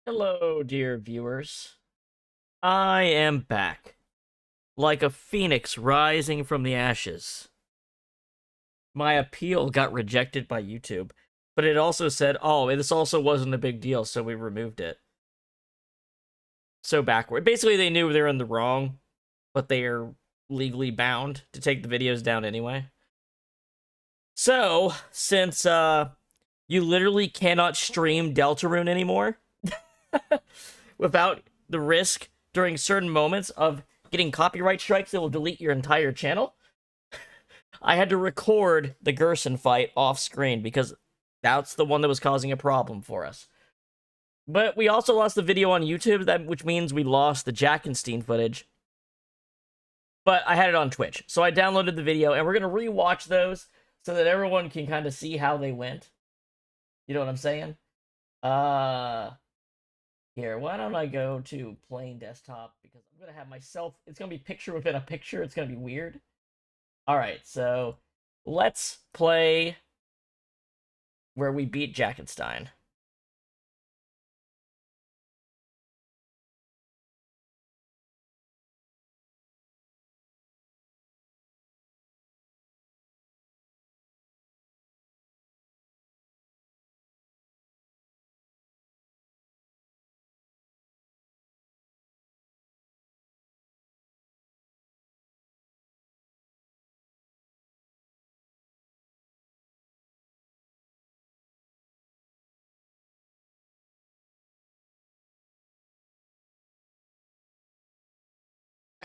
Hello, dear viewers. I am back, like a phoenix rising from the ashes. My appeal got rejected by YouTube, but it also said, oh, this also wasn't a big deal, so we removed it. So backward. Basically, they knew they were in the wrong, but they are legally bound to take the videos down anyway. So, since you literally cannot stream Deltarune anymore, without the risk during certain moments of getting copyright strikes that will delete your entire channel, I had to record the Gerson fight off screen because that's the one that was causing a problem for us. But we also lost the video on YouTube, which means we lost the Jackenstein footage. But I had it on Twitch, so I downloaded the video, and we're going to rewatch those so that everyone can kind of see how they went. You know what I'm saying? Here, why don't I go to plain desktop, because I'm going to have myself, it's going to be picture within a picture, it's going to be weird. Alright, so let's play where we beat Jackenstein.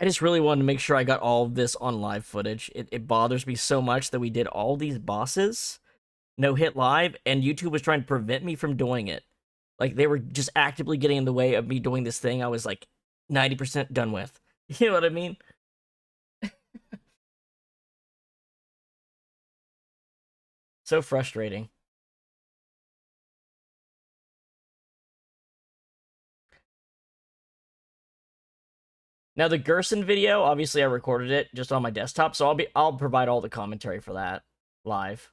I just really wanted to make sure I got all of this on live footage. It bothers me so much that we did all these bosses, no hit live, and YouTube was trying to prevent me from doing it. Like, they were just actively getting in the way of me doing this thing I was, like, 90% done with. You know what I mean? So frustrating. Now the Gerson video, obviously I recorded it just on my desktop, so I'll provide all the commentary for that live.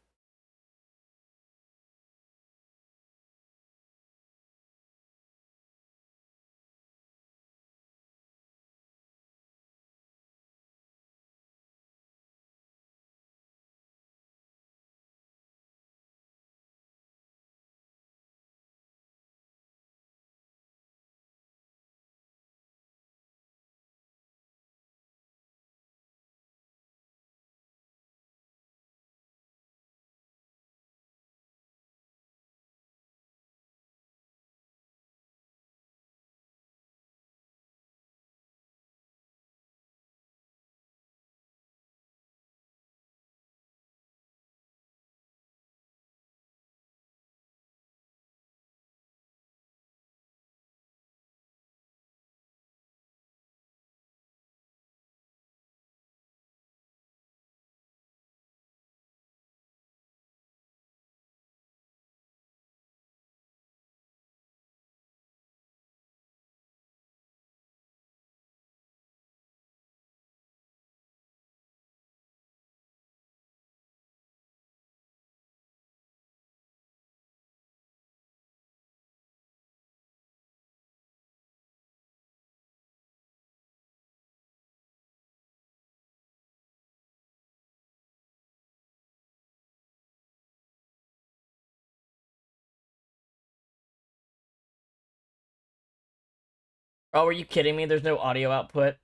Oh, are you kidding me? There's no audio output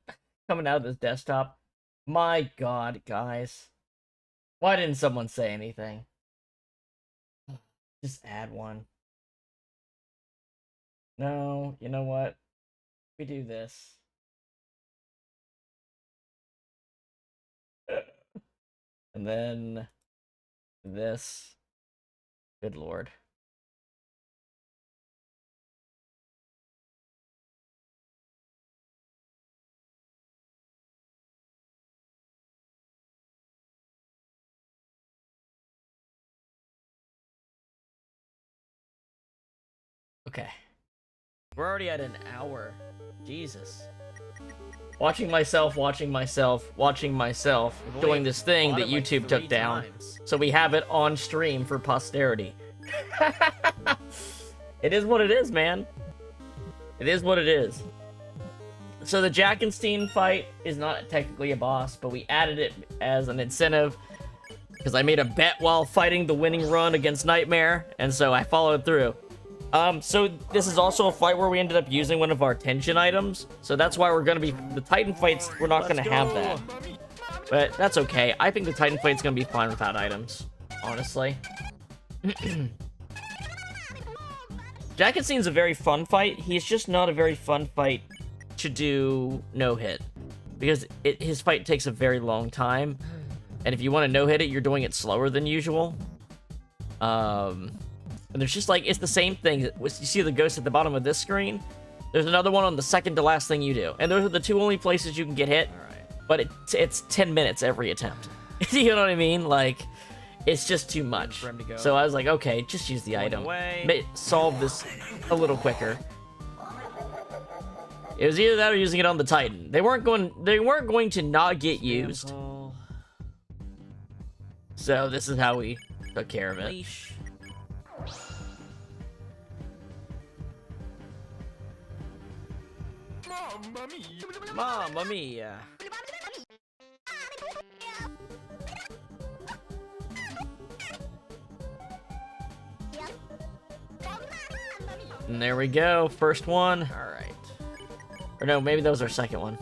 coming out of this desktop. My god, guys. Why didn't someone say anything? Just add one. No, you know what? We do this. And then this. Good lord. Okay. We're already at an hour. Jesus. Watching myself, doing this thing that YouTube took down. So we have it on stream for posterity. It is what it is, man. It is what it is. So the Jackenstein fight is not technically a boss, but we added it as an incentive because I made a bet while fighting the winning run against Nightmare, and so I followed through. So this is also a fight where we ended up using one of our tension items, so that's why we're gonna be the Titan fights. We're not gonna have that, but that's okay. I think the Titan fight's gonna be fine without items, honestly. Jackenstein's a very fun fight. He's just not a very fun fight to do no hit because his fight takes a very long time, and if you want to no hit it, you're doing it slower than usual. And there's just like, it's the same thing. You see the ghost at the bottom of this screen? There's another one on the second to last thing you do. And those are the two only places you can get hit. But it's 10 minutes every attempt. You know what I mean? Like, it's just too much. So I was like, okay, just use the item. Solve this a little quicker. It was either that or using it on the Titan. They weren't going to not get used. So this is how we took care of it. Mamma mia. And there we go, first one. All right. Or no, maybe that was our second one.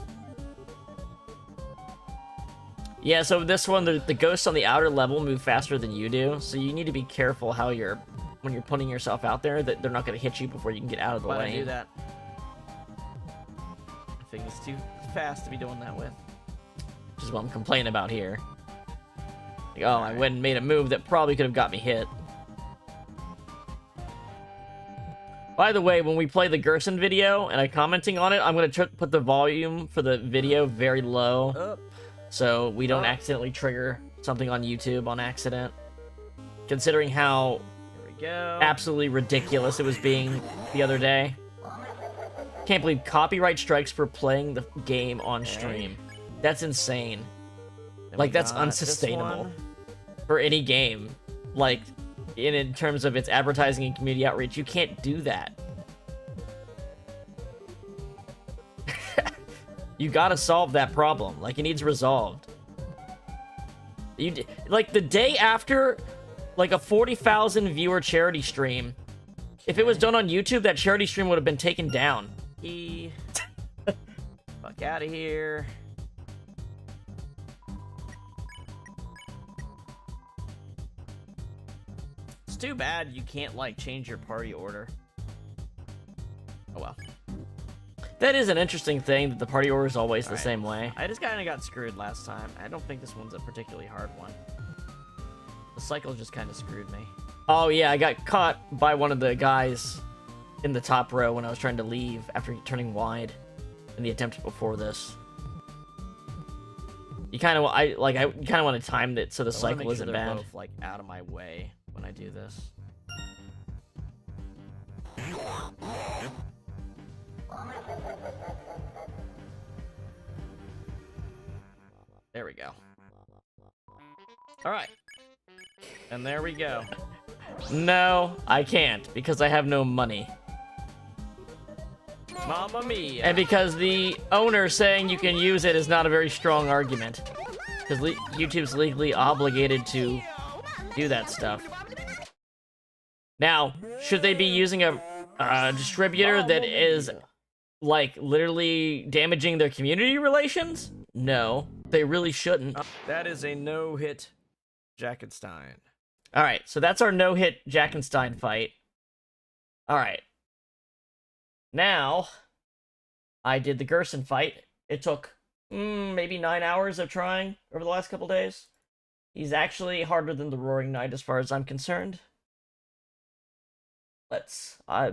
Yeah, so this one, the ghosts on the outer level move faster than you do, so you need to be careful how when you're putting yourself out there, that they're not going to hit you before you can get out of the lane. Do that. I think it's too fast to be doing that with. Which is what I'm complaining about here. Like, oh, I went and made a move that probably could have got me hit. By the way, when we play the Gerson video and I'm commenting on it, I'm going to put the volume for the video very low. So we don't accidentally trigger something on YouTube on accident. considering how Here we go. absolutely ridiculous it was being the other day. Can't believe copyright strikes for playing the game on stream. That's insane. Then Like, we that's got this unsustainable one. for any game. Like, in terms of its advertising and community outreach, you can't do that. You gotta solve that problem. Like, it needs resolved. Like, the day after, like, a 40,000 viewer charity stream, if it was done on YouTube, that charity stream would have been taken down. Fuck out of here. It's too bad you can't, like, change your party order. Oh well. That is an interesting thing, that the party order is always the Alright. same way. I just kind of got screwed last time. I don't think this one's a particularly hard one. The cycle just kind of screwed me. Oh, yeah, I got caught by one of the guys in the top row when I was trying to leave after turning wide in the attempt before this. You kind of, I kind of want to time it so the I wanna cycle make sure isn't they're bad. both, like, out of my way when I do this. There we go. All right. And there we go. No, I can't, because I have no money. Mamma mia. And because the owner saying you can use it is not a very strong argument. Because YouTube's legally obligated to do that stuff. Now, should they be using a distributor that is, like, literally damaging their community relations? No, they really shouldn't. That is a no-hit Jackenstein. Alright, so that's our no-hit Jackenstein fight. Alright. Now, I did the Gerson fight. It took maybe 9 hours of trying over the last couple days. He's actually harder than the Roaring Knight as far as I'm concerned. But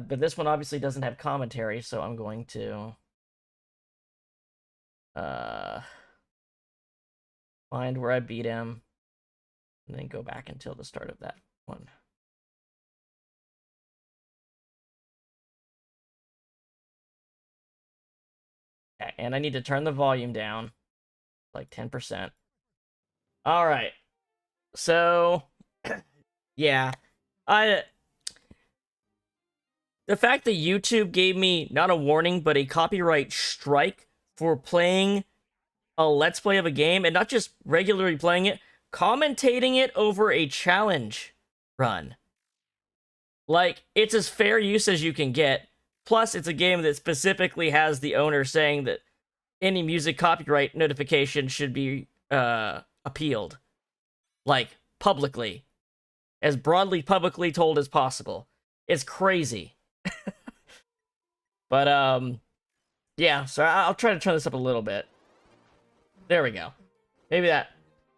this one obviously doesn't have commentary, so I'm going to find where I beat him, and then go back until the start of that one. Okay, and I need to turn the volume down, like 10%. All right, so yeah, the fact that YouTube gave me not a warning, but a copyright strike for playing a Let's Play of a game, and not just regularly playing it, commentating it over a challenge run. Like, it's as fair use as you can get. Plus, it's a game that specifically has the owner saying that any music copyright notification should be appealed. Like, publicly. As broadly publicly told as possible. It's crazy. But, yeah, so I'll try to turn this up a little bit. There we go. Maybe that...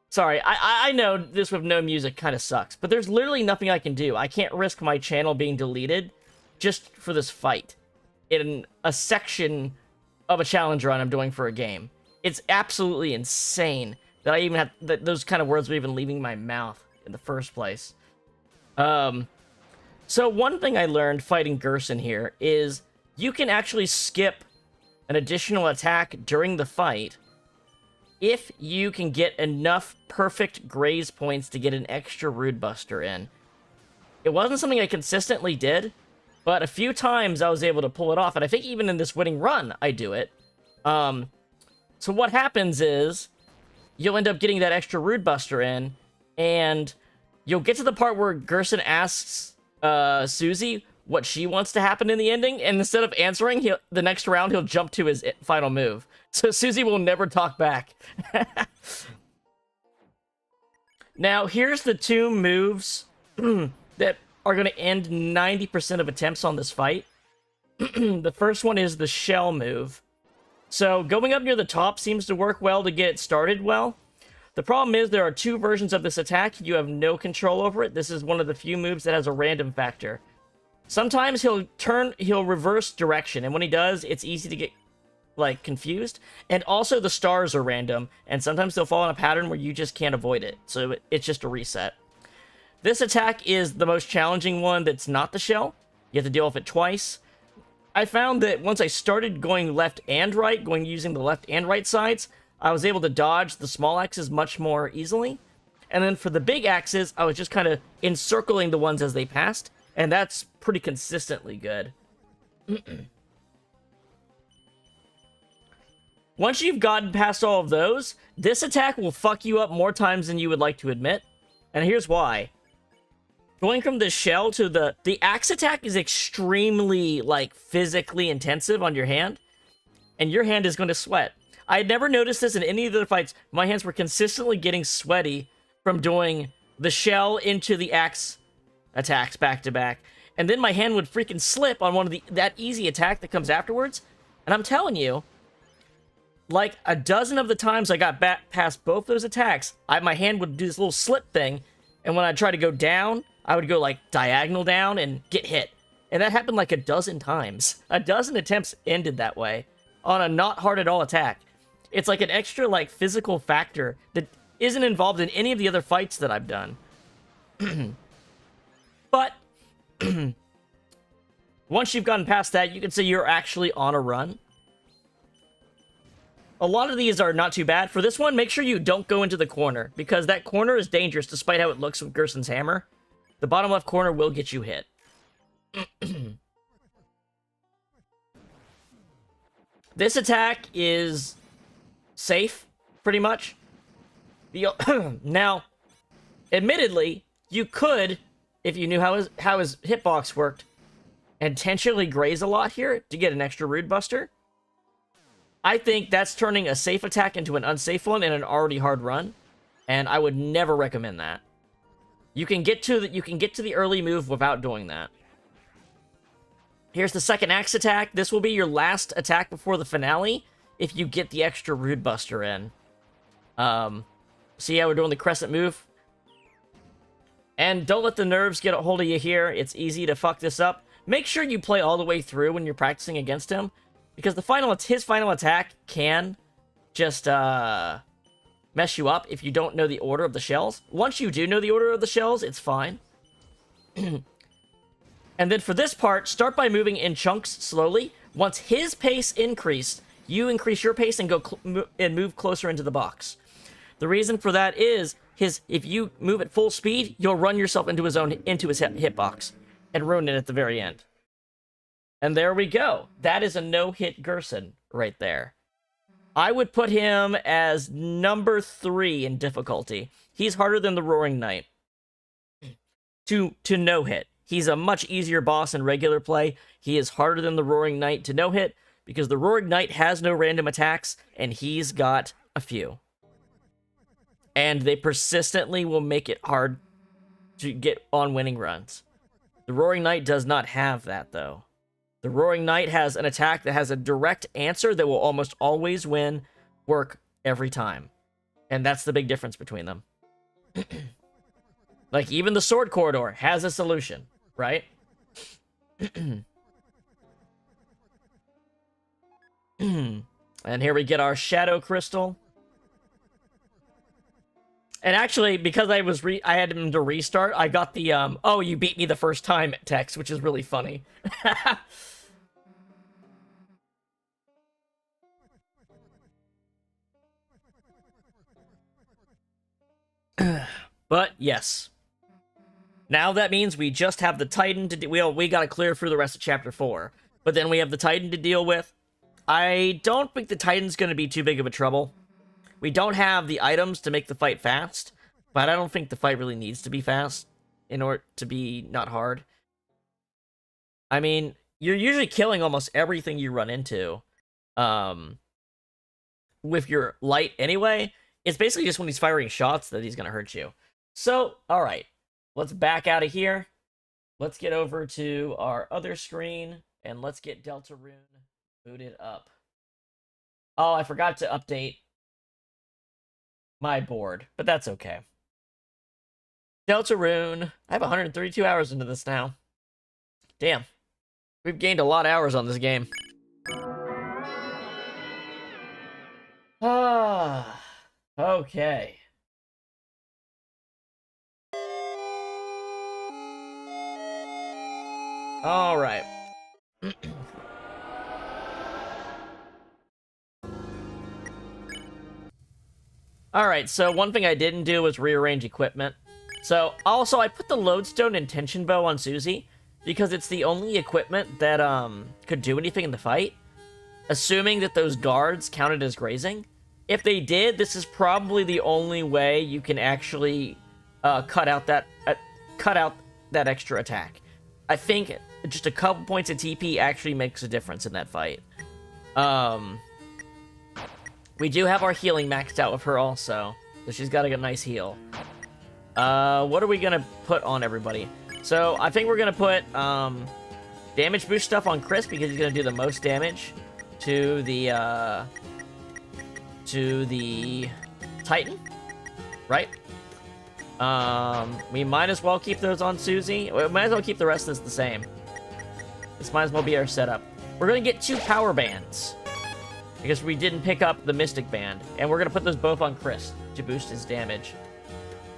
Sorry, I know this with no music kind of sucks, but there's literally nothing I can do. I can't risk my channel being deleted just for this fight in a section of a challenge run I'm doing for a game. It's absolutely insane that I even have... that those kind of words were even leaving my mouth in the first place. So one thing I learned fighting Gerson here is you can actually skip an additional attack during the fight if you can get enough perfect graze points to get an extra Rude Buster in. It wasn't something I consistently did, but a few times I was able to pull it off, and I think even in this winning run, I do it. So what happens is, you'll end up getting that extra Rude Buster in, and you'll get to the part where Gerson asks Susie what she wants to happen in the ending, and instead of answering, the next round he'll jump to his final move. So Susie will never talk back. Now, here's the two moves that are going to end 90% of attempts on this fight. The first one is the shell move. So going up near the top seems to work well to get it started well. The problem is there are two versions of this attack. You have no control over it. This is one of the few moves that has a random factor. Sometimes he'll reverse direction, and when he does, it's easy to get, like, confused. And also the stars are random, and sometimes they'll fall in a pattern where you just can't avoid it. So it's just a reset. This attack is the most challenging one that's not the shell. You have to deal with it twice. I found that once I started going left and right, using the left and right sides, I was able to dodge the small axes much more easily. And then for the big axes, I was just kind of encircling the ones as they passed, and that's pretty consistently good. Once you've gotten past all of those, this attack will fuck you up more times than you would like to admit. And here's why. Going from the shell to the axe attack is extremely, like, physically intensive on your hand. And your hand is going to sweat. I had never noticed this in any of the fights. My hands were consistently getting sweaty from doing the shell into the axe attacks back to back. And then my hand would freaking slip on one of that easy attack that comes afterwards. And I'm telling you, like a dozen of the times I got back past both those attacks, my hand would do this little slip thing. And when I tried to go down, I would go like diagonal down and get hit. And that happened like a dozen times. A dozen attempts ended that way on a not hard at all attack. It's like an extra like physical factor that isn't involved in any of the other fights that I've done. But once you've gotten past that, you can say you're actually on a run. A lot of these are not too bad. For this one, make sure you don't go into the corner, because that corner is dangerous despite how it looks with Gerson's hammer. The bottom left corner will get you hit. This attack is safe, pretty much. Now, admittedly, you could, if you knew how his hitbox worked, intentionally graze a lot here to get an extra Rude Buster. I think that's turning a safe attack into an unsafe one in an already hard run, and I would never recommend that. You can get to the early move without doing that. Here's the second axe attack. This will be your last attack before the finale if you get the extra Rude Buster in. See how we're doing the crescent move? And don't let the nerves get a hold of you here. It's easy to fuck this up. Make sure you play all the way through when you're practicing against him, because his final attack can just mess you up if you don't know the order of the shells. Once you do know the order of the shells, it's fine. And then for this part, start by moving in chunks slowly. Once his pace increased, you increase your pace and move closer into the box. The reason for that is if you move at full speed, you'll run yourself into his hitbox and ruin it at the very end. And there we go. That is a no-hit Gerson right there. I would put him as number 3 in difficulty. He's harder than the Roaring Knight to no-hit. He's a much easier boss in regular play. He is harder than the Roaring Knight to no-hit because the Roaring Knight has no random attacks, and he's got a few. And they persistently will make it hard to get on winning runs. The Roaring Knight does not have that, though. The Roaring Knight has an attack that has a direct answer that will almost always work every time. And that's the big difference between them. Like, even the Sword Corridor has a solution, right? And here we get our Shadow Crystal. And actually, because I had him to restart, I got the, oh, you beat me the first time text, which is really funny. But, yes. Now that means we just have the Titan to we gotta clear through the rest of Chapter 4. But then we have the Titan to deal with. I don't think the Titan's gonna be too big of a trouble. We don't have the items to make the fight fast, but I don't think the fight really needs to be fast in order to be not hard. I mean, you're usually killing almost everything you run into with your light anyway. It's basically just when he's firing shots that he's going to hurt you. So, alright, let's back out of here. Let's get over to our other screen, and let's get Deltarune booted up. Oh, I forgot to update my board, but that's okay. Deltarune. I have 132 hours into this now. Damn. We've gained a lot of hours on this game. Ah, okay. All right. All right, so one thing I didn't do was rearrange equipment. So, also, I put the lodestone and tension bow on Susie because it's the only equipment that, could do anything in the fight, assuming that those guards counted as grazing. If they did, this is probably the only way you can actually, cut out that extra attack. I think just a couple points of TP actually makes a difference in that fight. We do have our healing maxed out with her also, so she's got a nice heal. What are we gonna put on everybody? So, I think we're gonna put, damage boost stuff on Chris because he's gonna do the most damage to the Titan, right? We might as well keep those on Susie. We might as well keep the rest of this the same. This might as well be our setup. We're gonna get 2 power bands because we didn't pick up the Mystic Band, and we're gonna put those both on Chris to boost his damage.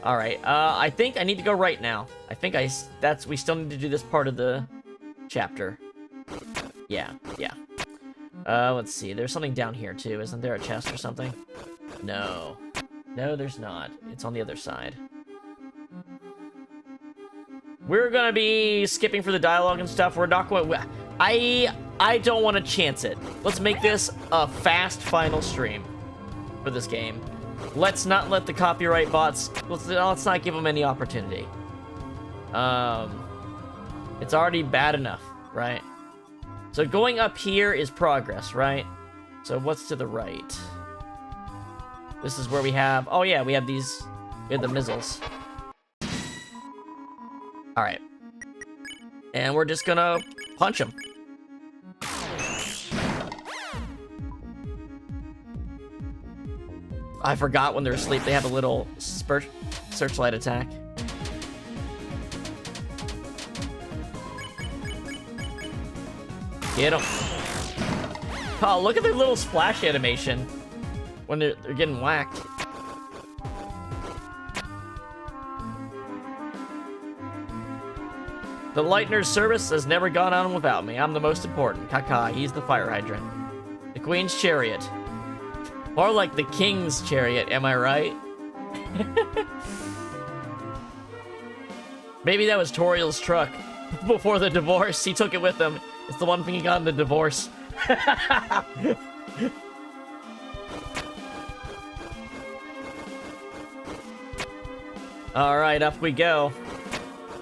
All right. I think I need to go right now. I think we still need to do this part of the chapter. Yeah. Let's see. There's something down here too. Isn't there a chest or something? No, there's not. It's on the other side. We're gonna be skipping for the dialogue and stuff. We're not going. I don't want to chance it. Let's make this a fast final stream for this game. Let's not let the copyright bots. Let's not give them any opportunity. It's already bad enough, right? So going up here is progress, right? So what's to the right? This is where we have. Oh yeah, we have these. We have the missiles. All right, and we're just gonna punch them. I forgot when they're asleep, they have a little searchlight attack. Get them. Oh, look at their little splash animation when they're getting whacked. The Lightner's service has never gone on without me. I'm the most important. Kaka, he's the fire hydrant. The Queen's chariot. More like the King's chariot, am I right? Maybe that was Toriel's truck. Before the divorce, he took it with him. It's the one thing he got in the divorce. Alright, up we go.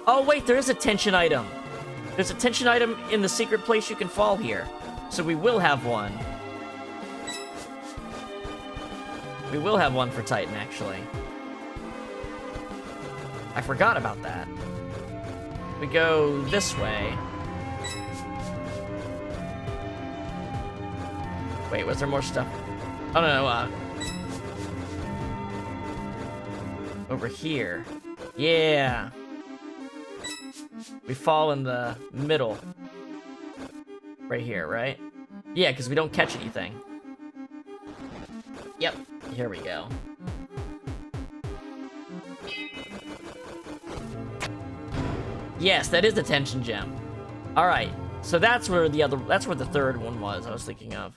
Oh wait, there is a tension item. There's a tension item in the secret place you can fall here. So we will have one. We will have one for Titan, actually. I forgot about that. We go this way. Wait, was there more stuff? Oh, no, over here. Yeah. We fall in the middle. Right here, right? Yeah, because we don't catch anything. Yep. Here we go. Yes, that is the tension gem. All right, so that's where the third one was. I was thinking of.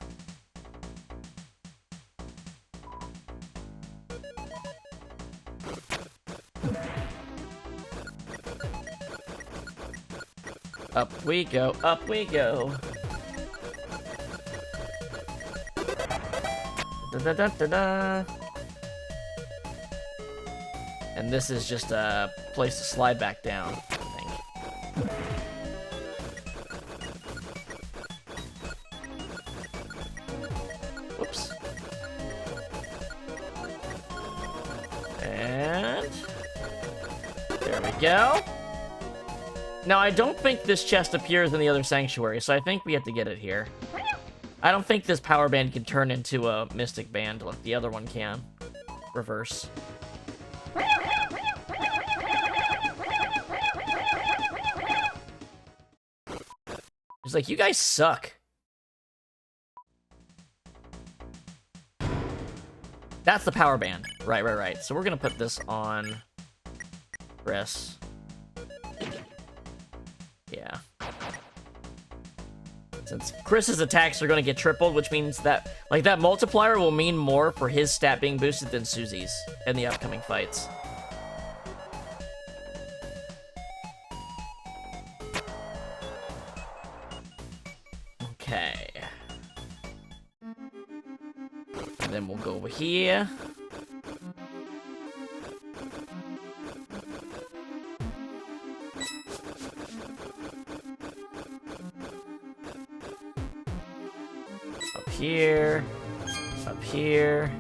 Up we go, up we go. Da, da, da, da. And this is just a place to slide back down, I think. Whoops. And there we go. Now, I don't think this chest appears in the other sanctuary, so I think we have to get it here. I don't think this power band can turn into a mystic band like the other one can. Reverse. He's like, you guys suck. That's the power band. Right. So we're gonna put this on Chris. Yeah. Since Chris's attacks are going to get tripled, which means that, like, that multiplier will mean more for his stat being boosted than Susie's in the upcoming fights. Okay. And then we'll go over here. Up here. Up here.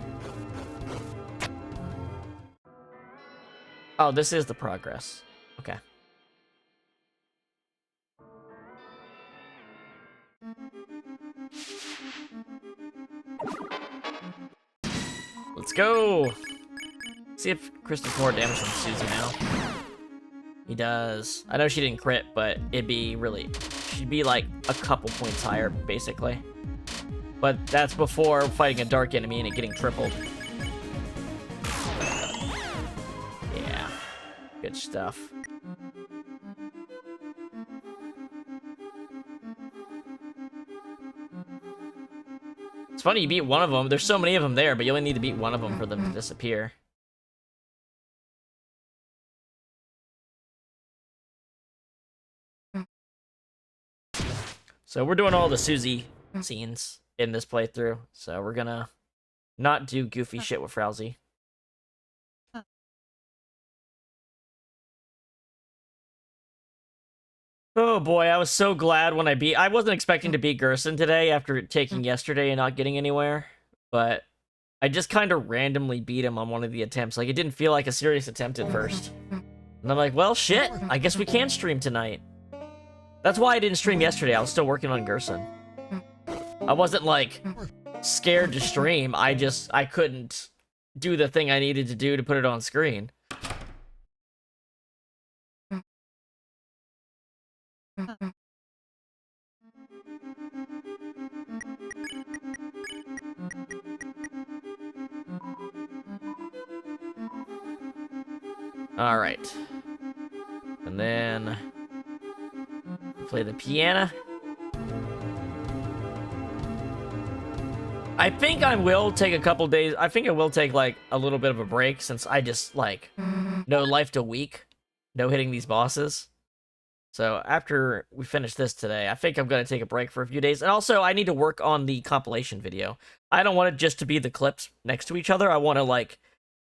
Oh, this is the progress. Okay. Let's go! See if Chris does more damage from Susie now. He does. I know she didn't crit, but it'd be really... She'd be like a couple points higher, basically. But that's before fighting a dark enemy and it getting tripled. Yeah. Good stuff. It's funny, you beat one of them. There's so many of them there, but you only need to beat one of them for them to disappear. So we're doing all the Susie scenes in this playthrough, so we're gonna not do goofy shit with Frowsy. Oh boy, I was so glad when I wasn't expecting to beat Gerson today after taking yesterday and not getting anywhere, but I just kind of randomly beat him on one of the attempts. Like, it didn't feel like a serious attempt at first. And I'm like, well, shit, I guess we can stream tonight. That's why I didn't stream yesterday. I was still working on Gerson. I wasn't, like, scared to stream. I couldn't do the thing I needed to do to put it on screen. All right. And then play the piano. I think I will take a couple days. I think I will take, like, a little bit of a break since I just, like, no life to week. No hitting these bosses. So after we finish this today, I think I'm going to take a break for a few days. And also, I need to work on the compilation video. I don't want it just to be the clips next to each other. I want to, like,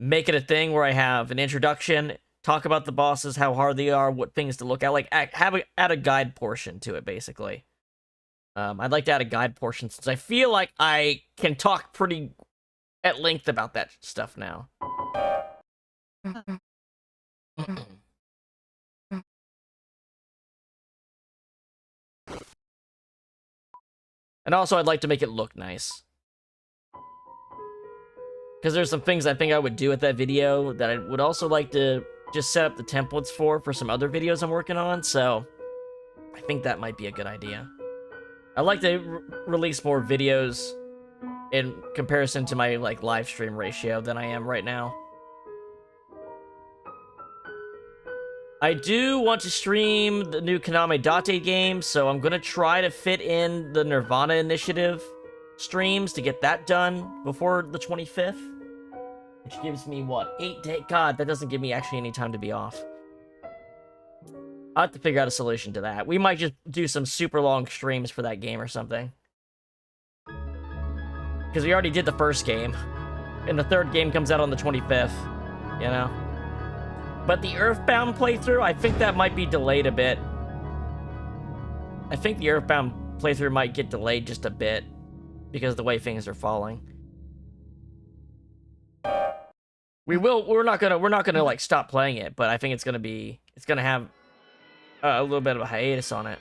make it a thing where I have an introduction, talk about the bosses, how hard they are, what things to look at. Like, add a guide portion to it, basically. I'd like to add a guide portion since I feel like I can talk pretty at length about that stuff now. And also, I'd like to make it look nice. Because there's some things I think I would do with that video that I would also like to just set up the templates for some other videos I'm working on, so I think that might be a good idea. I'd like to release more videos in comparison to my, like, live stream ratio than I am right now. I do want to stream the new Konami Date game, so I'm going to try to fit in the Nirvana Initiative streams to get that done before the 25th. Which gives me, what, 8 days? God, that doesn't give me actually any time to be off. I'll have to figure out a solution to that. We might just do some super long streams for that game or something. Because we already did the first game. And the third game comes out on the 25th. You know? But the Earthbound playthrough, I think that might be delayed a bit. I think the Earthbound playthrough might get delayed just a bit because of the way things are falling. We're not gonna like stop playing it, but I think it's gonna have a little bit of a hiatus on it.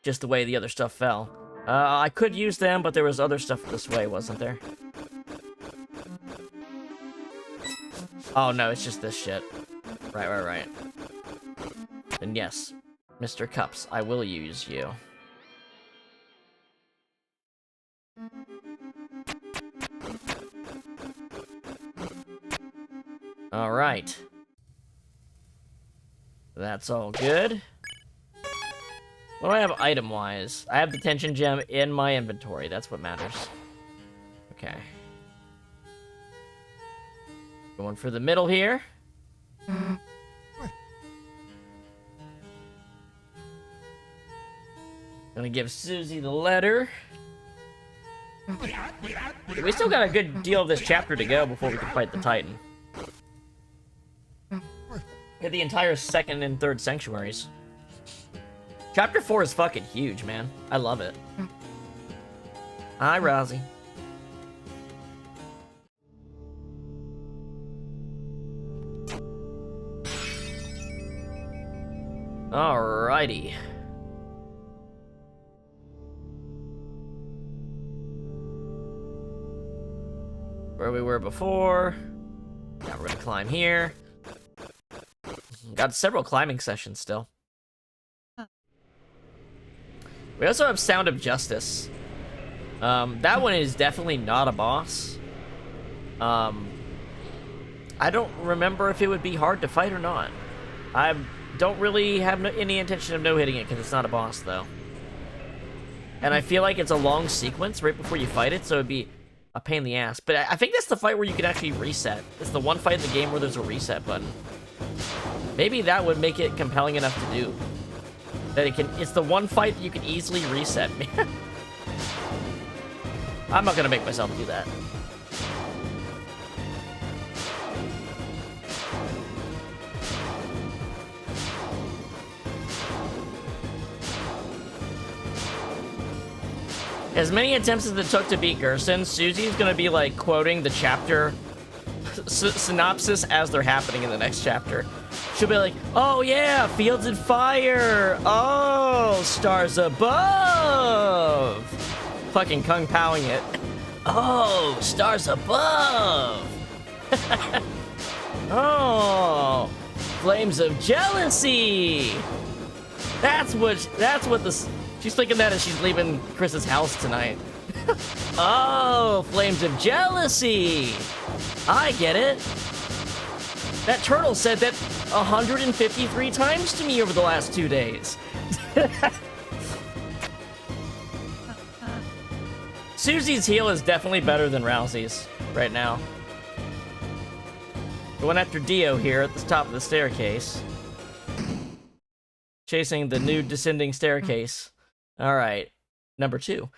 Just the way the other stuff fell. I could use them, but there was other stuff this way, wasn't there? Oh no, it's just this shit. Right. And yes, Mr. Cups, I will use you. Alright. That's all good. What do I have item-wise? I have the tension gem in my inventory. That's what matters. Okay. Going for the middle here. Gonna give Susie the letter. We still got a good deal of this chapter to go before we can fight the Titan. Get the entire second and third sanctuaries. Chapter 4 is fucking huge, man. I love it. Hi, Rousey. Alrighty. Where we were before. Now we're gonna climb here. Got several climbing sessions still. We also have Sound of Justice. That one is definitely not a boss. I don't remember if it would be hard to fight or not. I don't really have any intention of no-hitting it because it's not a boss, though. And I feel like it's a long sequence right before you fight it, so it'd be a pain in the ass. But I think that's the fight where you can actually reset. It's the one fight in the game where there's a reset button. Maybe that would make it compelling enough to do. That it's the one fight that you can easily reset. I'm not gonna make myself do that. As many attempts as it took to beat Gerson, Susie's gonna be like quoting the chapter synopsis as they're happening in the next chapter. She'll be like, oh yeah, fields and fire. Oh, stars above. Fucking Kung Paoing it. Oh, stars above. Oh, flames of jealousy. That's what this. She's thinking that as she's leaving Chris's house tonight. Oh, flames of jealousy. I get it. That turtle said that 153 times to me over the last 2 days. Susie's heal is definitely better than Rousey's right now. Going after Dio here at the top of the staircase. Chasing the new descending staircase. Alright. Number 2.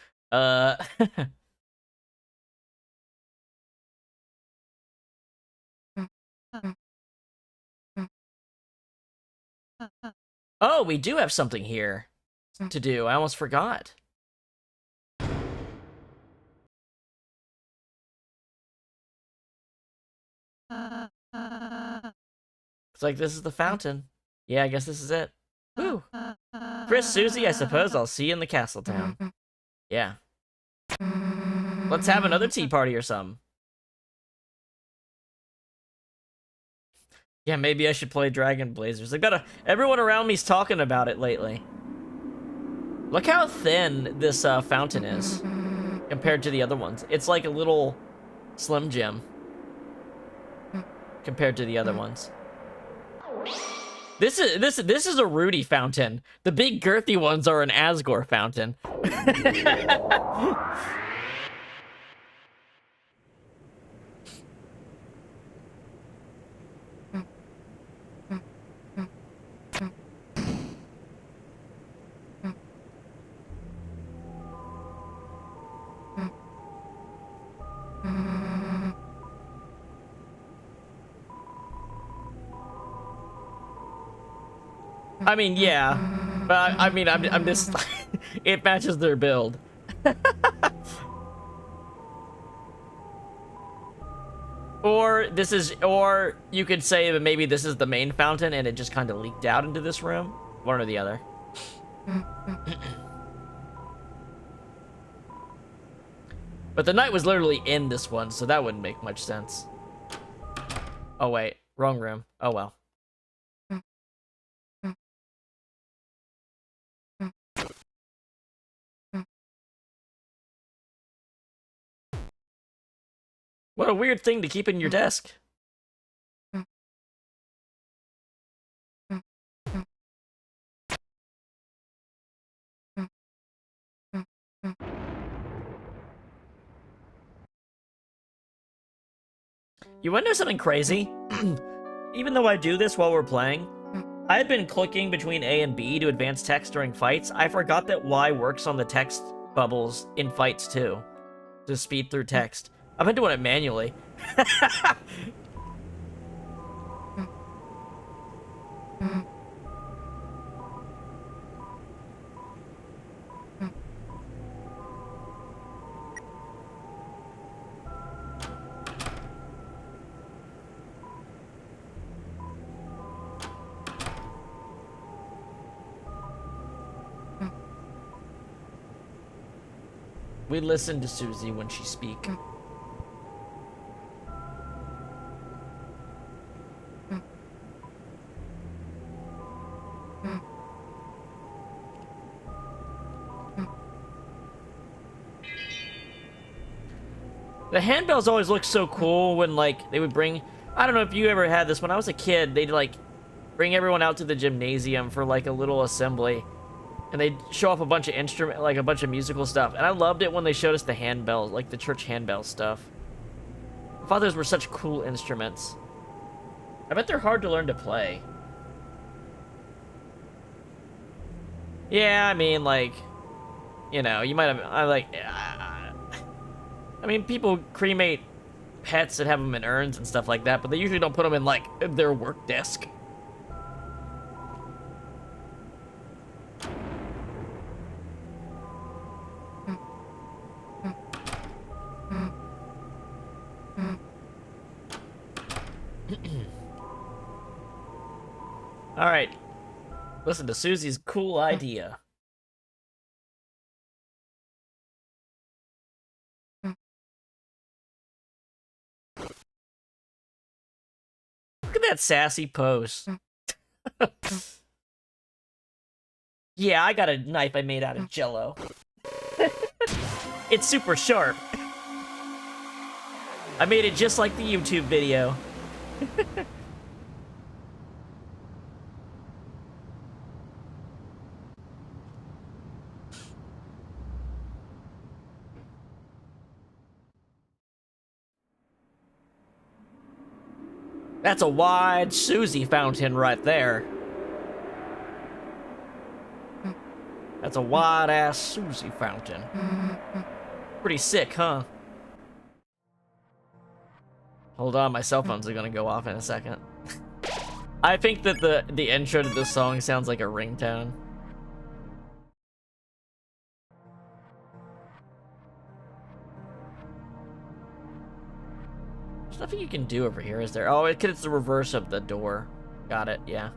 Oh, we do have something here to do. I almost forgot. It's like, this is the fountain. Yeah, I guess this is it. Woo! Chris, Susie, I suppose I'll see you in the castle town. Yeah. Let's have another tea party or something. Yeah, maybe I should play Dragon Blazers. Everyone around me's talking about it lately. Look how thin this fountain is compared to the other ones. It's like a little Slim Jim compared to the other ones. This is a Rudy fountain. The big girthy ones are an Asgore fountain. I mean, yeah, but I mean, I'm just, it matches their build. Or you could say that maybe this is the main fountain and it just kind of leaked out into this room. One or the other. But the knight was literally in this one, so that wouldn't make much sense. Oh wait, wrong room. Oh well. What a weird thing to keep in your desk. You wanna know something crazy? Even though I do this while we're playing, I had been clicking between A and B to advance text during fights. I forgot that Y works on the text bubbles in fights too, to speed through text. I've been doing it manually. We listen to Susie when she speak. The handbells always look so cool when, like, they would bring... I don't know if you ever had this. When I was a kid, they'd, like, bring everyone out to the gymnasium for, like, a little assembly. And they'd show off a bunch of a bunch of musical stuff. And I loved it when they showed us the handbells, like the church handbell stuff. I thought those were such cool instruments. I bet they're hard to learn to play. Yeah, I mean, like, you know, you might have, I mean, people cremate pets and have them in urns and stuff like that, but they usually don't put them in, like, their work desk. All right, listen to Susie's cool idea. Look at that sassy pose. Yeah, I got a knife I made out of Jell-O. It's super sharp. I made it just like the YouTube video. That's a wide Susie fountain right there. That's a wide-ass Susie fountain. Pretty sick, huh? Hold on, my cell phones are gonna go off in a second. I think that the intro to this song sounds like a ringtone. There's nothing you can do over here, is there? Oh, it's the reverse of the door. Got it, yeah.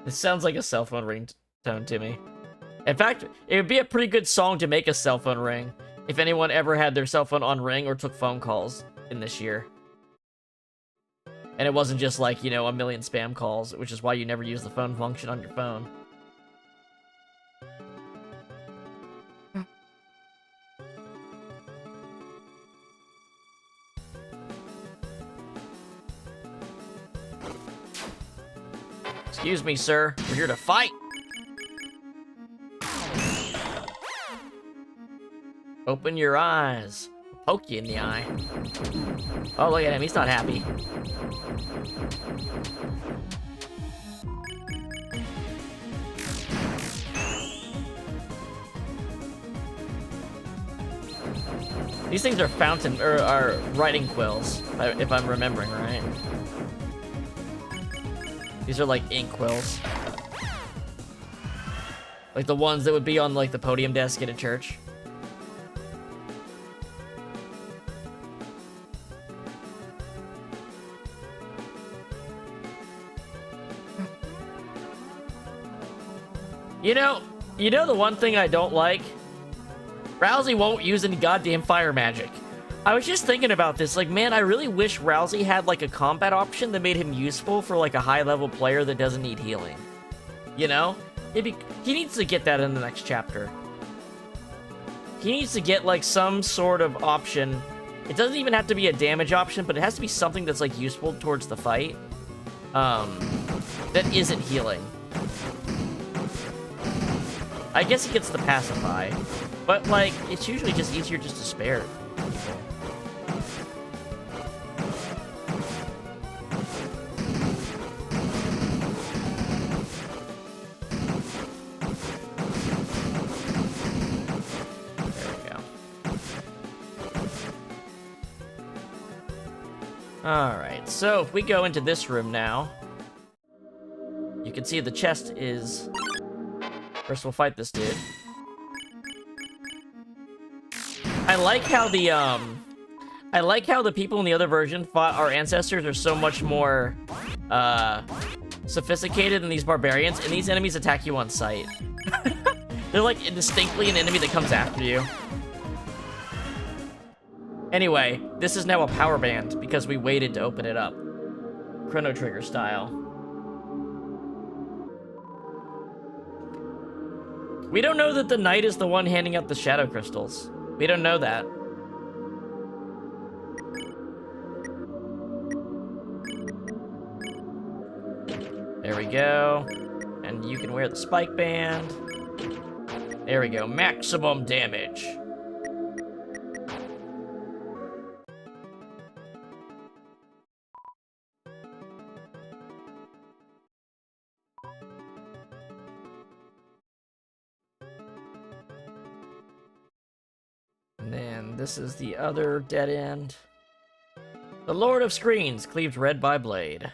This sounds like a cell phone ringtone to me. In fact, it would be a pretty good song to make a cell phone ring if anyone ever had their cell phone on ring or took phone calls in this year. And it wasn't just like, you know, a million spam calls, which is why you never use the phone function on your phone. Excuse me, sir. We're here to fight. Open your eyes. Poke you in the eye. Oh, look at him. He's not happy. These things are fountain or are writing quills, if I'm remembering right. These are like ink quills. Like the ones that would be on like the podium desk at a church. You know the one thing I don't like? Rousey won't use any goddamn fire magic. I was just thinking about this, like, man, I really wish Rousey had, like, a combat option that made him useful for, like, a high-level player that doesn't need healing. You know? He needs to get that in the next chapter. He needs to get, like, some sort of option. It doesn't even have to be a damage option, but it has to be something that's, like, useful towards the fight. That isn't healing. I guess he gets the pacify, but like it's usually just easier just to spare people. Alright, so if we go into this room now, you can see the chest is... First we'll fight this dude. I like how the people in the other version fought our ancestors are so much more sophisticated than these barbarians, and these enemies attack you on sight. They're like distinctly an enemy that comes after you. Anyway, this is now a power band because we waited to open it up. Chrono Trigger style. We don't know that the knight is the one handing out the shadow crystals. We don't know that. There we go. And you can wear the spike band. There we go. Maximum damage. And then this is the other dead end. The Lord of Screens, cleaved red by blade.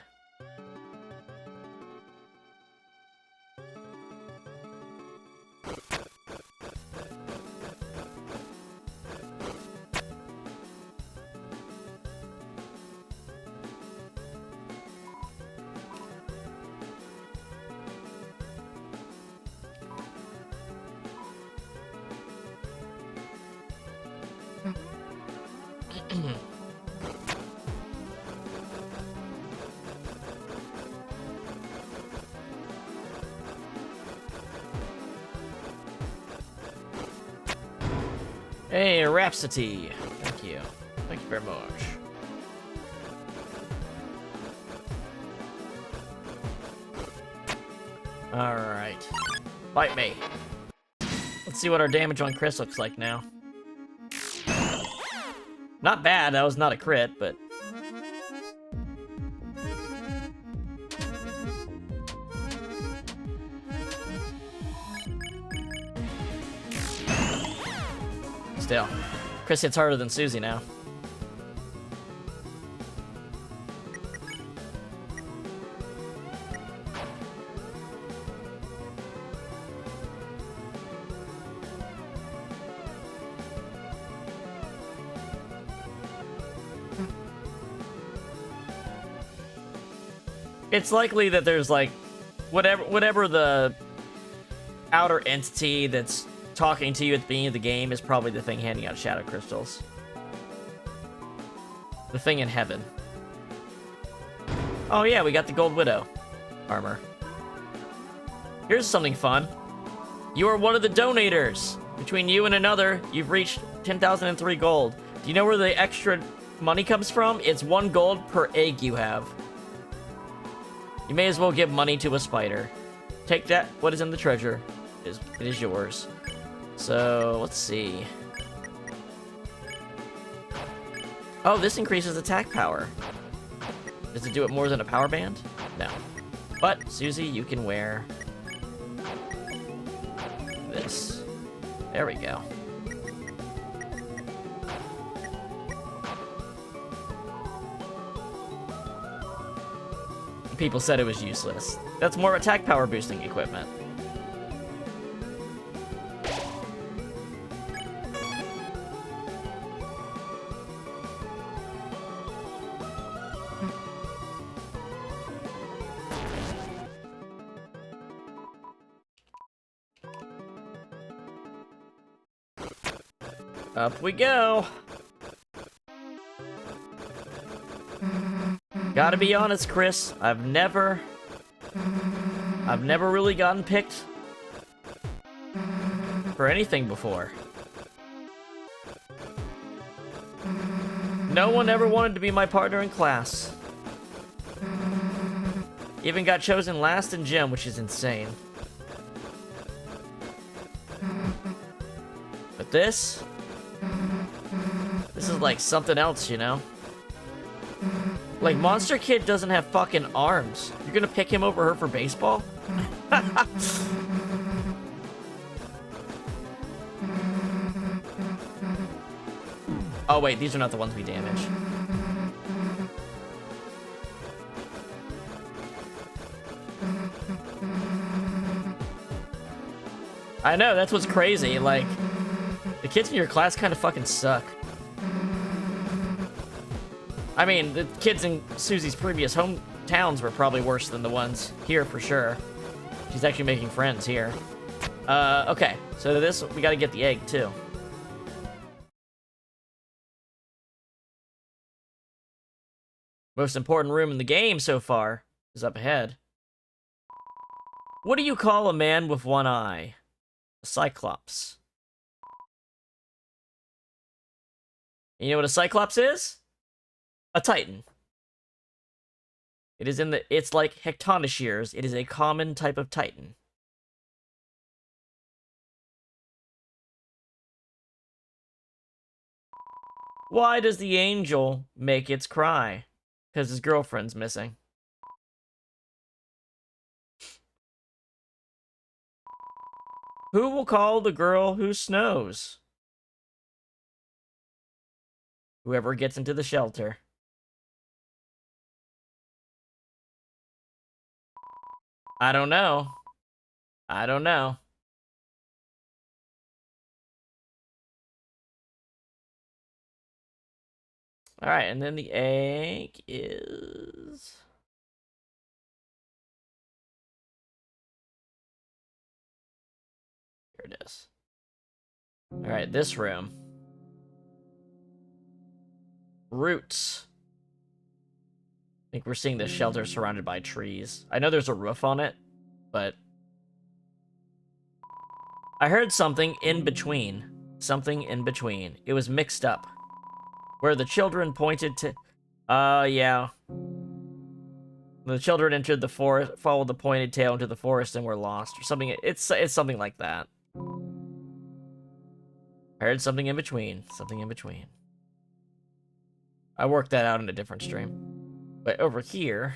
Hey, Rhapsody. Thank you. Thank you very much. Alright. Fight me. Let's see what our damage on Chris looks like now. Not bad, that was not a crit, but... Still. Chris hits harder than Susie now. It's likely that there's like whatever the outer entity that's talking to you at the beginning of the game is probably the thing handing out shadow crystals. The thing in heaven. Oh yeah, we got the Gold Widow armor. Here's something fun. You are one of the donators. Between you and another, you've reached 10,003 gold. Do you know where the extra money comes from? It's 1 gold per egg you have. You may as well give money to a spider. Take that, what is in the treasure. It is yours. So, let's see. Oh, this increases attack power. Does it do it more than a power band? No. But, Susie, you can wear this. There we go. People said it was useless. That's more attack power boosting equipment. Up we go. Gotta be honest, Chris. I've never really gotten picked for anything before. No one ever wanted to be my partner in class. Even got chosen last in gym, which is insane. But this is like something else, you know? Like, Monster Kid doesn't have fucking arms. You're gonna pick him over her for baseball? Oh wait, these are not the ones we damage. I know, that's what's crazy. Like, the kids in your class kind of fucking suck. I mean, the kids in Susie's previous hometowns were probably worse than the ones here for sure. She's actually making friends here. Okay, so this, we gotta get the egg too. Most important room in the game so far is up ahead. What do you call a man with one eye? A cyclops. You know what a cyclops is? A titan. It is in the, it's like Hectonoshears. It is a common type of titan. Why does the angel make its cry? Because his girlfriend's missing. Who will call the girl who snows? Whoever gets into the shelter. I don't know. I don't know. Alright, and then the egg is... Here it is. Alright, this room. Roots. I think we're seeing the shelter surrounded by trees. I know there's a roof on it, but... I heard something in between. Something in between. It was mixed up. Where the children pointed to... yeah. The children entered the forest, followed the pointed tail into the forest, and were lost. Or something. It's something like that. I heard something in between. Something in between. I worked that out in a different stream. But over here...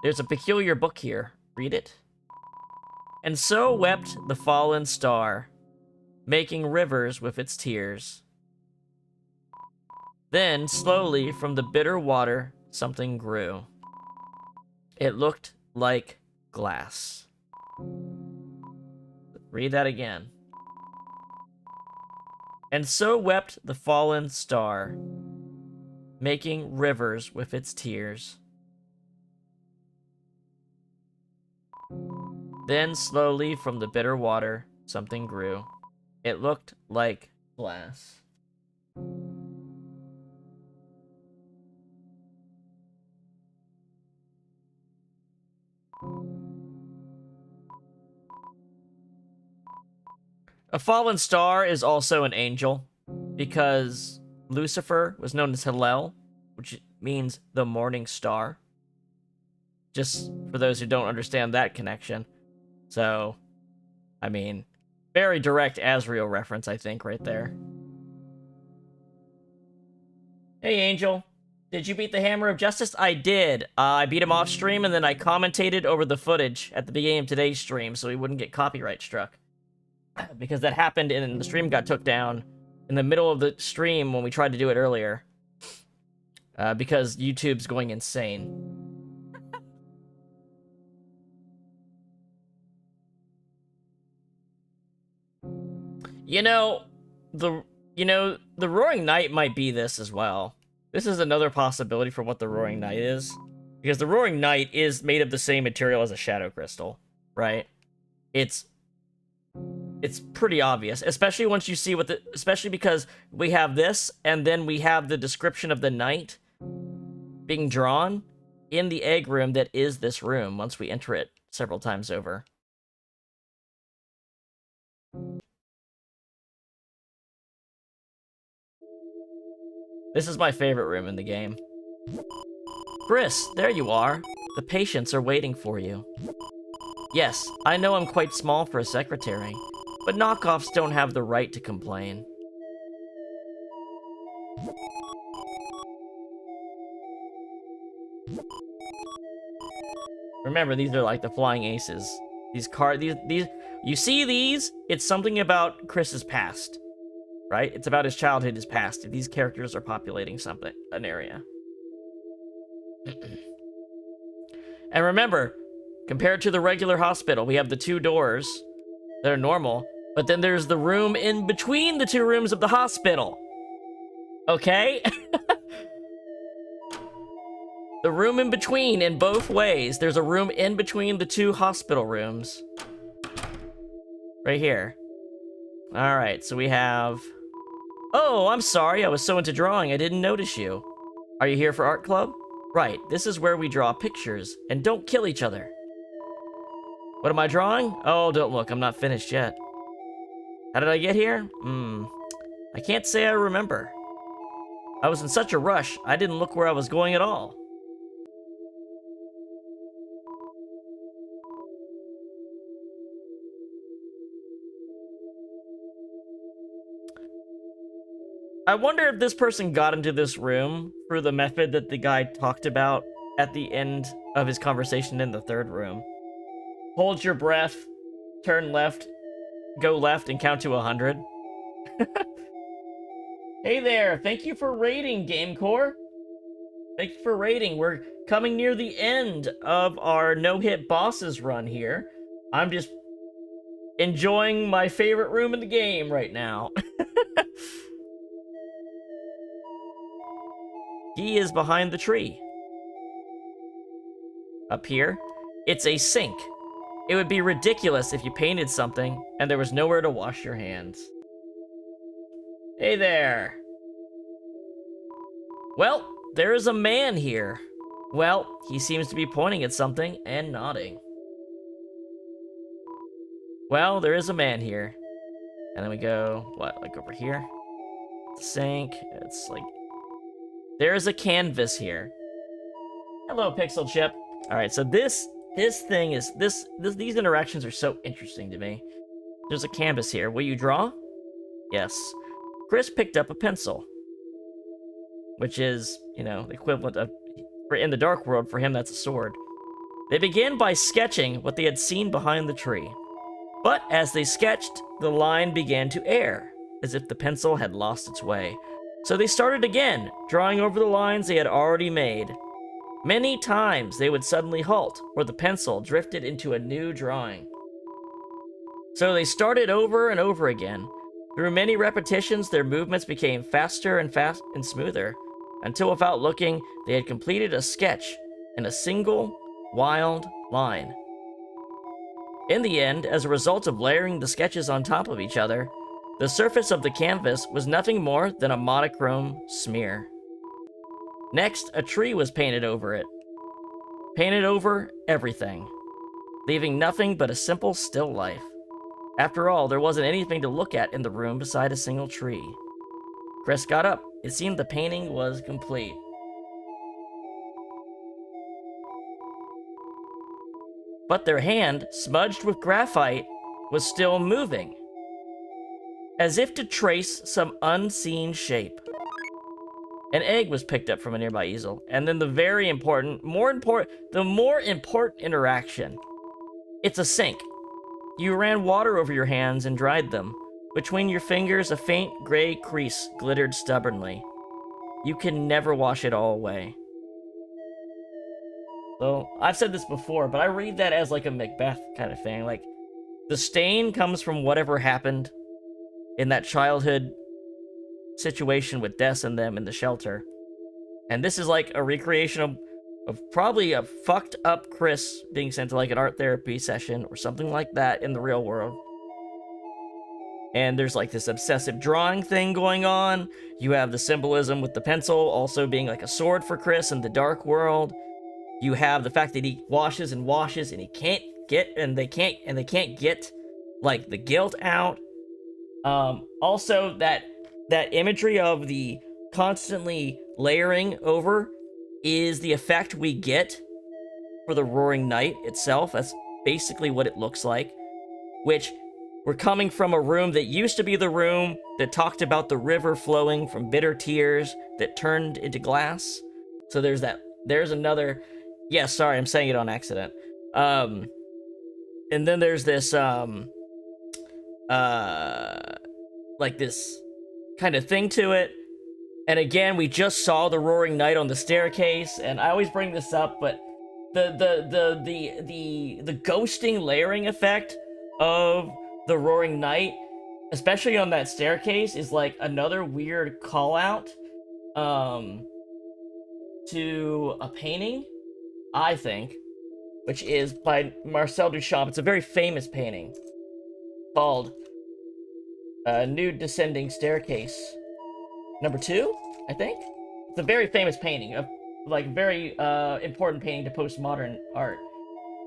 There's a peculiar book here. Read it. And so wept the fallen star, making rivers with its tears. Then, slowly, from the bitter water, something grew. It looked like glass. Read that again. And so wept the fallen star, making rivers with its tears. Then, slowly, from the bitter water, something grew. It looked like glass. A fallen star is also an angel, because Lucifer was known as Hillel, which means the morning star. Just for those who don't understand that connection. So, I mean, very direct Azrael reference, I think, right there. Hey, Angel. Did you beat the Hammer of Justice? I did. I beat him off stream, and then I commentated over the footage at the beginning of today's stream, so he wouldn't get copyright struck. Because that happened, and the stream got took down in the middle of the stream when we tried to do it earlier. Because YouTube's going insane. You know, the Roaring Knight might be this as well. This is another possibility for what the Roaring Knight is. Because the Roaring Knight is made of the same material as a Shadow Crystal, right? It's pretty obvious, especially once you see especially because we have this, and then we have the description of the knight being drawn in the egg room that is this room once we enter it several times over. This is my favorite room in the game. Briss, there you are. The patients are waiting for you. Yes, I know I'm quite small for a secretary, but knockoffs don't have the right to complain. Remember, these are like the flying aces. These, you see these? It's something about Chris's past, right? It's about his childhood, his past. These characters are populating an area. And remember, compared to the regular hospital, we have the 2 doors that are normal, but then there's the room in between the 2 rooms of the hospital. Okay? The room in between in both ways. There's a room in between the 2 hospital rooms. Right here. Alright, so we have... Oh, I'm sorry, I was so into drawing I didn't notice you. Are you here for art club? Right, this is where we draw pictures, and don't kill each other. What am I drawing? Oh, don't look, I'm not finished yet. How did I get here? I can't say I remember. I was in such a rush, I didn't look where I was going at all. I wonder if this person got into this room through the method that the guy talked about at the end of his conversation in the 3rd room. Hold your breath, turn left, go left, and count to 100. Hey there, thank you for raiding, GameCore. Thank you for raiding. We're coming near the end of our no-hit bosses run here. I'm just enjoying my favorite room in the game right now. He is behind the tree. Up here, it's a sink. It would be ridiculous if you painted something and there was nowhere to wash your hands. Hey there. Well, there is a man here. Well, he seems to be pointing at something and nodding. Well, there is a man here. And then we go, what, like over here? Sink, it's like... There's a canvas here. Hello, Pixel Chip. Alright, so this thing is... These interactions are so interesting to me. There's a canvas here. Will you draw? Yes. Chris picked up a pencil. Which is, you know, the equivalent of... In the Dark World, for him, that's a sword. They began by sketching what they had seen behind the tree. But as they sketched, the line began to err, as if the pencil had lost its way. So they started again, drawing over the lines they had already made. Many times they would suddenly halt, or the pencil drifted into a new drawing. So they started over and over again. Through many repetitions, their movements became faster and smoother, until without looking, they had completed a sketch in a single, wild line. In the end, as a result of layering the sketches on top of each other, the surface of the canvas was nothing more than a monochrome smear. Next, a tree was painted over it. Painted over everything, leaving nothing but a simple still life. After all, there wasn't anything to look at in the room beside a single tree. Chris got up. It seemed the painting was complete. But their hand, smudged with graphite, was still moving, as if to trace some unseen shape. An egg was picked up from a nearby easel, and then the more important interaction. It's a sink. You ran water over your hands and dried them. Between your fingers, a faint gray crease glittered stubbornly. You can never wash it all away. So, I've said this before, but I read that as like a Macbeth kind of thing. Like, the stain comes from whatever happened in that childhood situation with Des and them in the shelter. And this is like a recreation of probably a fucked up Chris being sent to like an art therapy session or something like that in the real world. And there's like this obsessive drawing thing going on. You have the symbolism with the pencil also being like a sword for Chris in the dark world. You have the fact that he washes and washes and he can't get, and they can't get like the guilt out. Also that imagery of the constantly layering over is the effect we get for the Roaring Night itself. That's basically what it looks like, which We're coming from a room that used to be the room that talked about the river flowing from bitter tears that turned into glass. So there's another, yeah, sorry, I'm saying it on accident. And then there's this, like this kind of thing to it. And again, we just saw the Roaring Knight on the staircase, and I always bring this up, but the ghosting layering effect of the Roaring Knight, especially on that staircase, is like another weird call out to a painting, I think, which is by Marcel Duchamp. It's a very famous painting called Nude Descending Staircase number 2, I think. It's a very famous painting, a like very important painting to postmodern art.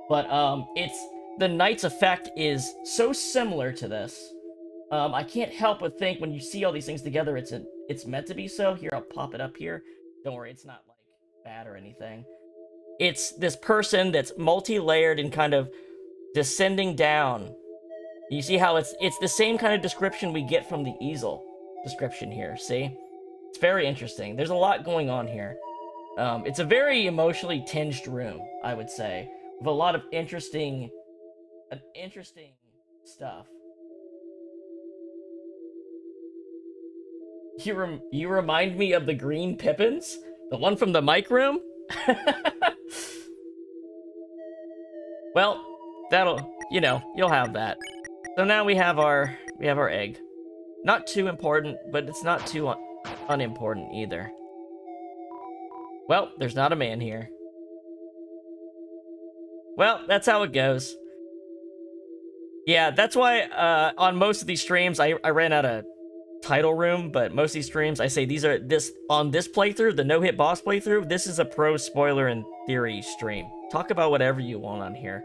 But it's the Knight's effect is so similar to this. I can't help but think when you see all these things together, it's meant to be so. Here, I'll pop it up here. Don't worry, it's not like bad or anything. It's this person that's multi-layered and kind of descending down. You see how it's the same kind of description we get from the easel description here, see? It's very interesting. There's a lot going on here. It's a very emotionally tinged room, I would say, with a lot of interesting stuff. You remind me of the green Pippins? The one from the mic room? Well, you'll have that. So now we have our egg. Not too important, but it's not too unimportant either. Well, there's not a man here. Well, that's how it goes. Yeah, that's why on most of these streams I ran out of title room, but most of these streams I say on this playthrough, the no-hit boss playthrough, this is a pro spoiler and theory stream. Talk about whatever you want on here.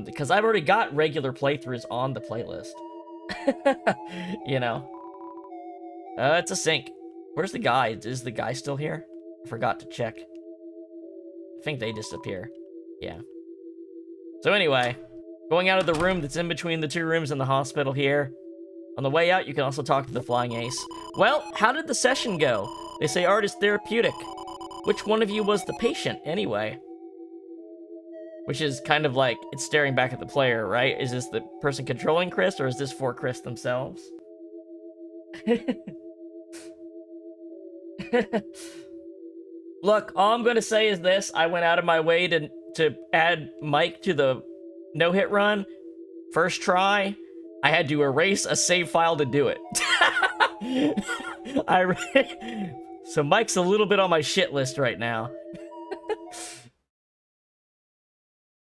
Because I've already got regular playthroughs on the playlist. You know. It's a sync. Where's the guy? Is the guy still here? I forgot to check. I think they disappear. Yeah. So anyway, going out of the room that's in between the two rooms in the hospital here. On the way out, you can also talk to the Flying Ace. Well, how did the session go? They say art is therapeutic. Which one of you was the patient, anyway? Which is kind of like, it's staring back at the player, right? Is this the person controlling Chris, or is this for Chris themselves? Look, all I'm gonna say is this. I went out of my way to add Mike to the no-hit run. First try, I had to erase a save file to do it. So Mike's a little bit on my shit list right now.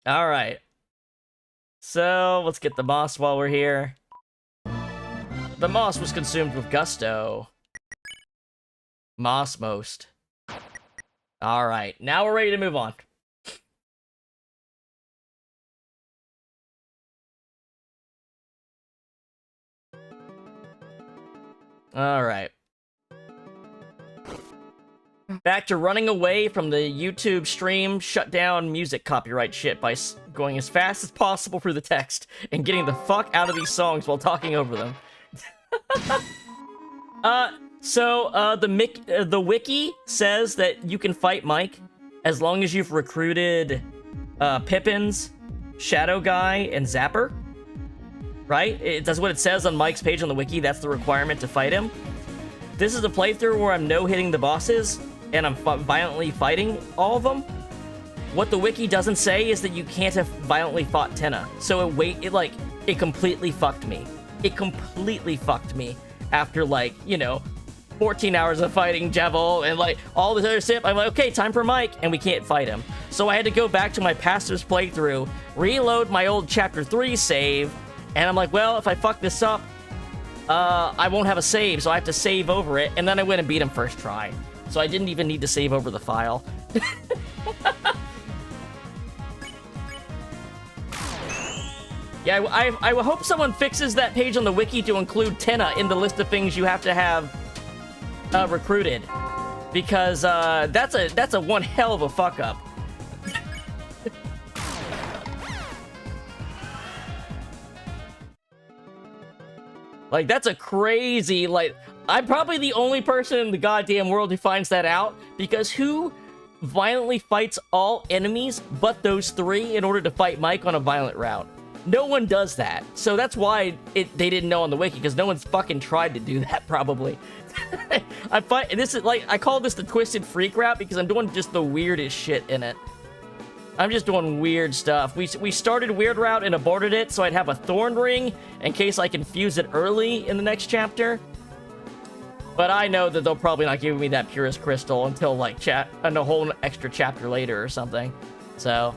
Alright. So, let's get the moss while we're here. The moss was consumed with gusto. Moss most. Alright, now we're ready to move on. Alright. Back to running away from the YouTube stream shut down music copyright shit by going as fast as possible through the text and getting the fuck out of these songs while talking over them. The wiki says that you can fight Mike as long as you've recruited Pippins, Shadow Guy, and Zapper. Right? That's what it says on Mike's page on the wiki. That's the requirement to fight him. This is a playthrough where I'm no-hitting the bosses, and I'm violently fighting all of them. What the wiki doesn't say is that you can't have violently fought Tenna. So it completely fucked me. It completely fucked me after 14 hours of fighting Jevil and all this other stuff. I'm like, okay, time for Mike, and we can't fight him. So I had to go back to my pastor's playthrough, reload my old chapter 3 save, and I'm like, well, if I fuck this up, I won't have a save, so I have to save over it, and then I went and beat him first try. So I didn't even need to save over the file. Yeah, I hope someone fixes that page on the wiki to include Tenna in the list of things you have to have recruited. Because that's a one hell of a fuck up. Like, that's a crazy, like, I'm probably the only person in the goddamn world who finds that out, because who violently fights all enemies but those 3 in order to fight Mike on a violent route? No one does that. So that's why they didn't know on the wiki, because no one's fucking tried to do that, probably. I call this the Twisted Freak route because I'm doing just the weirdest shit in it. I'm just doing weird stuff. We started Weird Route and aborted it, so I'd have a Thorn Ring in case I confuse it early in the next chapter. But I know that they'll probably not give me that Purest Crystal until, like, a whole extra chapter later or something. So,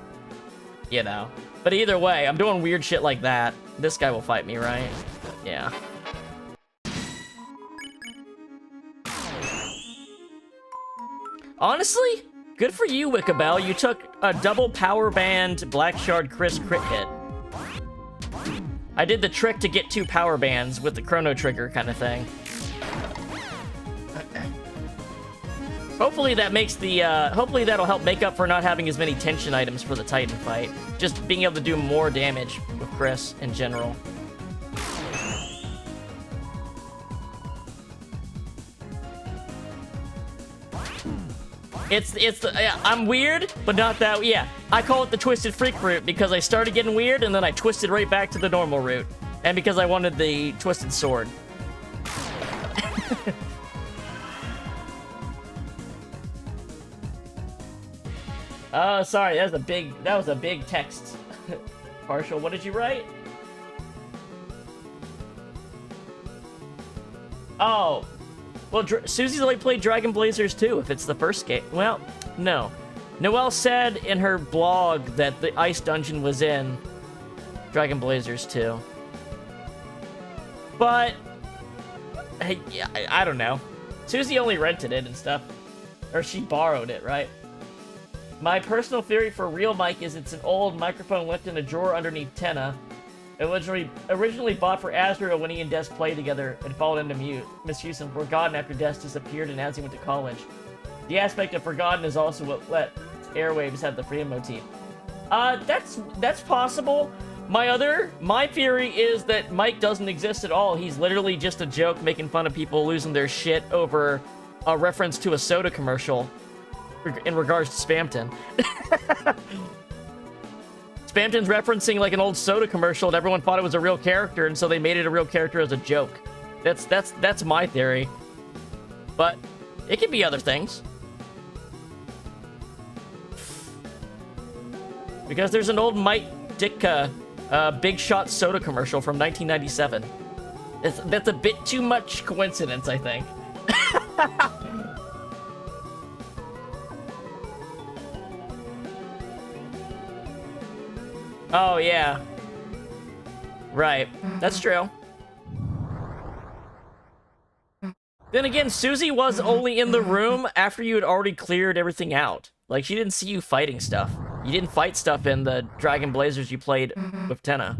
you know. But either way, I'm doing weird shit like that. This guy will fight me, right? Yeah. Honestly, good for you, Wickabell. You took a double power band Black Shard Chris crit hit. I did the trick to get 2 power bands with the chrono trigger kind of thing. Hopefully that makes the, hopefully that'll help make up for not having as many tension items for the Titan fight. Just being able to do more damage with Chris in general. I'm weird, but not that, yeah. I call it the Twisted Freak route because I started getting weird and then I twisted right back to the normal route. And because I wanted the Twisted Sword. Oh, sorry, that was a big text. Partial, what did you write? Oh. Well, Susie's only played Dragon Blazers 2 if it's the first game. Well, no. Noelle said in her blog that the Ice Dungeon was in Dragon Blazers 2. But, yeah, I don't know. Susie only rented it and stuff. Or she borrowed it, right? My personal theory for real Mike is it's an old microphone left in a drawer underneath Tenna. Originally bought for Azrael when he and Des played together and fallen into misuse and forgotten after Des disappeared and as he went to college. The aspect of forgotten is also what let Airwaves have the freedom motif. That's possible. My theory is that Mike doesn't exist at all. He's literally just a joke making fun of people losing their shit over a reference to a soda commercial in regards to Spamton. Spamton's referencing like an old soda commercial and everyone thought it was a real character, and so they made it a real character as a joke. That's my theory. But it could be other things. Because there's an old Mike Ditka Big Shot soda commercial from 1997. That's a bit too much coincidence, I think. Oh, yeah. Right. That's true. Then again, Susie was only in the room after you had already cleared everything out. Like, she didn't see you fighting stuff. You didn't fight stuff in the Dragon Blazers you played with Tenna.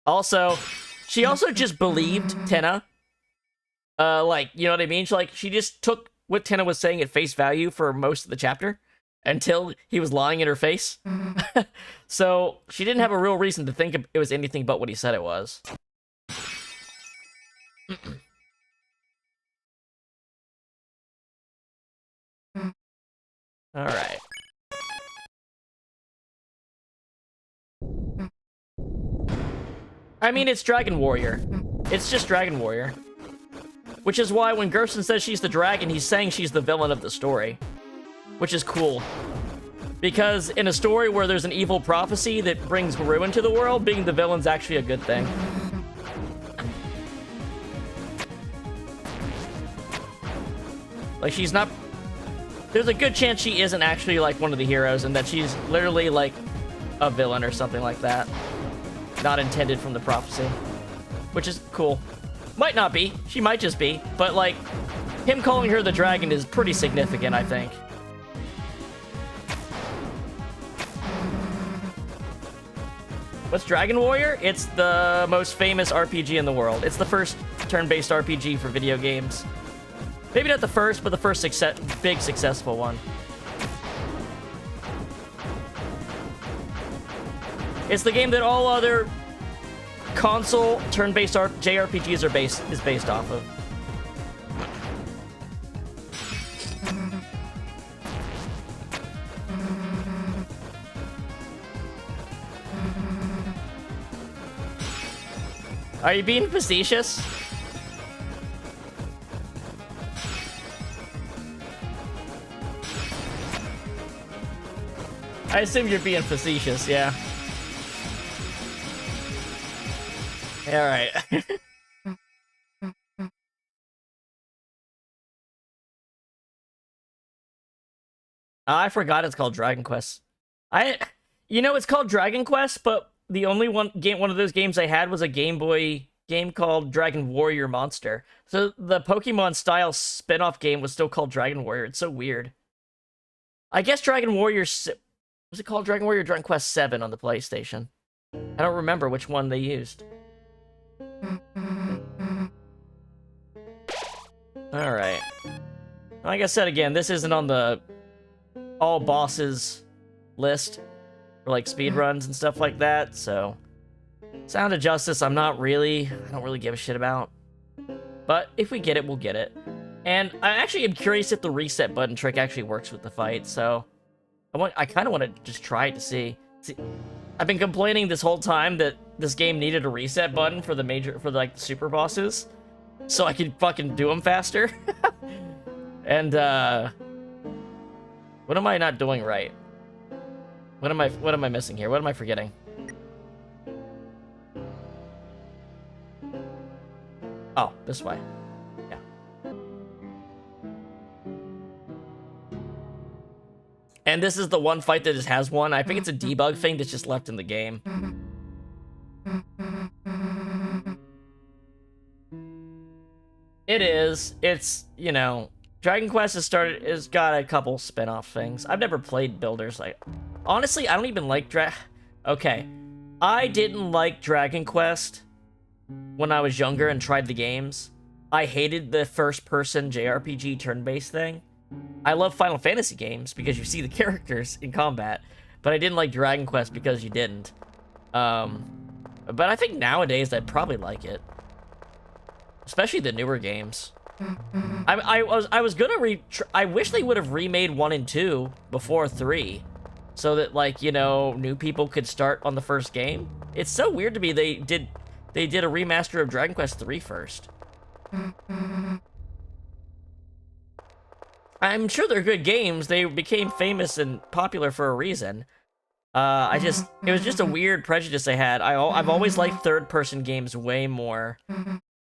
Also, she also just believed Tenna. Like, you know what I mean? She just took what Tenna was saying at face value for most of the chapter. Until he was lying in her face. So, she didn't have a real reason to think it was anything but what he said it was. Alright. I mean, it's Dragon Warrior. It's just Dragon Warrior. Which is why when Gerson says she's the dragon, he's saying she's the villain of the story. Which is cool. Because in a story where there's an evil prophecy that brings ruin to the world, being the villain's actually a good thing. Like, she's not... There's a good chance she isn't actually, like, one of the heroes, and that she's literally, like, a villain or something like that. Not intended from the prophecy. Which is cool. Might not be. She might just be. But, like, him calling her the dragon is pretty significant, I think. What's Dragon Warrior? It's the most famous RPG in the world. It's the first turn-based RPG for video games. Maybe not the first, but the first big successful one. It's the game that all other console turn-based JRPGs is based off of. Are you being facetious? I assume you're being facetious, yeah. Alright. I forgot it's called Dragon Quest. You know, it's called Dragon Quest, but the only one of those games I had was a Game Boy game called Dragon Warrior Monster. So the Pokemon style spin-off game was still called Dragon Warrior. It's so weird. I guess Dragon Warrior was it called Dragon Warrior or Dragon Quest 7 on the PlayStation? I don't remember which one they used. Alright. Like I said again, this isn't on the all bosses list for like speedruns and stuff like that, so Sound of Justice I don't really give a shit about. But if we get it, we'll get it. And I actually am curious if the reset button trick actually works with the fight, so I kind of want to just try it to see. I've been complaining this whole time that this game needed a reset button for the super bosses, so I could fucking do them faster. And what am I not doing right? What am I missing here? What am I forgetting? Oh, this way. Yeah. And this is the one fight that just has one. I think it's a debug thing that's just left in the game. It is. It's, you know, Dragon Quest has got a couple spin-off things. I've never played builders like... Honestly, I don't even like Okay. I didn't like Dragon Quest when I was younger and tried the games. I hated the first-person JRPG turn-based thing. I love Final Fantasy games because you see the characters in combat, but I didn't like Dragon Quest because you didn't. But I think nowadays I'd probably like it. Especially the newer games. I was gonna I wish they would have remade 1 and 2 before 3, so that, like, you know, new people could start on the first game. It's so weird to me they did a remaster of Dragon Quest 3 first. I'm sure they're good games. They became famous and popular for a reason. It was just a weird prejudice I had. I've always liked third-person games way more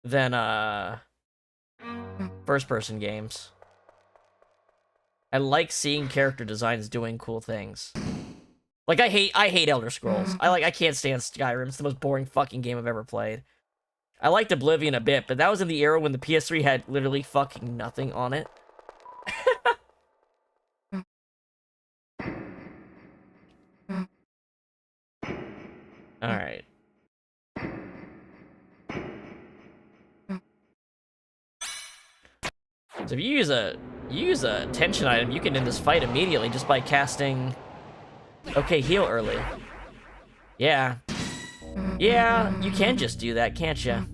than first-person games. I like seeing character designs doing cool things. Like, I hate Elder Scrolls. I can't stand Skyrim. It's the most boring fucking game I've ever played. I liked Oblivion a bit, but that was in the era when the PS3 had literally fucking nothing on it. Alright. So if you use a tension item, you can end this fight immediately just by casting... Okay, heal early. Yeah. Yeah, you can just do that, can't you?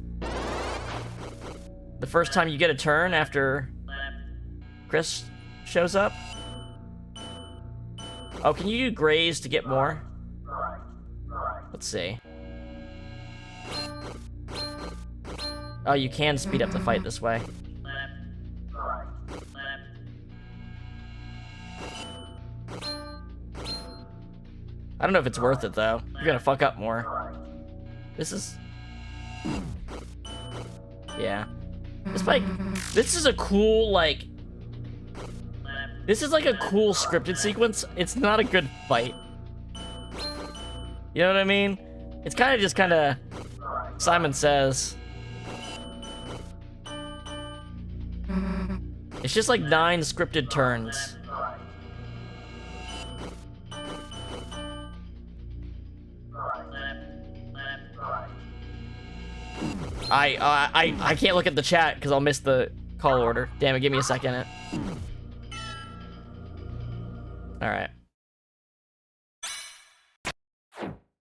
The first time you get a turn after Chris shows up? Oh, can you do graze to get more? Let's see. Oh, you can speed up the fight this way. I don't know if it's worth it, though. You're gonna fuck up more. This is... Yeah. This is a cool, like... This is like a cool scripted sequence. It's not a good fight. You know what I mean? It's kind of Simon Says. It's just like 9 scripted turns. I can't look at the chat because I'll miss the call order. Damn it, give me a second. Alright.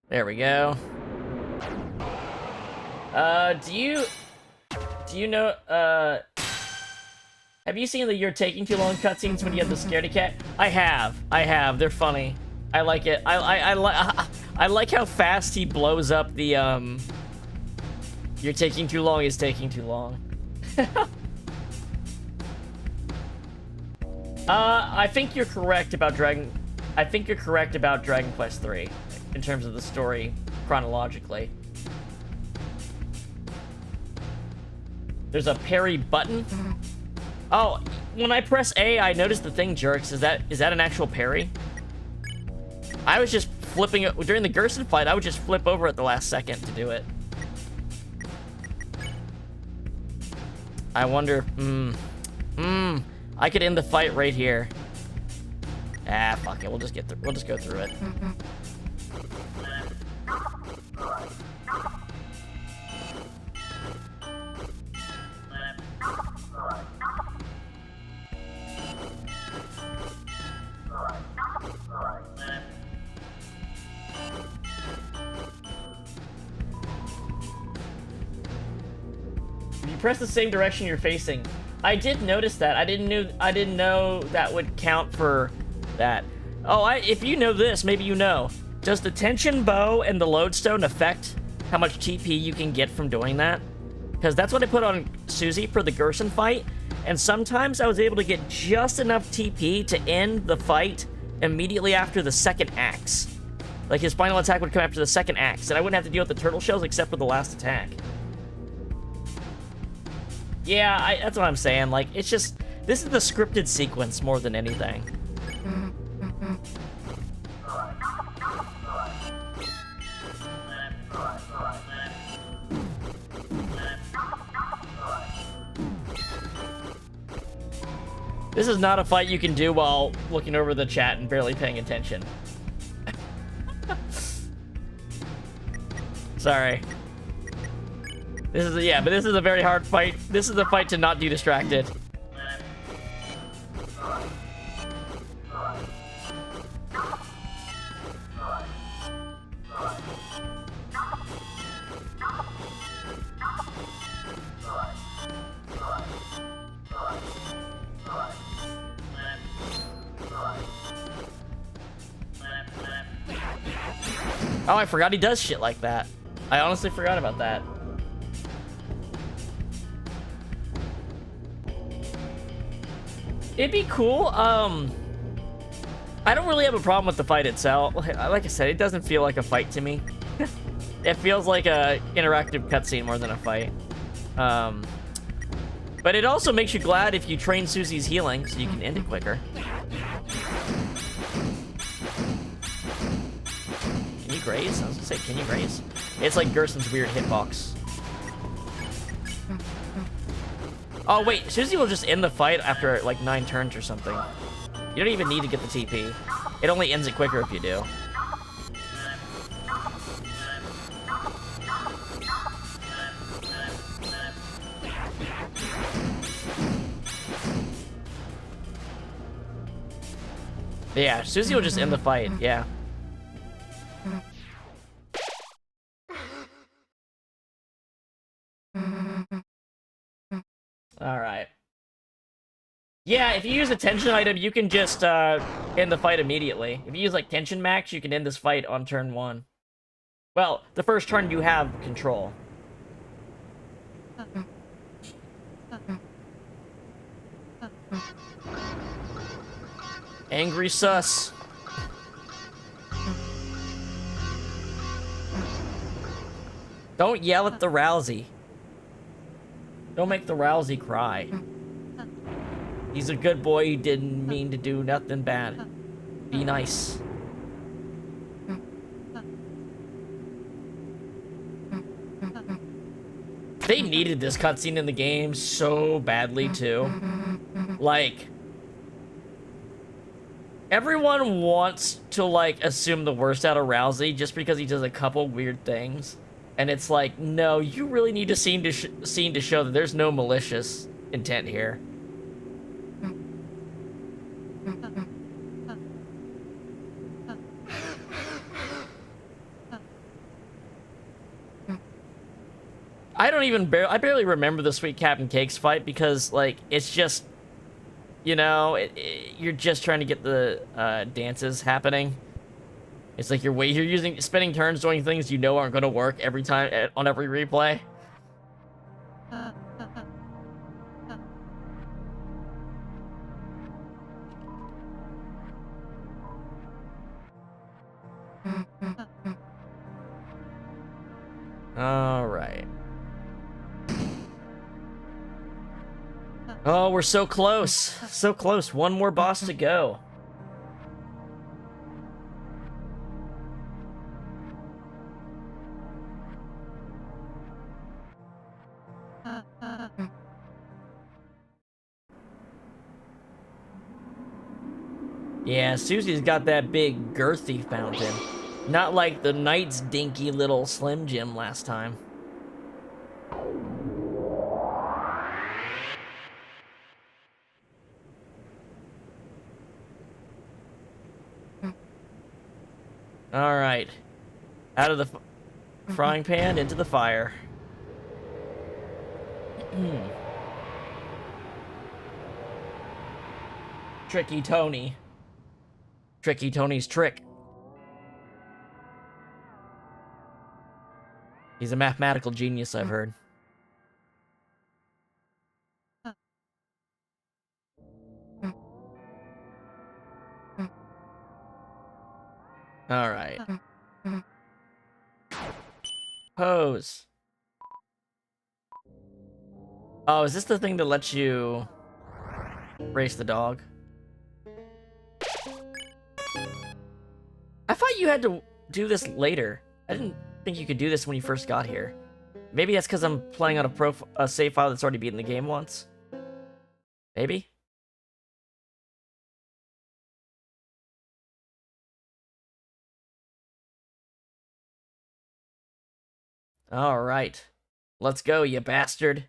There we go. Do you know, have you seen the "You're Taking Too Long" cutscenes when you have the scaredy cat? I have. They're funny. I like it. I like how fast he blows up the, "You're taking too long" is taking too long. I think you're correct about Dragon Quest 3 in terms of the story chronologically. There's a parry button. Oh, when I press A, I notice the thing jerks. Is that an actual parry? I was just flipping it during the Gerson fight. I would just flip over at the last second to do it. I wonder. I could end the fight right here. Ah, fuck it. We'll just go through it. You press the same direction you're facing. I did notice that. I didn't know that would count for that. Oh, if you know this, maybe you know. Does the tension bow and the lodestone affect how much TP you can get from doing that? Because that's what I put on Susie for the Gerson fight, and sometimes I was able to get just enough TP to end the fight immediately after the second axe. Like, his final attack would come after the second axe, and I wouldn't have to deal with the turtle shells except for the last attack. Yeah, that's what I'm saying. Like, it's just... This is the scripted sequence more than anything. This is not a fight you can do while looking over the chat and barely paying attention. Sorry. This is but this is a very hard fight. This is a fight to not be distracted. Oh, I forgot he does shit like that. I honestly forgot about that. It'd be cool. I don't really have a problem with the fight itself. Like I said, it doesn't feel like a fight to me. It feels like a interactive cutscene more than a fight. But it also makes you glad if you train Susie's healing so you can end it quicker. Can you graze? I was gonna say, can you graze? It's like Gerson's weird hitbox. Oh wait, Susie will just end the fight after like 9 turns or something. You don't even need to get the TP. It only ends it quicker if you do. Yeah, Susie will just end the fight, yeah. Alright. Yeah, if you use a tension item, you can just end the fight immediately. If you use like tension max, you can end this fight on turn 1. Well, the first turn you have control. Angry sus. Don't yell at the Rousey. Don't make the Rousey cry. He's a good boy who didn't mean to do nothing bad. Be nice. They needed this cutscene in the game so badly, too. Like, everyone wants to, like, assume the worst out of Rousey just because he does a couple weird things. And it's like, no, you really need a scene to show that there's no malicious intent here. I don't even I barely remember the Sweet Captain Cakes fight because, like, it's just, you know, you're just trying to get the dances happening. It's like you're spending turns doing things you know aren't going to work every time on every replay. All right. Oh, we're so close. So close. One more boss to go. Yeah, Susie's got that big, girthy fountain. Not like the Knight's dinky little Slim Jim last time. Alright. Out of the frying pan, into the fire. Tricky Tony. Tricky Tony's trick. He's a mathematical genius, I've heard. Alright. Pose. Oh, is this the thing that lets you race the dog? I thought you had to do this later. I didn't think you could do this when you first got here. Maybe that's because I'm playing on a save file that's already beaten the game once. Maybe? Alright. Let's go, you bastard.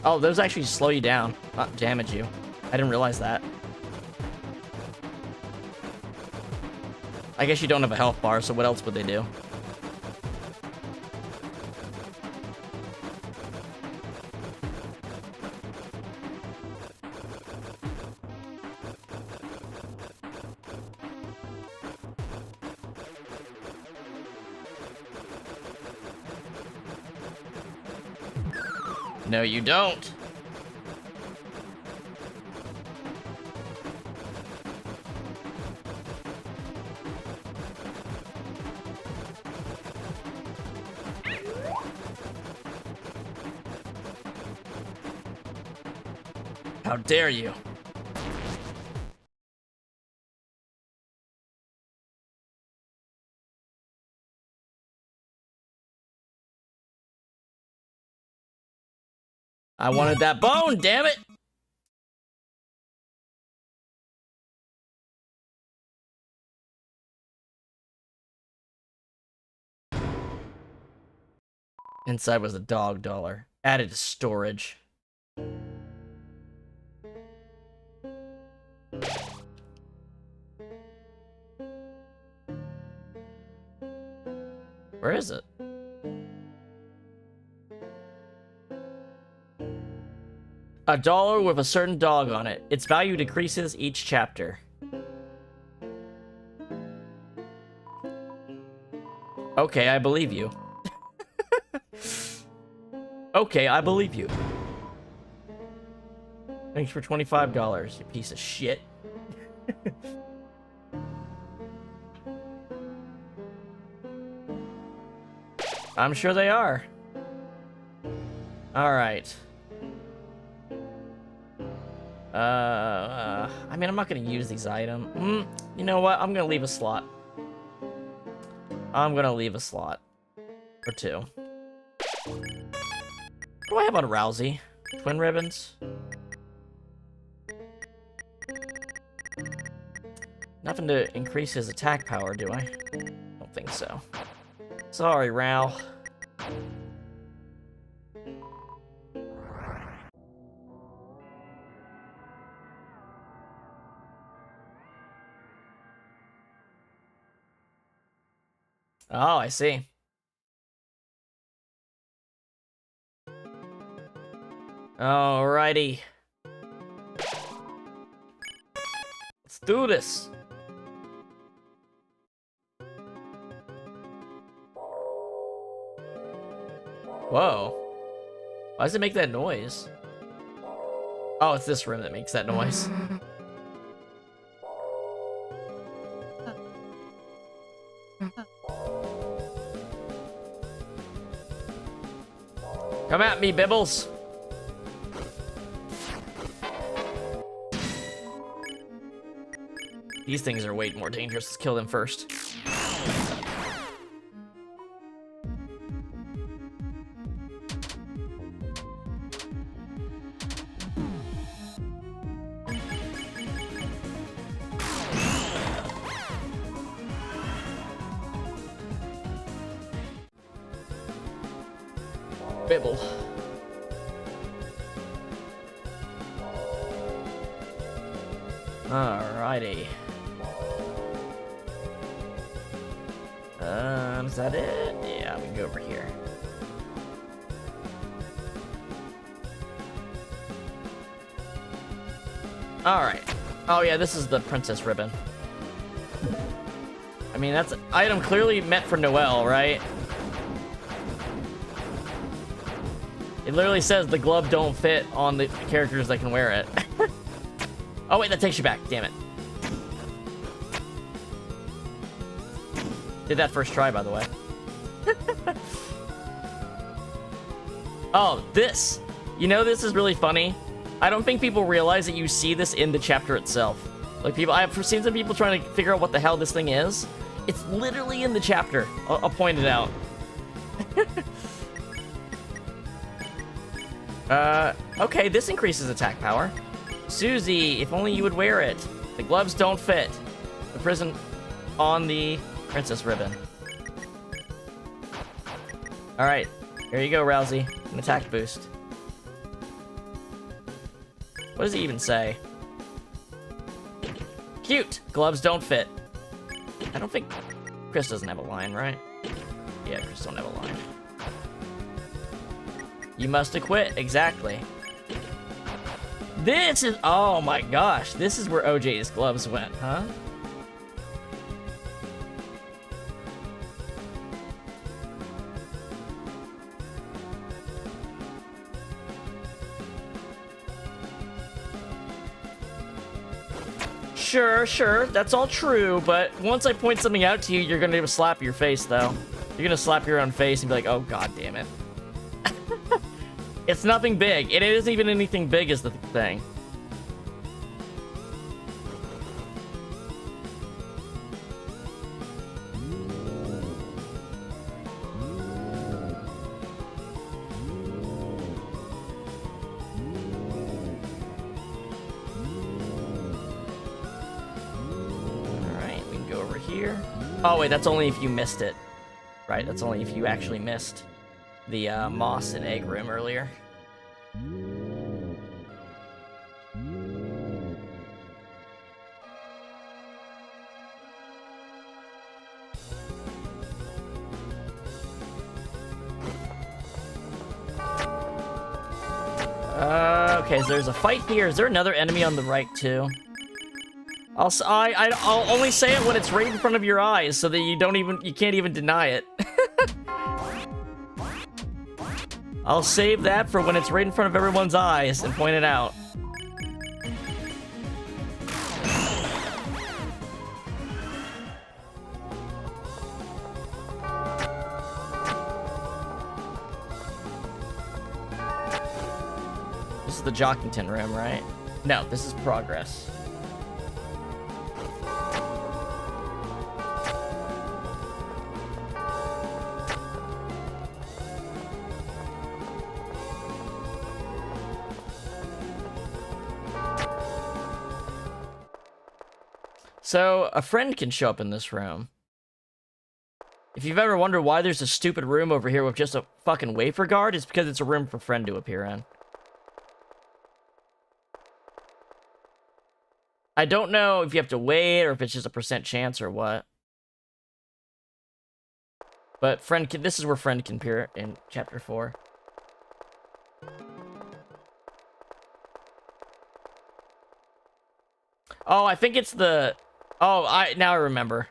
Oh, those actually slow you down, not damage you. I didn't realize that. I guess you don't have a health bar, so what else would they do? No, you don't. How dare you? I wanted that bone, damn it! Inside was a dog dollar. Added to storage. Where is it? $1 with a certain dog on it. Its value decreases each chapter. Okay, I believe you. Okay, I believe you. Thanks for $25, you piece of shit. I'm sure they are. Alright. I mean, I'm not gonna use these items. You know what? I'm gonna leave a slot. I'm gonna leave a slot. Or two. What do I have on Rousey? Twin ribbons? Nothing to increase his attack power, do I? Don't think so. Sorry, Ral. Oh, I see. Alrighty. Let's do this. Whoa. Why does it make that noise? Oh, it's this room that makes that noise. Come at me, Bibbles. These things are way more dangerous. Let's kill them first. Bibble. Alrighty. Is that it? Yeah, we can go over here. Alright. Oh yeah, this is the princess ribbon. I mean, that's an item clearly meant for Noelle, right? It literally says the glove don't fit on the characters that can wear it. Oh wait, that takes you back, damn it. Did that first try, by the way. Oh, this. You know, this is really funny. I don't think people realize that you see this in the chapter itself. Like, I've seen some people trying to figure out what the hell this thing is. It's literally in the chapter. I'll point it out. Okay, this increases attack power. Susie, if only you would wear it. The gloves don't fit. The prison on the princess ribbon. Alright, here you go, Rousey. An attack boost. What does he even say? Cute! Gloves don't fit. I don't think... Chris doesn't have a line, right? Yeah, Chris don't have a line. You must acquit, exactly. This is... Oh my gosh, this is where OJ's gloves went, huh? Sure, that's all true, but once I point something out to you, you're gonna slap your face, though. You're gonna slap your own face and be like, oh, god damn it. It's nothing big. It isn't even anything big is the thing. Oh, wait, that's only if you missed it. Right, that's only if you actually missed the moss and egg room earlier. Okay, so there's a fight here. Is there another enemy on the right, too? I'll only say it when it's right in front of your eyes, so that you can't even deny it. I'll save that for when it's right in front of everyone's eyes and point it out. This is the Jackenstein room, right? No, this is progress. So, a friend can show up in this room. If you've ever wondered why there's a stupid room over here with just a fucking wafer guard, it's because it's a room for friend to appear in. I don't know if you have to wait or if it's just a % chance or what. But friend can, this is where friend can appear in chapter 4. Oh, I think it's the... Oh, now I remember.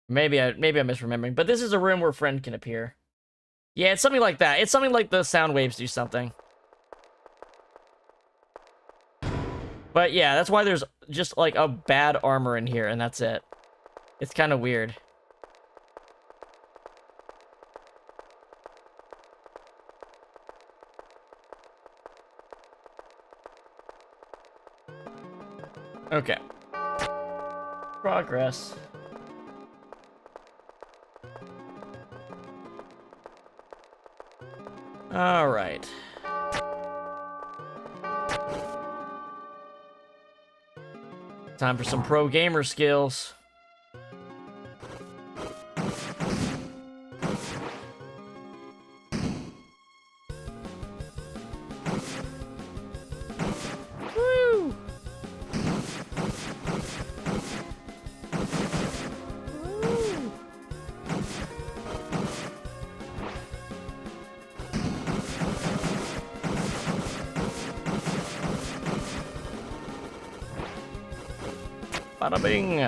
Maybe I'm misremembering, but this is a room where friend can appear. Yeah, it's something like that. It's something like the sound waves do something. But yeah, that's why there's just like a bad armor in here, and that's it. It's kind of weird. Okay. Progress. All right. Time for some pro gamer skills. Woo! Woo! Bada bing.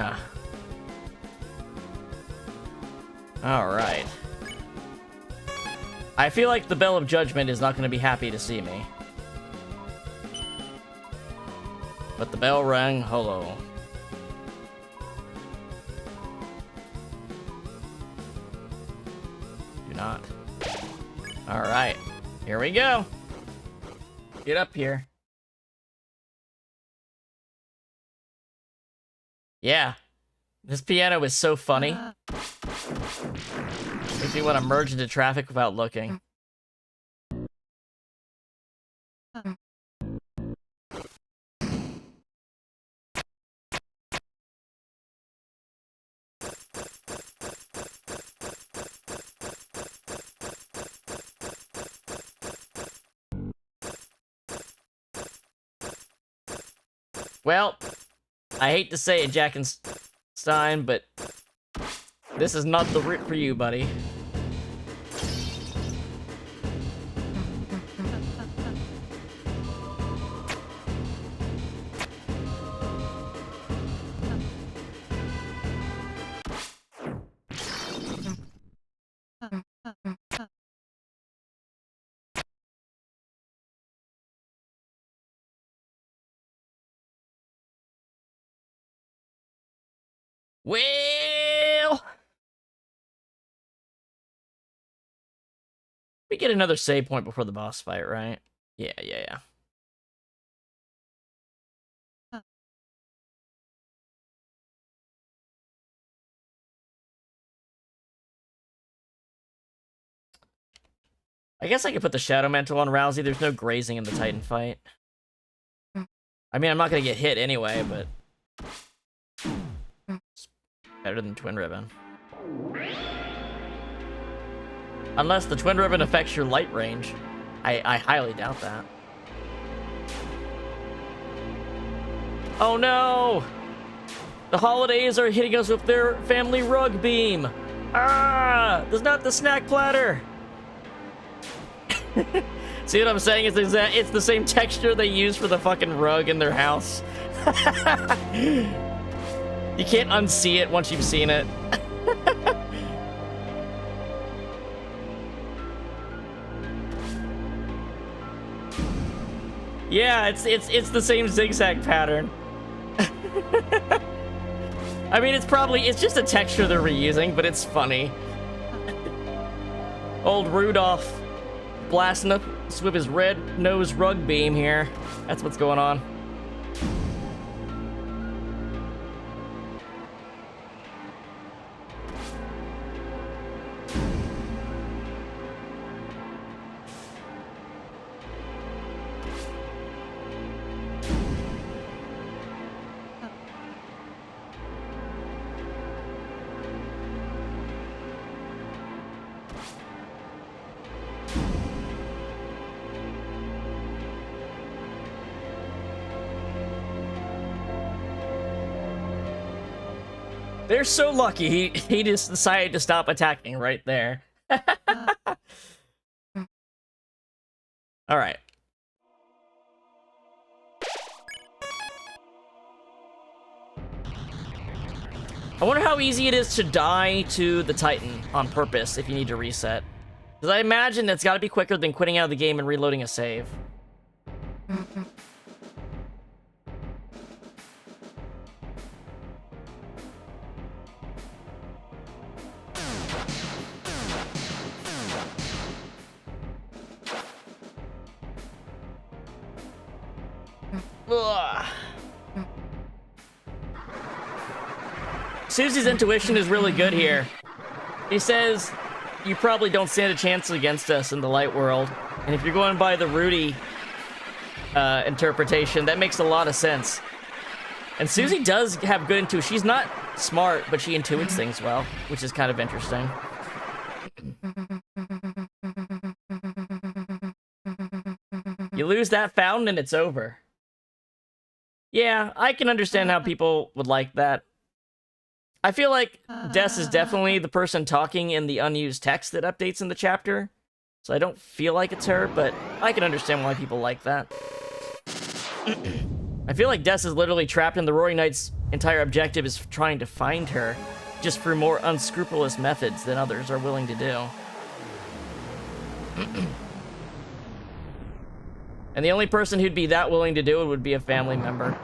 All right. I feel like the Bell of Judgment is not going to be happy to see me. But the bell rang hollow. Do not. All right. Here we go. Get up here. Yeah. This piano is so funny. Makes me want to merge into traffic without looking. Well, I hate to say it, Jackenstein, but this is not the route for you, buddy. Well, we get another save point before the boss fight, right? Yeah. I guess I could put the Shadow Mantle on Rousey. There's no grazing in the Titan fight. I mean, I'm not gonna get hit anyway, but it's better than Twin Ribbon. Unless the Twin Ribbon affects your light range. I highly doubt that. Oh no! The holidays are hitting us with their family rug beam! Ah! There's not the snack platter! See what I'm saying? It's the same texture they use for the fucking rug in their house. You can't unsee it once you've seen it. Yeah, it's the same zigzag pattern. I mean, it's just a texture they're reusing, but it's funny. Old Rudolph blasting us with his red nose rug beam here. That's what's going on. They're so lucky he just decided to stop attacking right there. Alright. I wonder how easy it is to die to the Titan on purpose if you need to reset. Because I imagine it's gotta be quicker than quitting out of the game and reloading a save. Ugh. Susie's intuition is really good here. He says, you probably don't stand a chance against us in the light world. And if you're going by the Rudy interpretation, that makes a lot of sense. And Susie does have good intuition. She's not smart, but she intuits things well, which is kind of interesting. You lose that fountain and it's over. Yeah, I can understand how people would like that. I feel like Des is definitely the person talking in the unused text that updates in the chapter. So I don't feel like it's her, but I can understand why people like that. I feel like Des is literally trapped and the Roaring Knight's entire objective is trying to find her, just through more unscrupulous methods than others are willing to do. And the only person who'd be that willing to do it would be a family member.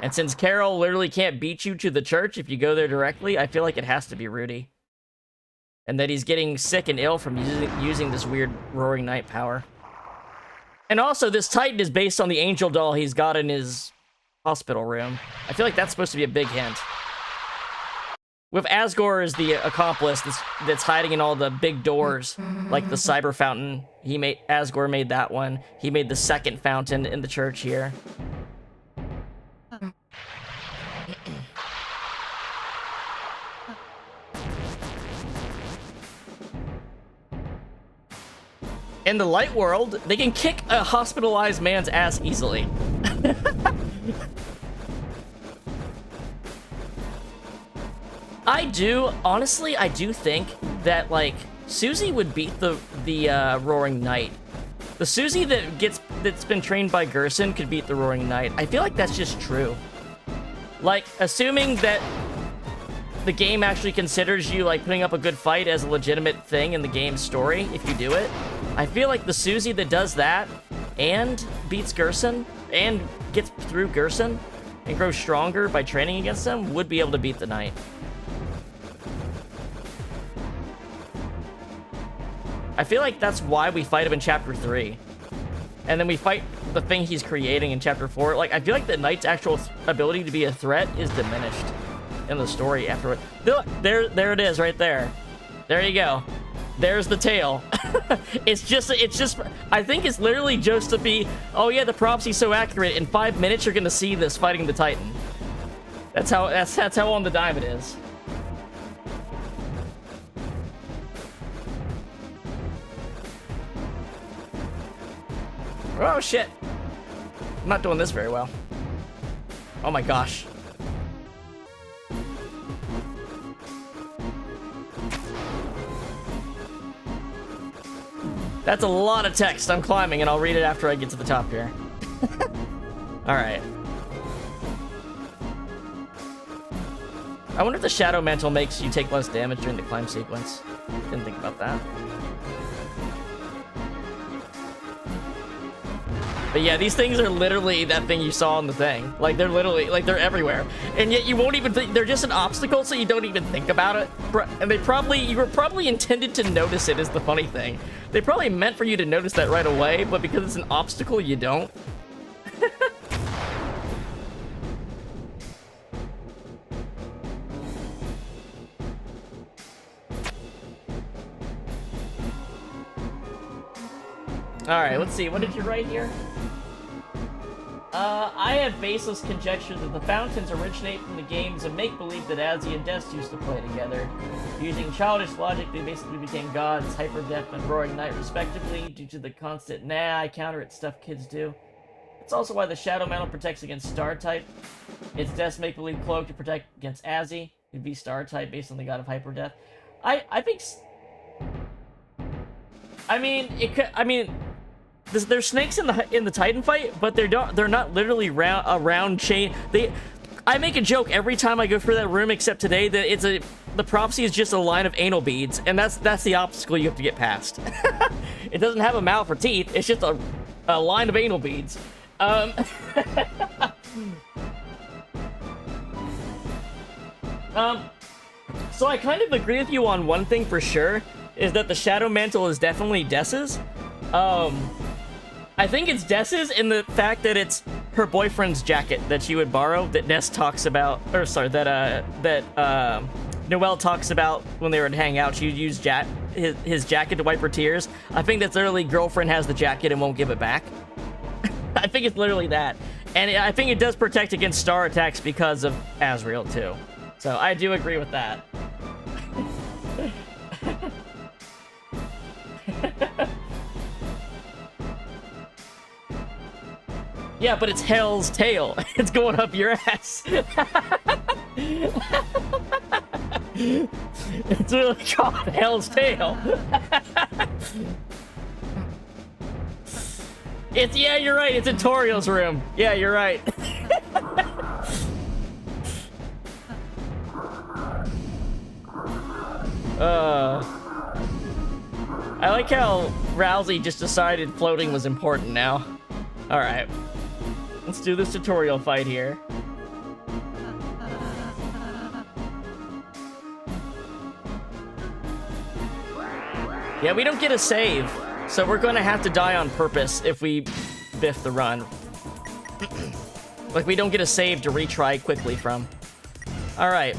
And since Carol literally can't beat you to the church if you go there directly, I feel like it has to be Rudy. And that he's getting sick and ill from using this weird Roaring Knight power. And also, this Titan is based on the angel doll he's got in his hospital room. I feel like that's supposed to be a big hint. With Asgore as the accomplice that's hiding in all the big doors, like the cyber fountain. Asgore made that one. He made the second fountain in the church here. In the light world, they can kick a hospitalized man's ass easily. Honestly, I do think that, like, Susie would beat the Roaring Knight. The Susie that's been trained by Gerson could beat the Roaring Knight. I feel like that's just true. Like, assuming that the game actually considers you, like, putting up a good fight as a legitimate thing in the game's story, if you do it, I feel like the Susie that does that and beats Gerson and gets through Gerson and grows stronger by training against him would be able to beat the Knight. I feel like that's why we fight him in Chapter 3. And then we fight the thing he's creating in Chapter 4. Like, I feel like the Knight's actual ability to be a threat is diminished in the story afterward. Look, there it is right there. There you go. There's the tail. it's just, I think it's literally just to be, oh yeah, the prophecy's so accurate. In 5 minutes, you're gonna see this fighting the Titan. That's how on the dime it is. Oh shit. I'm not doing this very well. Oh my gosh. That's a lot of text. I'm climbing, and I'll read it after I get to the top here. Alright. I wonder if the Shadow Mantle makes you take less damage during the climb sequence. Didn't think about that. But yeah, these things are literally that thing you saw in the thing. Like, they're literally, like, they're everywhere. And yet you won't even think, they're just an obstacle, so you don't even think about it. And you were probably intended to notice it, is the funny thing. They probably meant for you to notice that right away, but because it's an obstacle, you don't. Alright, let's see. What did you write here? I have baseless conjecture that the fountains originate from the games of make-believe that Azzy and Des used to play together. Using childish logic, they basically became gods, Hyperdeath and Roaring Knight respectively, due to the constant nah, I counter it stuff kids do. It's also why the Shadow Mantle protects against Star-type. It's Des' make-believe cloak to protect against Azzy, It'd be star type based on the god of hyper death. I think. I mean, it could. I mean, there's snakes in the Titan fight, but they're not literally a round chain. I make a joke every time I go through that room, except today, that the prophecy is just a line of anal beads, and that's the obstacle you have to get past. It doesn't have a mouth or teeth. It's just a line of anal beads. So I kind of agree with you on one thing for sure, is that the Shadow Mantle is definitely Dess's. I think it's Dess's in the fact that it's her boyfriend's jacket that she would borrow, that Ness talks about, or sorry, that Noelle talks about when they were to hang out. She would use his jacket to wipe her tears. I think that's literally girlfriend has the jacket and won't give it back. I think it's literally that. And I think it does protect against star attacks because of Azrael too. So I do agree with that. Yeah, but it's Hell's Tail. It's going up your ass. It's really called Hell's Tail. Yeah, you're right. It's in Toriel's room. Yeah, you're right. I like how Rousey just decided floating was important now. Alright. Let's do this tutorial fight here. Yeah, we don't get a save, so we're gonna have to die on purpose if we biff the run. Like, we don't get a save to retry quickly from. Alright.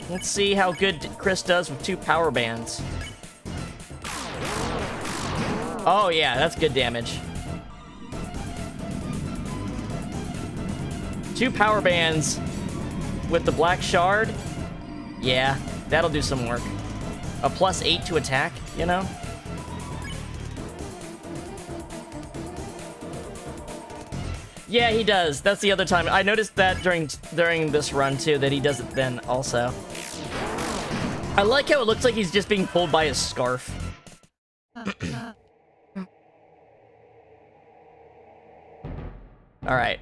Let's see how good Chris does with 2 power bands. Oh yeah, that's good damage. 2 power bands with the black shard. Yeah, that'll do some work. A +8 to attack, you know? Yeah, he does. That's the other time. I noticed that during this run too, that he does it then also. I like how it looks like he's just being pulled by his scarf. Alright.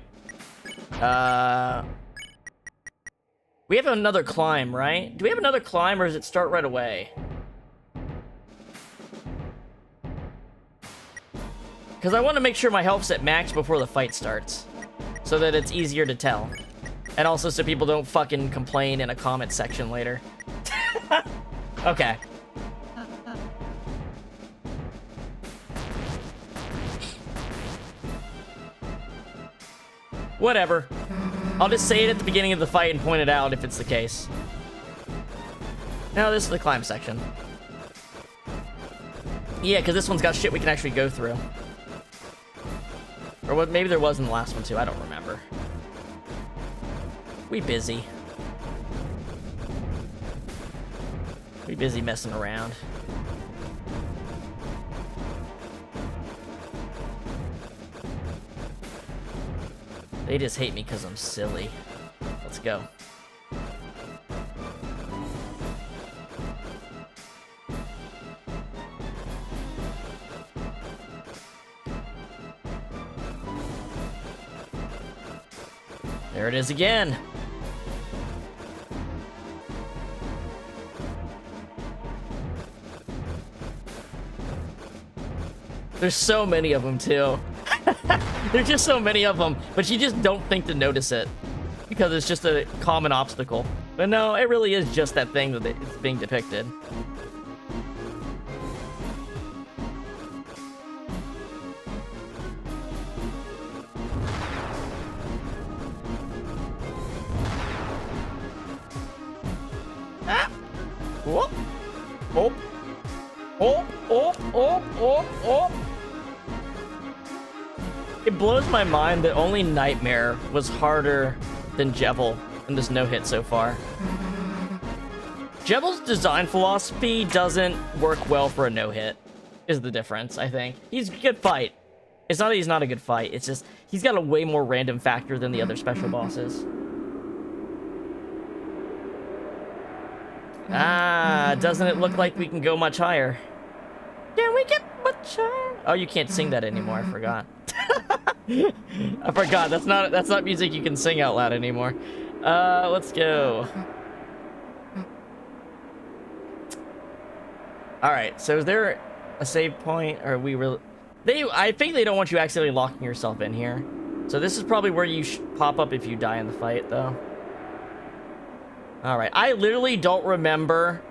We have another climb, right? Do we have another climb, or does it start right away? Because I want to make sure my health's at max before the fight starts, so that it's easier to tell. And also so people don't fucking complain in a comment section later. Okay. Whatever. I'll just say it at the beginning of the fight and point it out if it's the case. No, this is the climb section. Yeah, because this one's got shit we can actually go through. Or what? Maybe there was in the last one too. I don't remember. We busy. We busy messing around. They just hate me because I'm silly. Let's go. There it is again. There's so many of them too. There's just so many of them, but you just don't think to notice it because it's just a common obstacle. But no, it really is just that thing that it's being depicted. Ah! Whoop! Oh! Oh! Oh! Oh! Oh! Oh! It blows my mind that only Nightmare was harder than Jevil in this no-hit so far. Jevil's design philosophy doesn't work well for a no-hit, is the difference, I think. He's a good fight. It's not that he's not a good fight, it's just he's got a way more random factor than the other special bosses. Ah, doesn't it look like we can go much higher? Can we get much higher? Oh, you can't sing that anymore. I forgot. I forgot. That's not music you can sing out loud anymore. Let's go. All right. So is there a save point? Or are we really? I think they don't want you accidentally locking yourself in here. So this is probably where you pop up if you die in the fight, though. All right. I literally don't remember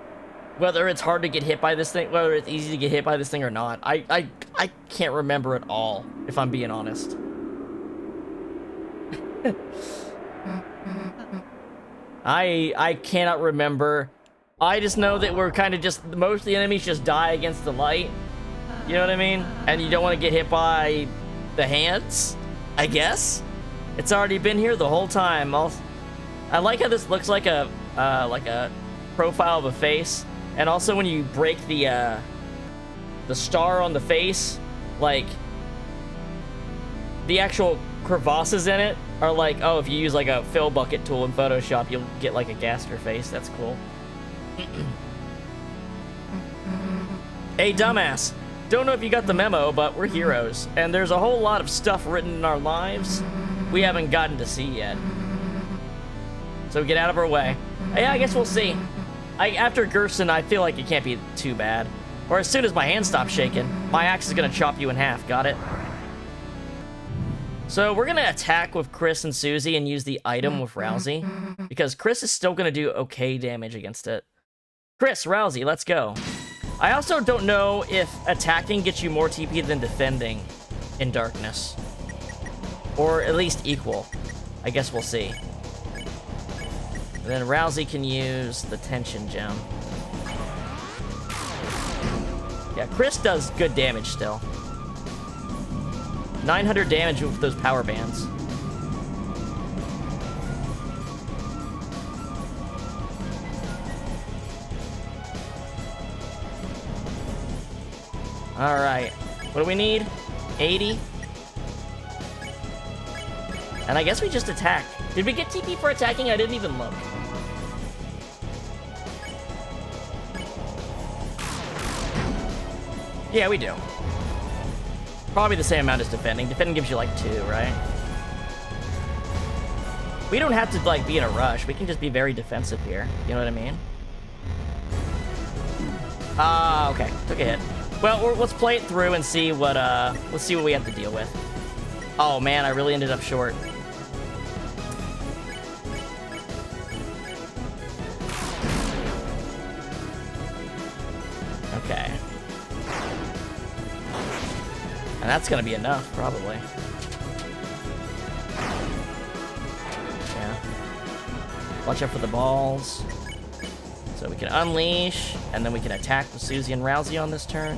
whether it's hard to get hit by this thing, whether it's easy to get hit by this thing or not. I can't remember at all, if I'm being honest. I cannot remember. I just know that we're kind of just, most of the enemies just die against the light. You know what I mean? And you don't want to get hit by the hands, I guess. It's already been here the whole time. I like how this looks like a profile of a face. And also when you break the star on the face, like, the actual crevasses in it are like, oh, if you use like a fill bucket tool in Photoshop, you'll get like a gaster face. That's cool. Hey, dumbass. Don't know if you got the memo, but we're heroes. And there's a whole lot of stuff written in our lives we haven't gotten to see yet. So get out of our way. Yeah, I guess we'll see. After Gerson, I feel like it can't be too bad. Or as soon as my hand stops shaking, my axe is gonna chop you in half. Got it? So we're gonna attack with Chris and Susie and use the item with Rousey, because Chris is still gonna do okay damage against it. Chris, Rousey, let's go. I also don't know if attacking gets you more TP than defending in Darkness. Or at least equal. I guess we'll see. And then Rousey can use the tension gem. Yeah, Chris does good damage still. 900 damage with those power bands. Alright. What do we need? 80? And I guess we just attack. Did we get TP for attacking? I didn't even look. Yeah, we do. Probably the same amount as defending. Defending gives you like 2, right? We don't have to like be in a rush. We can just be very defensive here. You know what I mean? Okay. Took a hit. Well, let's play it through and see what let's see what we have to deal with. Oh man, I really ended up short. Okay. And that's gonna be enough, probably. Yeah. Watch out for the balls. So we can unleash, and then we can attack with Susie and Rousey on this turn.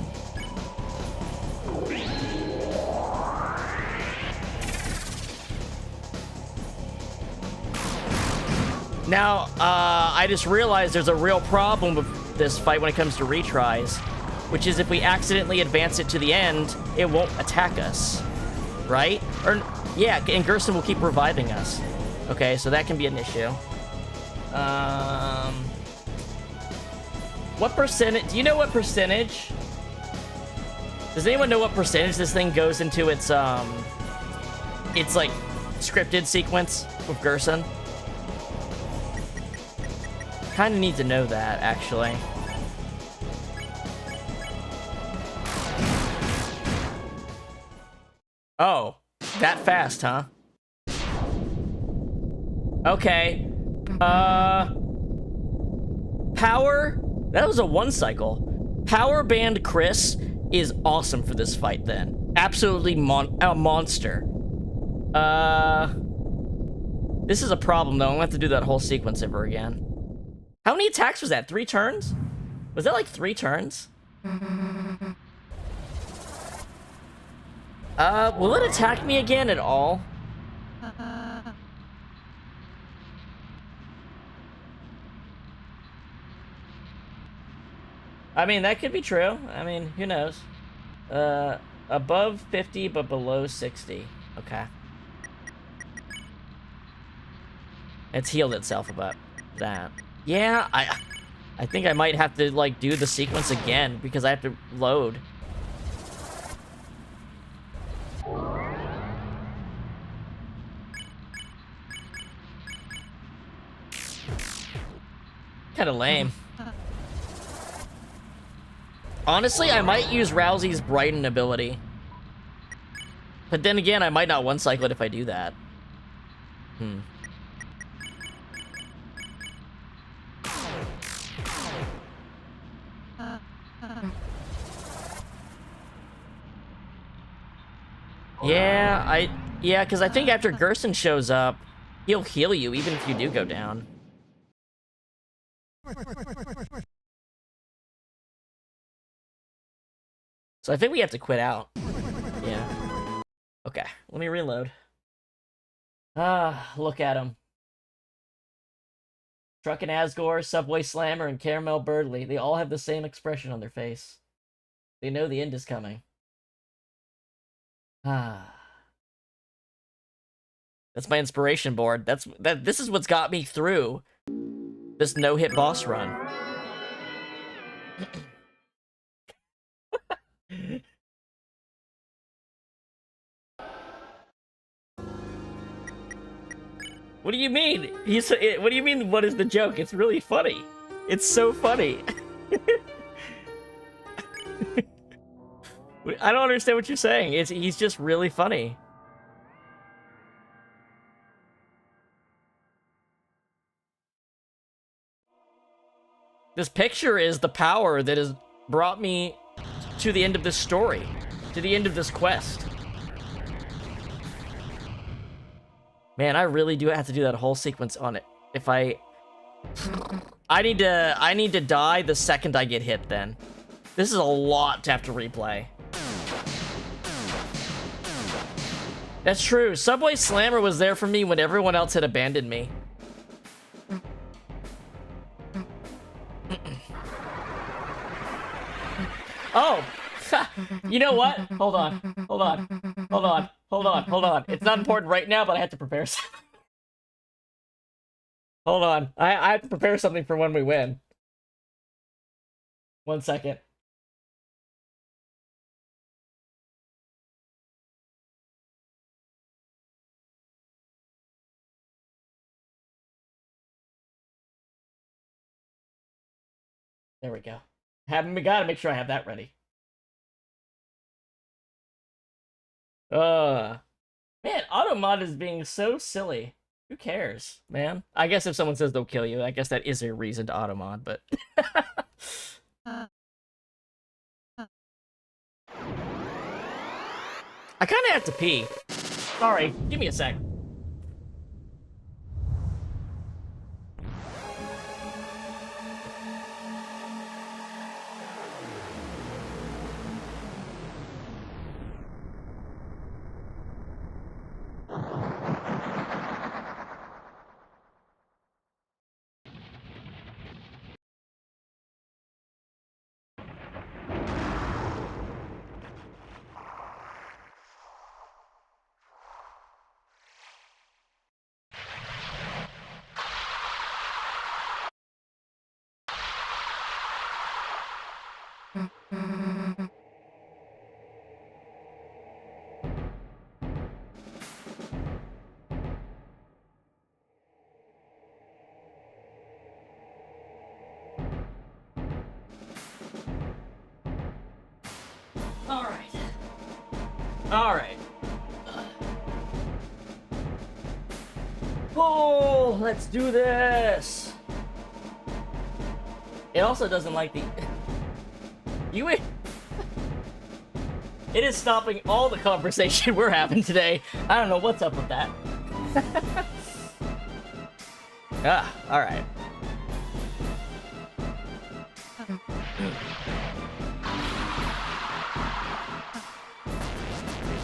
Now, I just realized there's a real problem with this fight when it comes to retries, which is if we accidentally advance it to the end, it won't attack us, right? Or, yeah, and Gerson will keep reviving us. Okay, so that can be an issue. What percentage? Do you know what percentage? Does anyone know what percentage this thing goes into its like scripted sequence with Gerson? Kind of need to know that, actually. Oh, that fast, huh? Okay. Power? That was a 1 cycle. Power Band Chris is awesome for this fight, then. Absolutely a monster. This is a problem, though. I'm gonna have to do that whole sequence over again. How many attacks was that? 3 turns? Was that like 3 turns? Will it attack me again at all? I mean, that could be true. I mean, who knows? Above 50, but below 60. Okay. It's healed itself about that. Yeah, I think I might have to, like, do the sequence again because I have to load. Kind of lame. Honestly, I might use Rousey's Brighten ability. But then again, I might not one-cycle it if I do that. Yeah, because I think after Gerson shows up, he'll heal you even if you do go down. So I think we have to quit out. Yeah. Okay, let me reload. Look at him. Truckin' Asgore, Subway Slammer, and Caramel Birdley. They all have the same expression on their face. They know the end is coming. That's my inspiration board. This is what's got me through this no-hit boss run. What do you mean? What do you mean, what is the joke? It's really funny. It's so funny. I don't understand what you're saying. He's just really funny. This picture is the power that has brought me to the end of this story, to the end of this quest. Man, I really do have to do that whole sequence on it. If I need to die the second I get hit then. This is a lot to have to replay. That's true. Subway Slammer was there for me when everyone else had abandoned me. Oh, you know what? Hold on. It's not important right now, but I have to prepare something. Hold on. I have to prepare something for when we win. 1 second. There we go. Gotta make sure I have that ready. Man, Automod is being so silly. Who cares, man? I guess if someone says they'll kill you, I guess that is a reason to Automod, but... I kinda have to pee. Sorry, give me a sec. Alright. Oh, let's do this. It also doesn't like the... It is stopping all the conversation we're having today. I don't know what's up with that. Alright.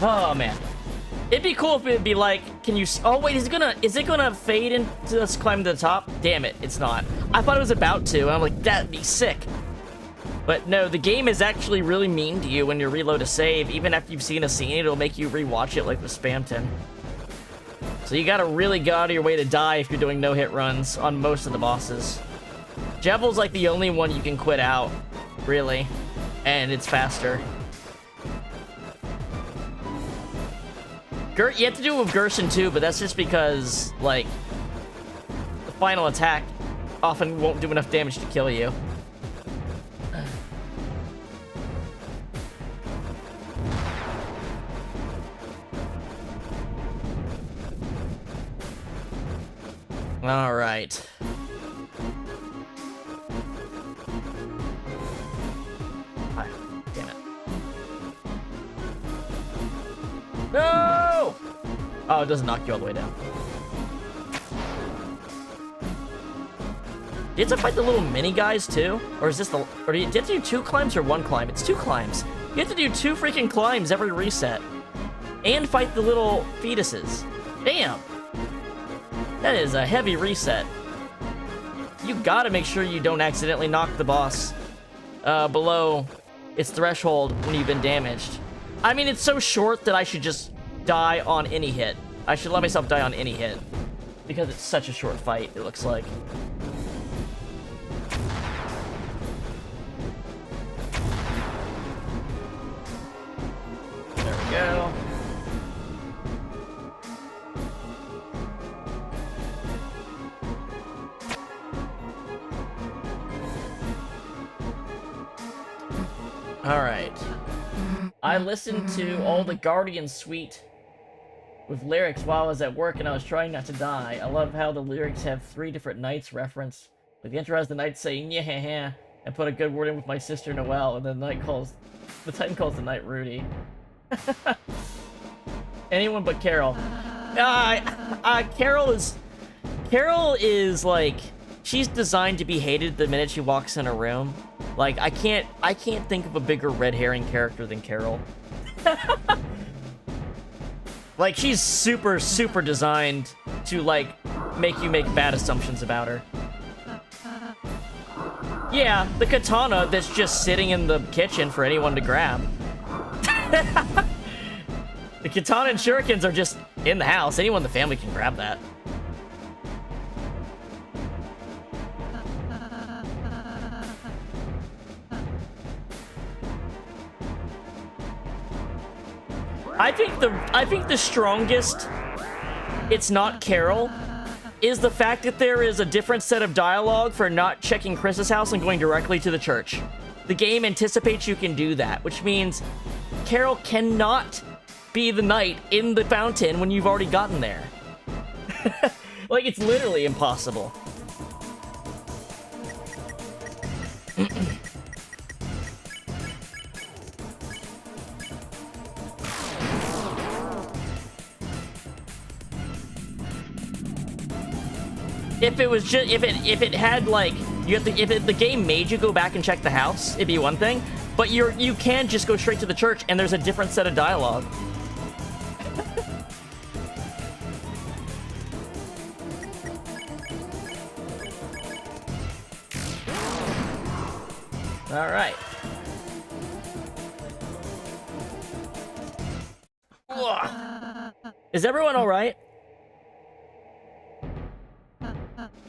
Oh man, it'd be cool if it'd be like, can you? Oh wait, is it gonna fade into us climbing to the top? Damn it, it's not. I thought it was about to. And I'm like, that'd be sick. But no, the game is actually really mean to you when you reload a save. Even after you've seen a scene, it'll make you rewatch it like with Spamton. So you gotta really go out of your way to die if you're doing no-hit runs on most of the bosses. Javel's like the only one you can quit out, really, and it's faster. You have to do it with Gerson too, but that's just because, like, the final attack often won't do enough damage to kill you. All right. Ah, damn it. No! Oh, it doesn't knock you all the way down. Do you have to fight the little mini guys too? Or is this the... Or do you have to do 2 climbs or 1 climb? It's 2 climbs. You have to do 2 freaking climbs every reset. And fight the little fetuses. Damn! That is a heavy reset. You gotta make sure you don't accidentally knock the boss below its threshold when you've been damaged. I mean, it's so short that I should just die on any hit. I should let myself die on any hit. Because it's such a short fight, it looks like. There we go. Alright. I listened to all the Guardian Suite with lyrics while I was at work and I was trying not to die. I love how the lyrics have 3 different knights referenced. Like the intro has the knight saying yeah, and put a good word in with my sister Noelle, and then the Titan calls the knight Rudy. Anyone but Carol. Carol is like, she's designed to be hated the minute she walks in a room. Like, I can't think of a bigger red herring character than Carol. Like, she's super, super designed to, like, make you make bad assumptions about her. Yeah, the katana that's just sitting in the kitchen for anyone to grab. The katana and shurikens are just in the house. Anyone in the family can grab that. I think the strongest, it's not Carol, is the fact that there is a different set of dialogue for not checking Chris's house and going directly to the church. The game anticipates you can do that, which means Carol cannot be the knight in the fountain when you've already gotten there. Like, it's literally impossible. If it was just, if it had, like, you have to, if the game made you go back and check the house, it'd be one thing. But you can just go straight to the church and there's a different set of dialogue. All right. Is everyone all right?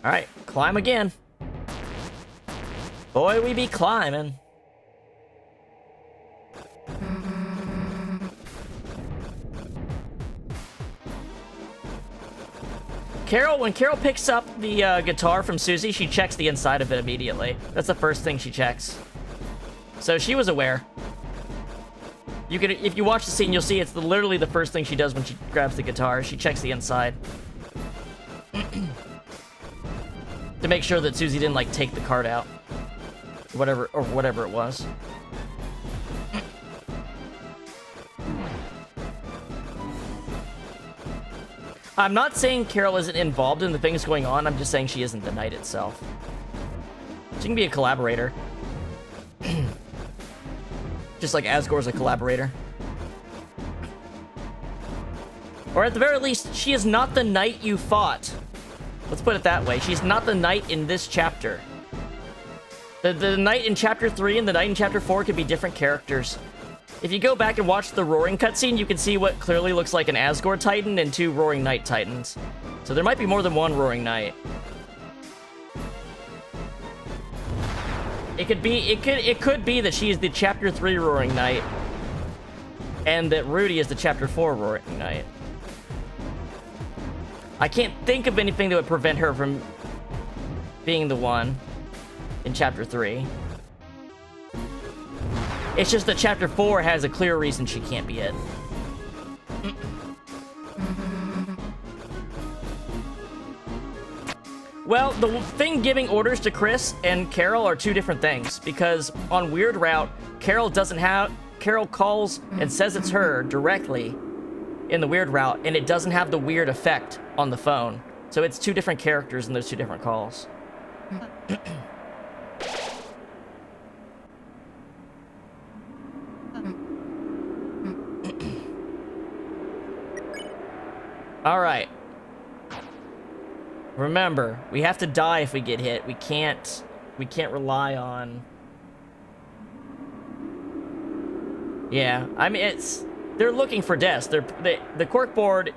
All right, climb again. Boy, we be climbing. When Carol picks up the guitar from Susie, she checks the inside of it immediately. That's the first thing she checks. So she was aware. You could, if you watch the scene, you'll see it's literally the first thing she does when she grabs the guitar. She checks the inside. To make sure that Susie didn't, like, take the card out. Whatever it was. I'm not saying Carol isn't involved in the things going on, I'm just saying she isn't the knight itself. She can be a collaborator. Just like Asgore's a collaborator. Or at the very least, she is not the knight you fought. Let's put it that way. She's not the knight in this chapter. The knight in chapter 3 and the knight in chapter 4 could be different characters. If you go back and watch the Roaring cutscene, you can see what clearly looks like an Asgore Titan and 2 Roaring Knight Titans. So there might be more than one Roaring Knight. It could be that she's the Chapter 3 Roaring Knight, and that Rudy is the Chapter 4 Roaring Knight. I can't think of anything that would prevent her from being the one in Chapter 3. It's just that Chapter 4 has a clear reason she can't be it. Well, the thing giving orders to Chris and Carol are two different things, because on Weird Route, Carol calls and says it's her directly in the Weird Route, and it doesn't have the weird effect on the phone. So it's two different characters in those two different calls. All right. Remember, we have to die if we get hit. We can't rely on... Yeah, I mean, they're looking for deaths. The corkboard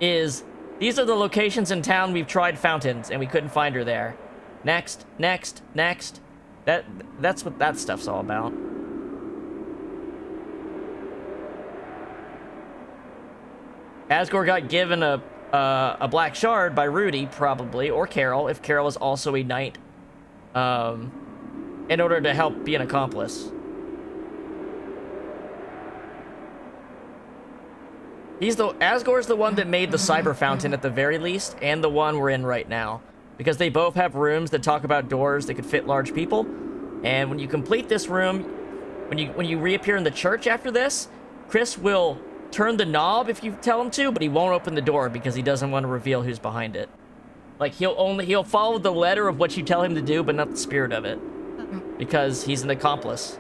is... These are the locations in town we've tried fountains, and we couldn't find her there. Next, next, next. That's what that stuff's all about. Asgore got given a black shard by Rudy, probably, or Carol, if Carol is also a knight, in order to help be an accomplice. Asgore's the one that made the cyber fountain at the very least, and the one we're in right now. Because they both have rooms that talk about doors that could fit large people. And when you complete this room, when you reappear in the church after this, Chris will turn the knob if you tell him to, but he won't open the door because he doesn't want to reveal who's behind it. Like, he'll follow the letter of what you tell him to do, but not the spirit of it. Because he's an accomplice.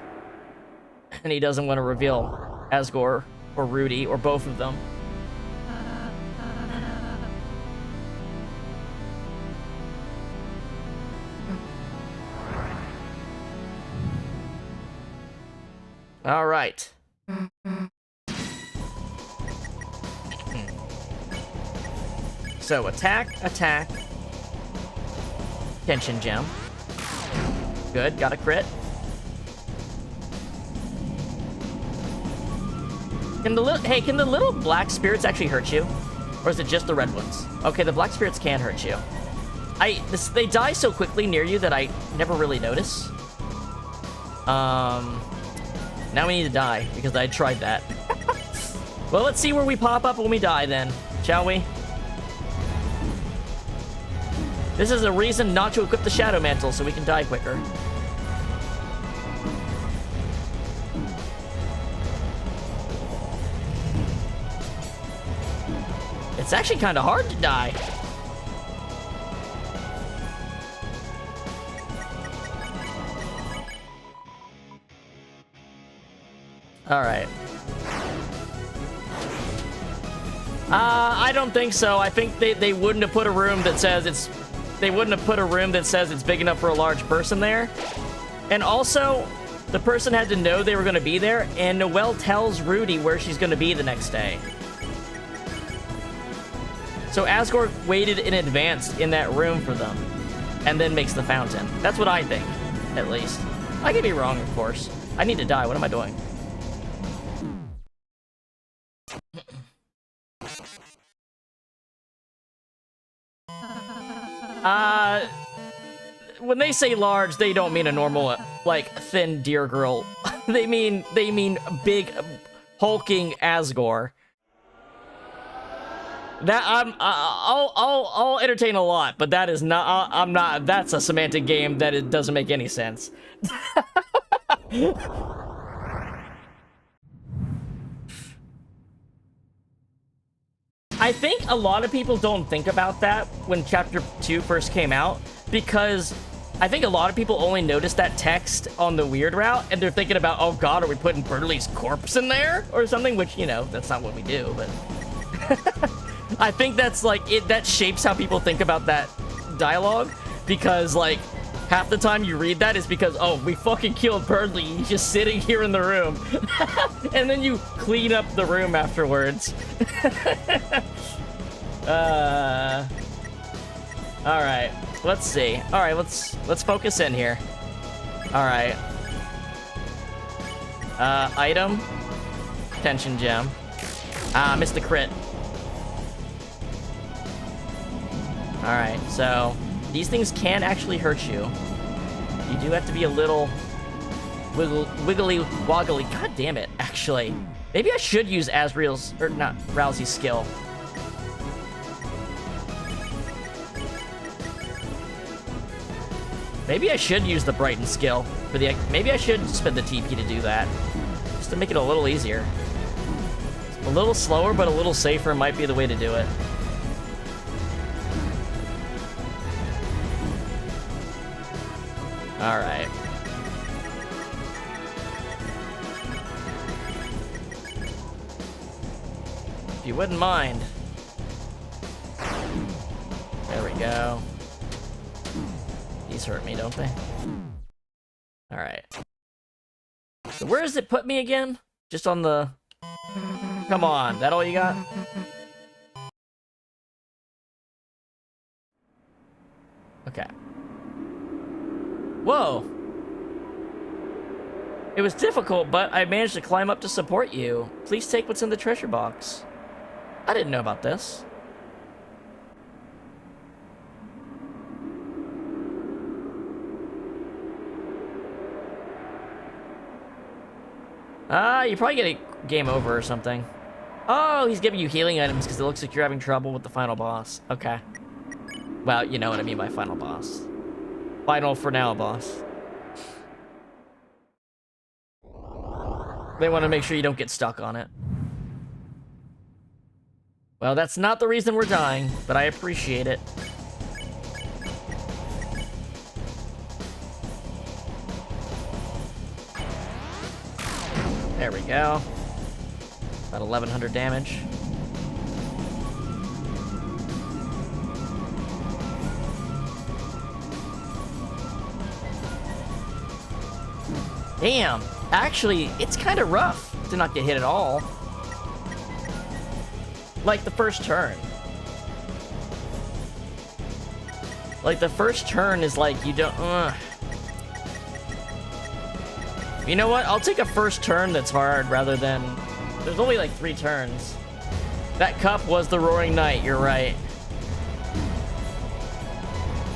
And he doesn't want to reveal Asgore or Rudy or both of them. All right. So attack, attack. Tension gem. Good, got a crit. Can the little black spirits actually hurt you? Or is it just the red ones? Okay, the black spirits can hurt you. They die so quickly near you that I never really notice. Now we need to die, because I tried that. Well, let's see where we pop up when we die then, shall we? This is a reason not to equip the Shadow Mantle, so we can die quicker. It's actually kind of hard to die. All right. I don't think so. I think they wouldn't have put a room that says it's... They wouldn't have put a room that says it's big enough for a large person there. And also, the person had to know they were going to be there, and Noelle tells Rudy where she's going to be the next day. So Asgore waited in advance in that room for them, and then makes the fountain. That's what I think, at least. I could be wrong, of course. I need to die. What am I doing? When they say large, they don't mean a normal, like, thin deer girl. they mean big, hulking Asgore. That I'll entertain a lot, but that is not. I'm not. That's a semantic game that it doesn't make any sense. I think a lot of people don't think about that when Chapter 2 first came out, because I think a lot of people only noticed that text on the Weird Route, and they're thinking about, oh god, are we putting Burley's corpse in there? Or something, which, you know, that's not what we do, but... I think that's, like, that shapes how people think about that dialogue, because, like, half the time you read that is because, oh, we fucking killed Burley, he's just sitting here in the room. And then you clean up the room afterwards. Alright, let's see. Alright, let's focus in here. Alright. Item. Tension gem. Ah, missed the crit. Alright, so these things can actually hurt you. You do have to be a little wiggly woggly. God damn it, actually. Maybe I should use Asriel's, or not, Rousey's skill. Maybe I should use the Brighten skill for the. Maybe I should spend the TP to do that, just to make it a little easier. A little slower, but a little safer might be the way to do it. All right. If you wouldn't mind. There we go. These hurt me, don't they? All right. So where does it put me again? Just on the... Come on, that all you got? Okay. Whoa! It was difficult, but I managed to climb up to support you. Please take what's in the treasure box. I didn't know about this. You probably get a game over or something. Oh, he's giving you healing items because it looks like you're having trouble with the final boss. Okay. Well, you know what I mean by final boss. Final for now boss. They want to make sure you don't get stuck on it. Well, that's not the reason we're dying, but I appreciate it. There we go. About 1100 damage. Damn. Actually, it's kind of rough to not get hit at all. Like the first turn. Like the first turn is like you don't... You know what? I'll take a first turn that's hard rather than... There's only like 3 turns. That cup was the Roaring Knight, you're right.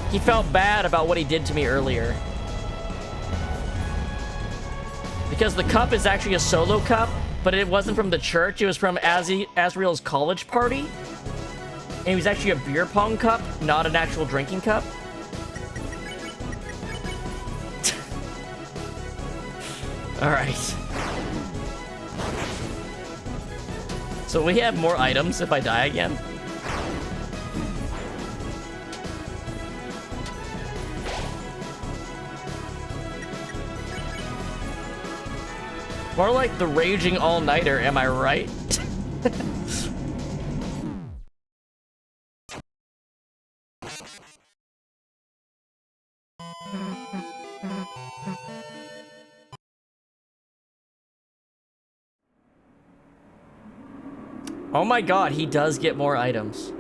He felt bad about what he did to me earlier. Because the cup is actually a solo cup, but it wasn't from the church, it was from Asriel's college party. And it was actually a beer pong cup, not an actual drinking cup. Alright. So we have more items if I die again. More like the Raging All-Nighter, am I right? Oh my god, he does get more items.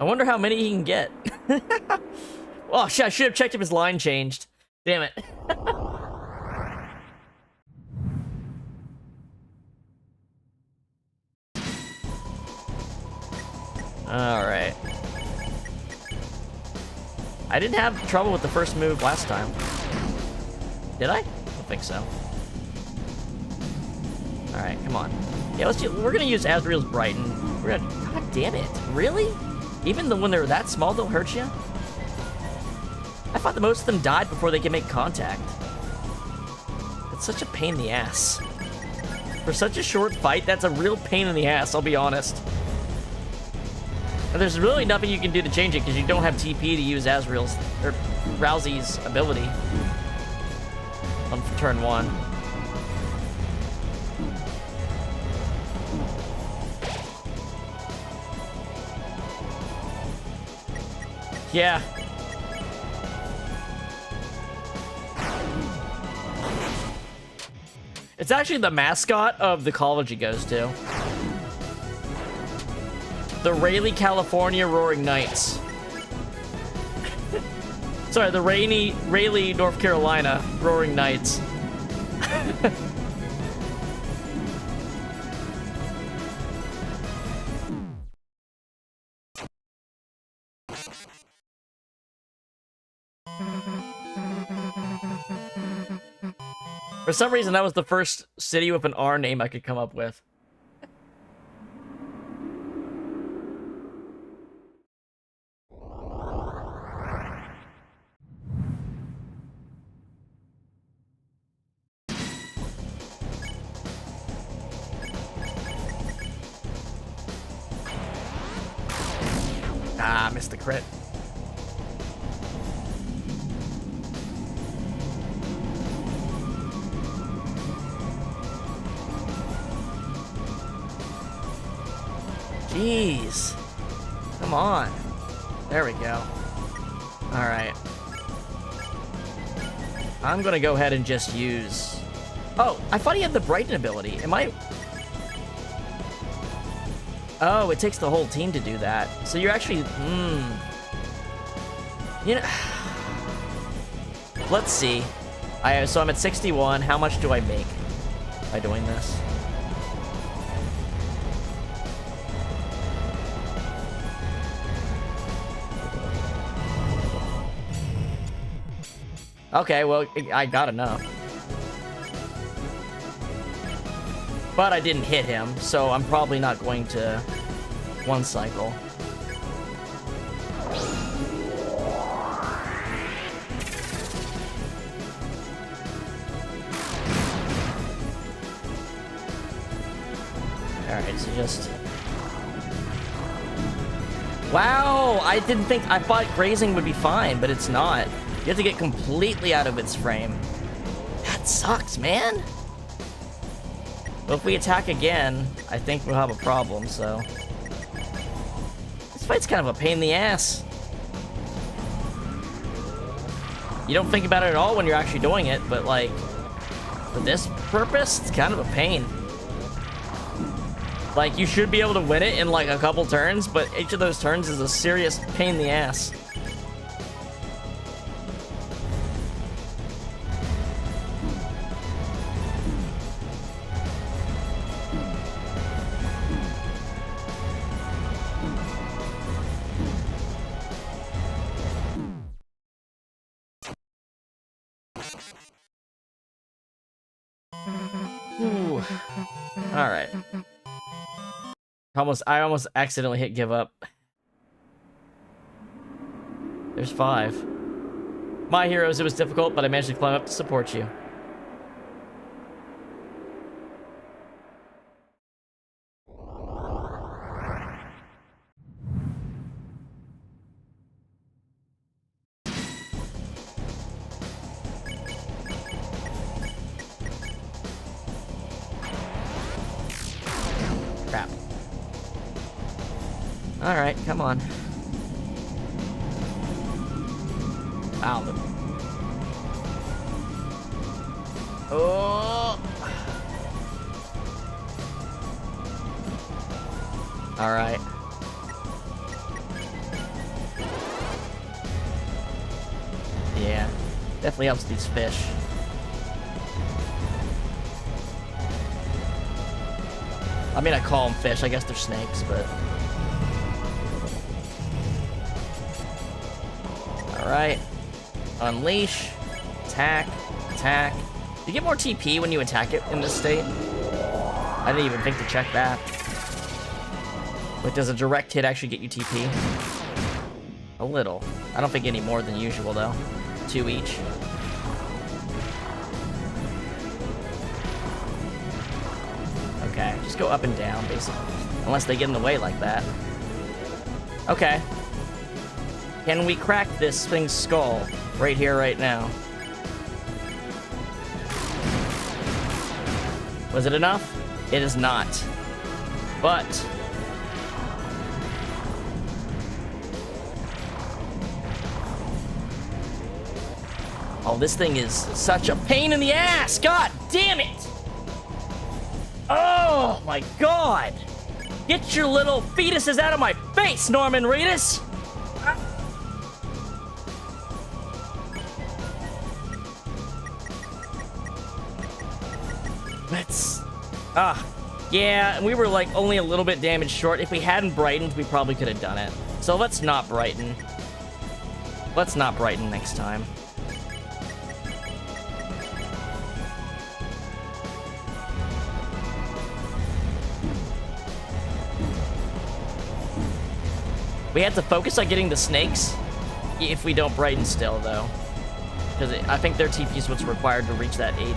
I wonder how many he can get. Oh shit, I should have checked if his line changed. Damn it. Alright. I didn't have trouble with the first move last time. Did I? I don't think so. Alright, come on. Yeah, we're gonna use Asriel's Brighten. We're gonna... God damn it. Really? Even when they're that small, they'll hurt you? I thought that most of them died before they could make contact. It's such a pain in the ass. For such a short fight, that's a real pain in the ass, I'll be honest. And there's really nothing you can do to change it because you don't have TP to use Asriel's or Rousey's ability on turn 1. Yeah. It's actually the mascot of the college he goes to. The Raleigh, California Roaring Knights. Sorry, the Raleigh, North Carolina Roaring Knights. For some reason, that was the first city with an R name I could come up with. Ah, missed the crit. Jeez. Come on. There we go. Alright. I'm gonna go ahead and just use... Oh, I thought he had the Brighten ability. Am I... Oh, it takes the whole team to do that. So you're actually... You know... Let's see. So I'm at 61. How much do I make by doing this? Okay, well, I got enough. But I didn't hit him, so I'm probably not going to one cycle. Alright, so just... Wow! I thought grazing would be fine, but it's not. You have to get completely out of its frame. That sucks, man! But if we attack again, I think we'll have a problem, so... This fight's kind of a pain in the ass. You don't think about it at all when you're actually doing it, but like... For this purpose, it's kind of a pain. Like, you should be able to win it in like a couple turns, but each of those turns is a serious pain in the ass. Ooh. All right. I almost accidentally hit give up. There's 5. My heroes, it was difficult, but I managed to climb up to support you. Crap. Alright, come on. Wow. Oh! Alright. Yeah. Definitely helps these fish. I mean, I call them fish. I guess they're snakes, but... Alright. Unleash. Attack. Attack. Do you get more TP when you attack it in this state? I didn't even think to check that. Wait, does a direct hit actually get you TP? A little. I don't think any more than usual, though. 2 each. Okay, just go up and down, basically. Unless they get in the way like that. Okay. Can we crack this thing's skull right here, right now? Was it enough? It is not. But... oh, this thing is such a pain in the ass! God damn it! Oh my god! Get your little fetuses out of my face, Norman Reedus! Let's... yeah, we were like only a little bit damage short. If we hadn't brightened, we probably could have done it. So let's not brighten. Let's not brighten next time. We have to focus on getting the snakes if we don't brighten still, though. Because I think their TP is what's required to reach that 80.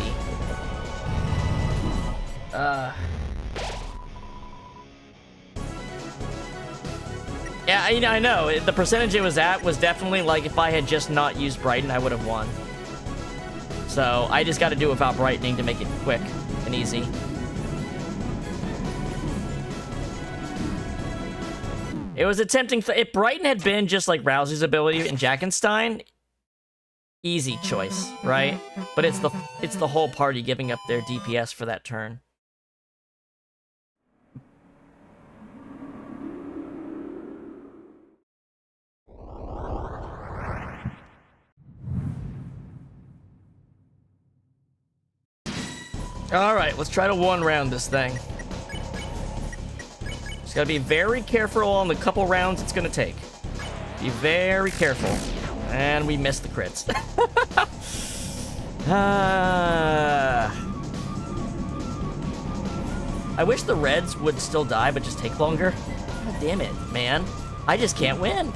Yeah, I know. The percentage it was at was definitely like if I had just not used Brighten, I would have won. So I just got to do it without brightening to make it quick and easy. It was a tempting. If Brighten had been just like Rousey's ability in Jackenstein, easy choice, right? But it's the whole party giving up their DPS for that turn. All right, let's try to one-round this thing. Just gotta be very careful on the couple rounds it's gonna take. Be very careful. And we missed the crits. I wish the reds would still die, but just take longer. God damn it, man. I just can't win.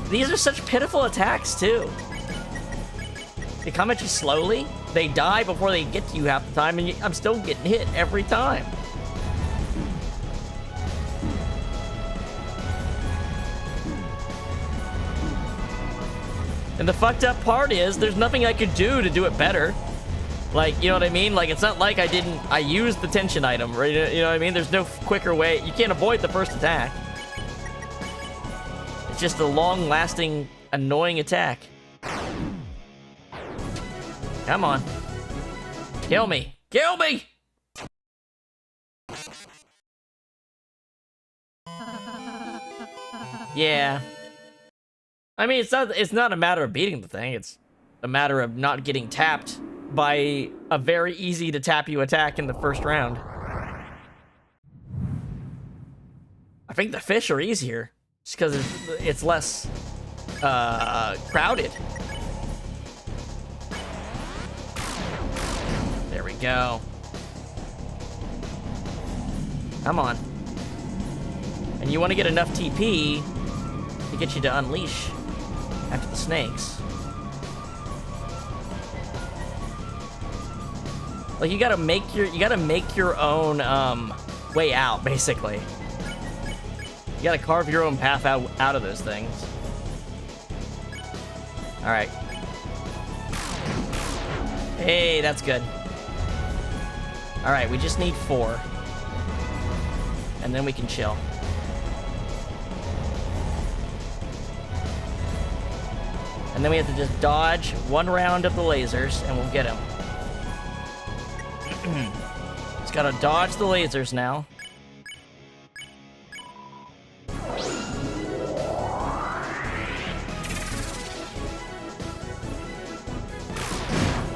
These are such pitiful attacks, too. They come at you slowly. They die before they get to you half the time, and I'm still getting hit every time. And the fucked up part is, there's nothing I could do to do it better. Like, you know what I mean? Like, it's not like I used the tension item, right? You know what I mean? There's no quicker way. You can't avoid the first attack. It's just a long-lasting, annoying attack. Come on. Kill me. Kill me! Yeah. I mean, it's not a matter of beating the thing. It's a matter of not getting tapped by a very easy to tap you attack in the first round. I think the fish are easier just because it's less crowded. There we go. Come on. And you want to get enough TP to get you to unleash after the snakes. Like, you gotta make your own way out, basically. You gotta carve your own path out of those things. All right. Hey, that's good. All right, we just need 4. And then we can chill. And then we have to just dodge 1 round of the lasers, and we'll get him. Just gotta dodge the lasers now.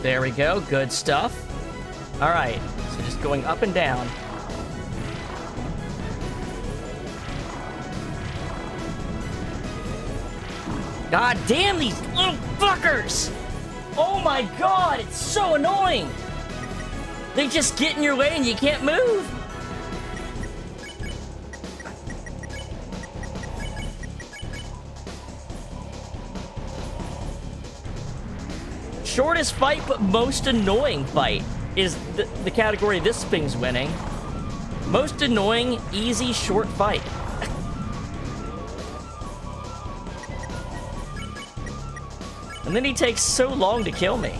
There we go, good stuff. All right, so just going up and down. God damn these little fuckers! Oh my god, it's so annoying! They just get in your way and you can't move! Shortest fight, but most annoying fight is the category this thing's winning. Most annoying, easy, short fight. And then he takes so long to kill me.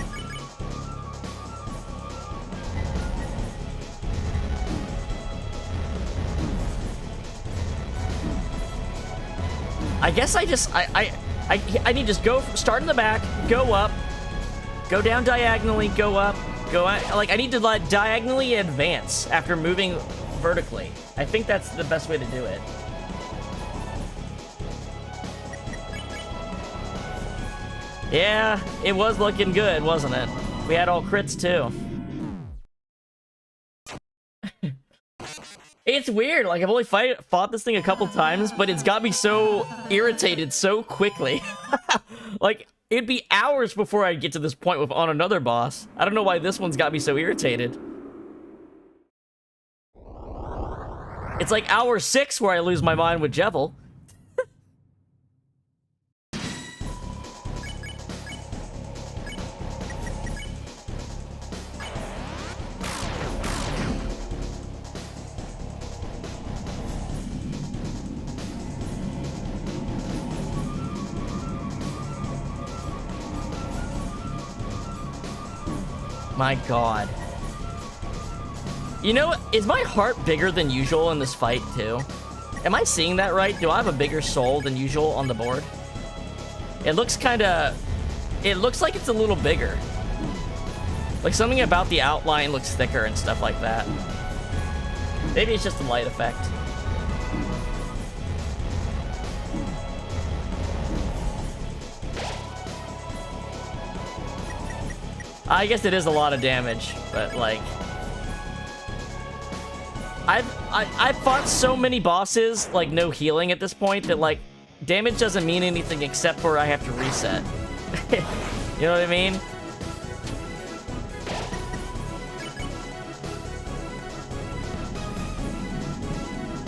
I guess I need to just go, start in the back, go up, go down diagonally, go up, go out. Like, I need to like diagonally advance after moving vertically. I think that's the best way to do it. Yeah, it was looking good, wasn't it? We had all crits too. It's weird. Like, I've only fought this thing a couple times, but it's got me so irritated so quickly. Like, it'd be hours before I'd get to this point with on another boss. I don't know why this one's got me so irritated. It's like hour 6 where I lose my mind with Jevil. My god. You know, is my heart bigger than usual in this fight, too? Am I seeing that right? Do I have a bigger soul than usual on the board? It looks kinda... It looks like it's a little bigger. Like, something about the outline looks thicker and stuff like that. Maybe it's just a light effect. I guess it is a lot of damage, but like... I've fought so many bosses, like, no healing at this point, that, like, damage doesn't mean anything except for I have to reset. You know what I mean?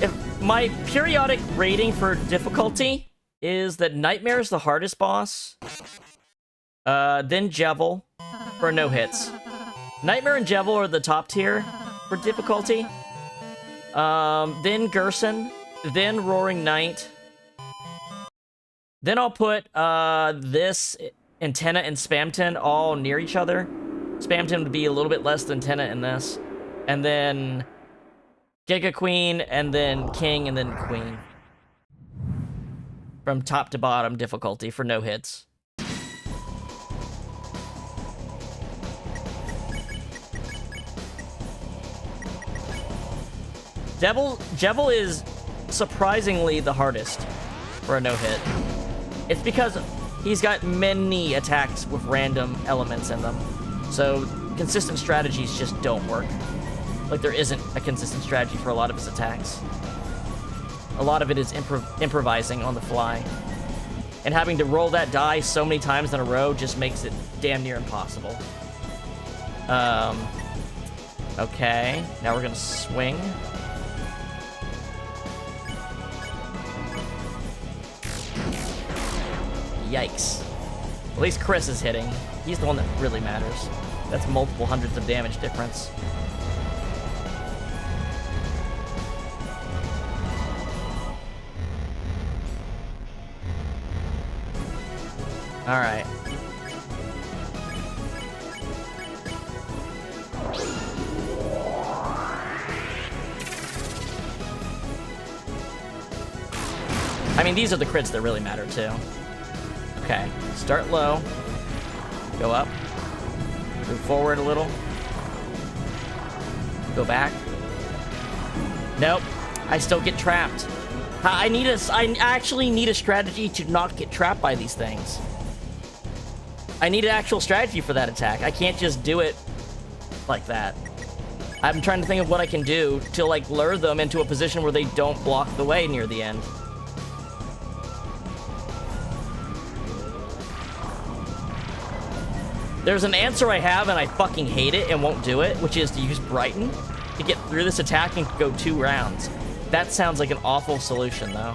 If my periodic rating for difficulty is that Nightmare is the hardest boss, then Jevil for no hits. Nightmare and Jevil are the top tier for difficulty. Then Gerson, then Roaring Knight. Then I'll put this and Tenna and Spamton all near each other. Spamton would be a little bit less than Tenna in this. And then Giga Queen, and then King, and then Queen. From top to bottom difficulty for no hits. Jevil is surprisingly the hardest for a no-hit. It's because he's got many attacks with random elements in them. So consistent strategies just don't work. Like, there isn't a consistent strategy for a lot of his attacks. A lot of it is improvising on the fly. And having to roll that die so many times in a row just makes it damn near impossible. Okay, now we're gonna swing. Yikes. At least Chris is hitting. He's the one that really matters. That's multiple hundreds of damage difference. Alright. I mean, these are the crits that really matter, too. Okay, start low, go up, move forward a little, go back. Nope, I still get trapped. I actually need a strategy to not get trapped by these things. I need an actual strategy for that attack. I can't just do it like that. I'm trying to think of what I can do to, like, lure them into a position where they don't block the way near the end. There's an answer I have, and I fucking hate it and won't do it, which is to use Brighten to get through this attack and go 2 rounds. That sounds like an awful solution, though.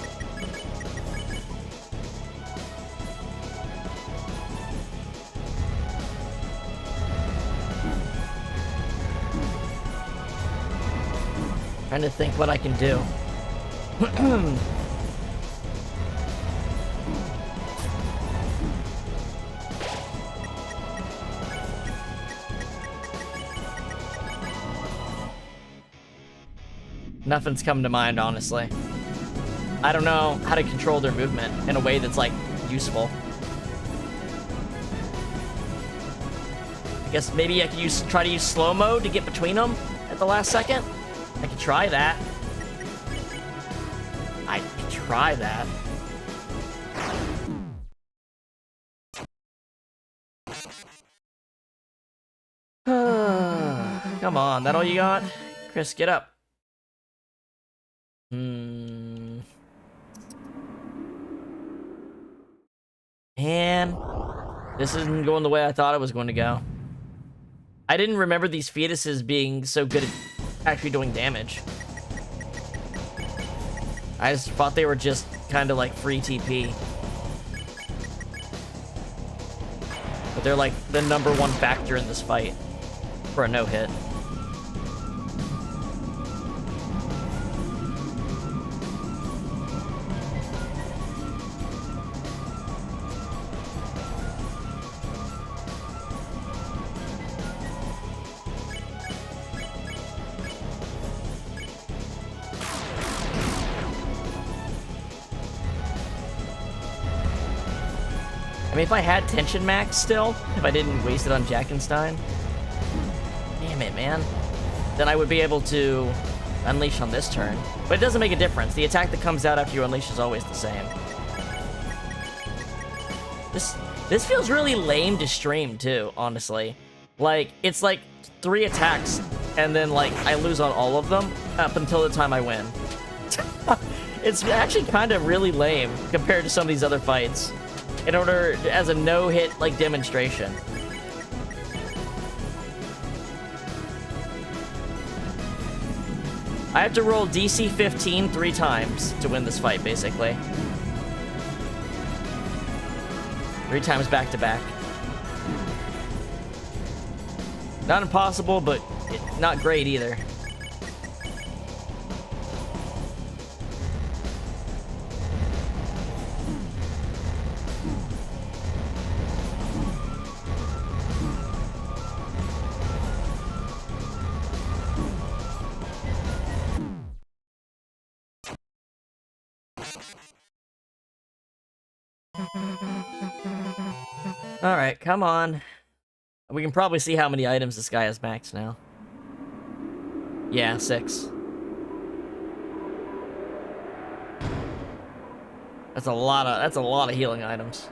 Trying to think what I can do. Nothing's come to mind, honestly. I don't know how to control their movement in a way that's, like, useful. I guess maybe I could try to use slow-mo to get between them at the last second. I could try that. I could try that. Come on, that all you got? Chris, get up. Hmm. Man, this isn't going the way I thought it was going to go. I didn't remember these fetuses being so good at actually doing damage. I just thought they were just kind of like free TP. But they're like the #1 factor in this fight for a no-hit. I mean, if I had tension max still, if I didn't waste it on Jackenstein, damn it, man, then I would be able to unleash on this turn. But it doesn't make a difference. The attack that comes out after you unleash is always the same. This feels really lame to stream, too, honestly. Like, it's like 3 attacks, and then, like, I lose on all of them up until the time I win. It's actually kind of really lame compared to some of these other fights. In order, as a no-hit, like, demonstration. I have to roll DC 15 3 times to win this fight, basically. 3 times back-to-back. Not impossible, but not great either. Alright, come on. We can probably see how many items this guy has max now. Yeah, 6. That's a lot of healing items.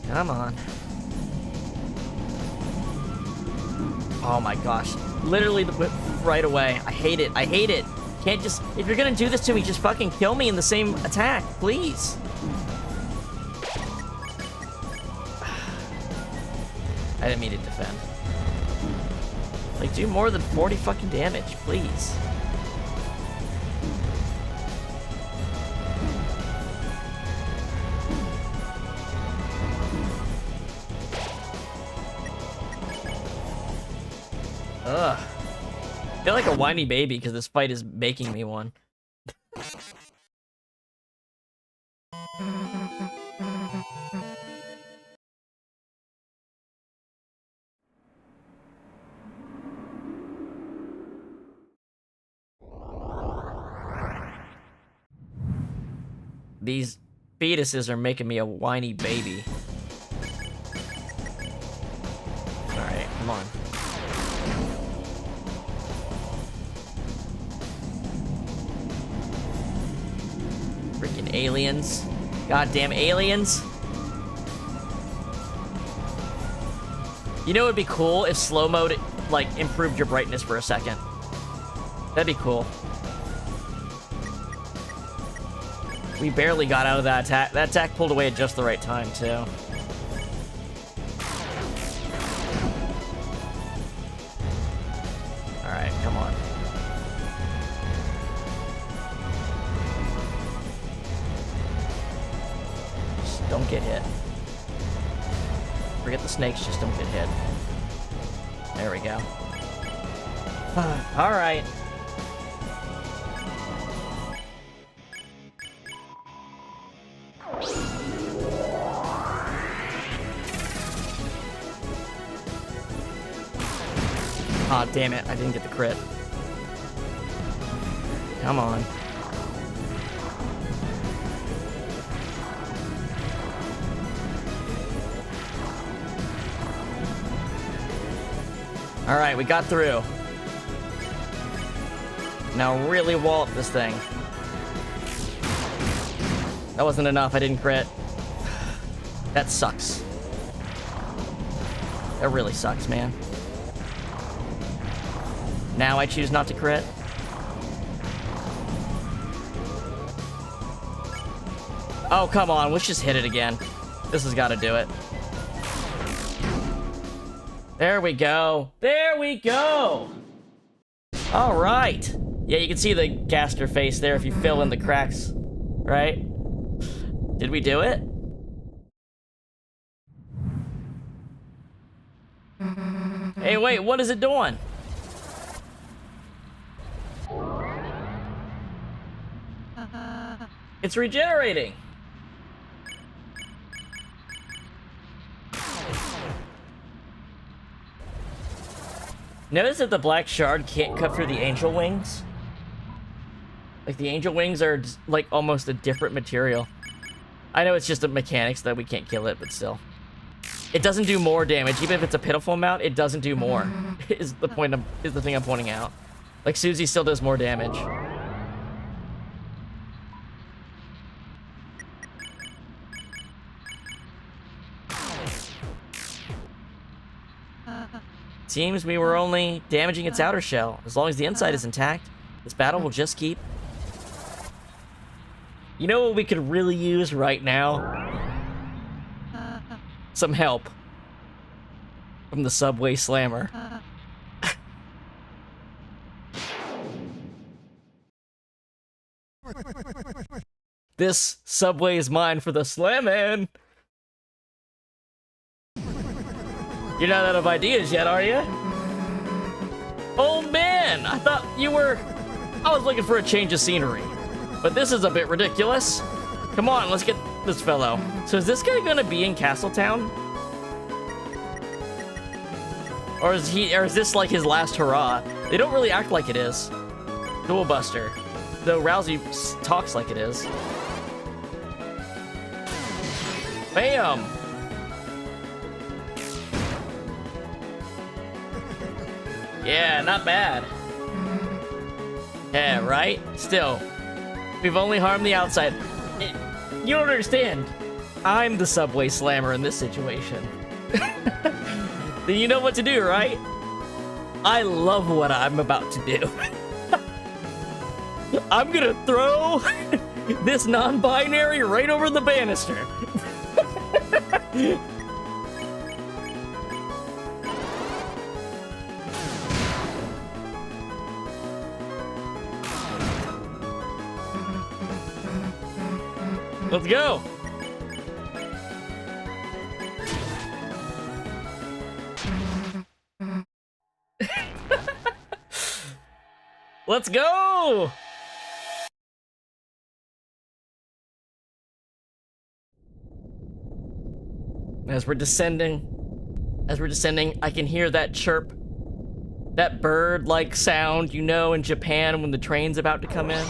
Come on. Oh my gosh. Literally the whip right away. I hate it. I hate it. Can't just... If you're gonna do this to me, just fucking kill me in the same attack, please. I didn't mean to defend. Like, do more than 40 fucking damage, please. Ugh. I feel like a whiny baby because this fight is making me one. These fetuses are making me a whiny baby. Alright, come on. Freaking aliens. Goddamn aliens. You know, it would be cool if slow mode, like, improved your brightness for a second. That'd be cool. We barely got out of that attack. That attack pulled away at just the right time, too. Alright, come on. Just don't get hit. Forget the snakes, just don't get hit. There we go. Alright. Aw, oh, damn it, I didn't get the crit. Come on. Alright, we got through. Now really wallop this thing. That wasn't enough, I didn't crit. That sucks. That really sucks, man. Now I choose not to crit. Oh, come on, let's just hit it again. This has got to do it. There we go. There we go! Alright. Yeah, you can see the caster face there if you fill in the cracks, right? Did we do it? Hey, wait, what is it doing? It's regenerating. Notice that the black shard can't cut through the angel wings. Like, the angel wings are just, like, almost a different material. I know it's just a mechanics that we can't kill it, but still. It doesn't do more damage. Even if it's a pitiful amount, it doesn't do more. Is the thing I'm pointing out. Like, Susie still does more damage. Seems we were only damaging its outer shell. As long as the inside is intact, this battle will just keep. You know what we could really use right now? Some help. From the Subway Slammer. This subway is mine for the slamming. You're not out of ideas yet, are you? Oh man, I thought you were... I was looking for a change of scenery. But this is a bit ridiculous. Come on, let's get this fellow. So is this guy gonna be in Castletown? Or is this like his last hurrah? They don't really act like it is. Dual Buster. Though Rousey talks like it is. Bam! Yeah, not bad. Yeah, right? Still, we've only harmed the outside. You don't understand. I'm the Subway Slammer in this situation. Then you know what to do, right? I love what I'm about to do. I'm gonna throw this non-binary right over the banister. Let's go! Let's go! As we're descending, I can hear that chirp, that bird-like sound, you know, in Japan when the train's about to come in.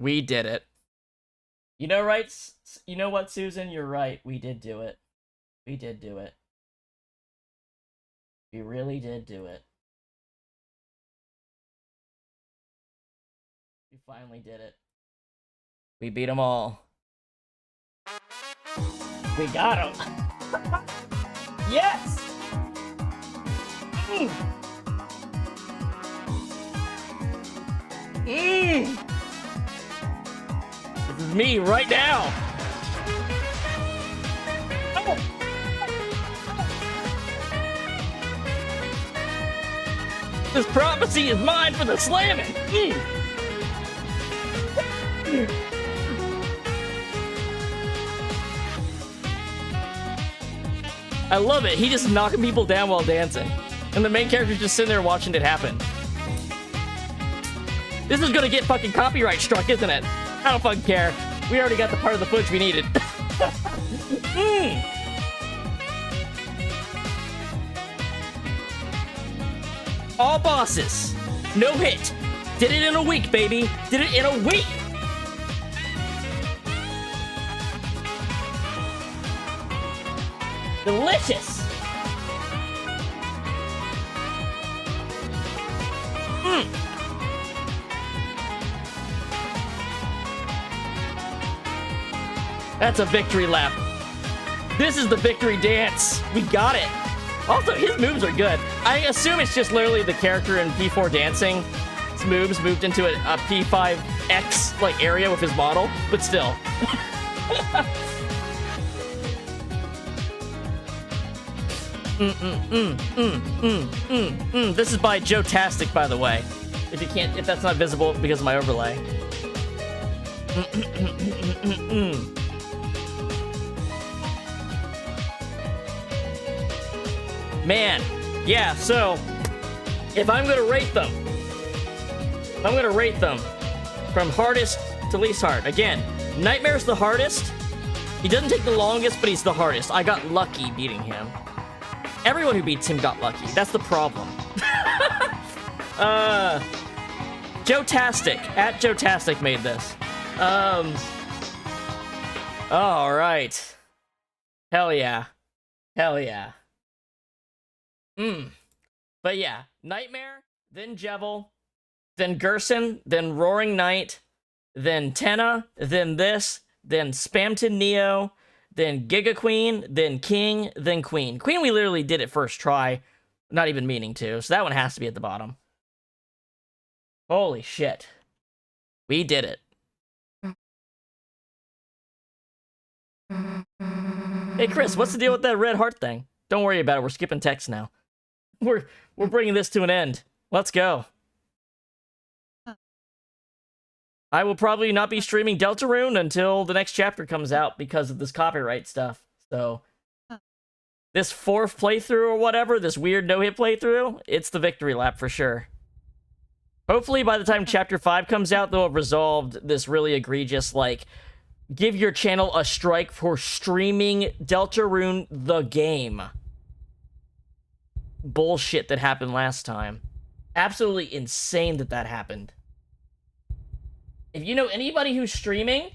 We did it. You know, right? You know what, Susan? You're right. We did do it. We did do it. We really did do it. We finally did it. We beat them all. We got them. Yes! This is me right now. This prophecy is mine for the slamming. I love it. He just knocking people down while dancing. And the main character's just sitting there watching it happen. This is gonna get fucking copyright struck, isn't it? I don't fucking care. We already got the part of the footage we needed. All bosses. No hit. Did it in a week, baby. Did it in a week. Delicious. That's a victory lap. This is the victory dance. We got it. Also, his moves are good. I assume it's just literally the character in P4 dancing. His moves moved into a P5X like area with his model, but still. This is by Joe-tastic, by the way. If that's not visible because of my overlay. Man, yeah, so if I'm gonna rate them, from hardest to least hard. Again, Nightmare's the hardest. He doesn't take the longest, but he's the hardest. I got lucky beating him. Everyone who beats him got lucky. That's the problem. Joe-tastic, at Joe-tastic made this. All right. Hell yeah. Hell yeah. But yeah, Nightmare, then Jevil, then Gerson, then Roaring Knight, then Tenna, then this, then Spamton Neo, then Giga Queen, then King, then Queen. Queen we literally did it first try, not even meaning to, so that one has to be at the bottom. Holy shit. We did it. Hey Chris, what's the deal with that red heart thing? Don't worry about it, we're skipping text now. We're bringing this to an end. Let's go. I will probably not be streaming Deltarune until the next chapter comes out because of this copyright stuff. So, this fourth playthrough or whatever, this weird no-hit playthrough, it's the victory lap for sure. Hopefully by the time chapter 5 comes out, they'll have resolved this really egregious, like, give your channel a strike for streaming Deltarune the game bullshit that happened last time. Absolutely insane that that happened. If you know anybody who's streaming...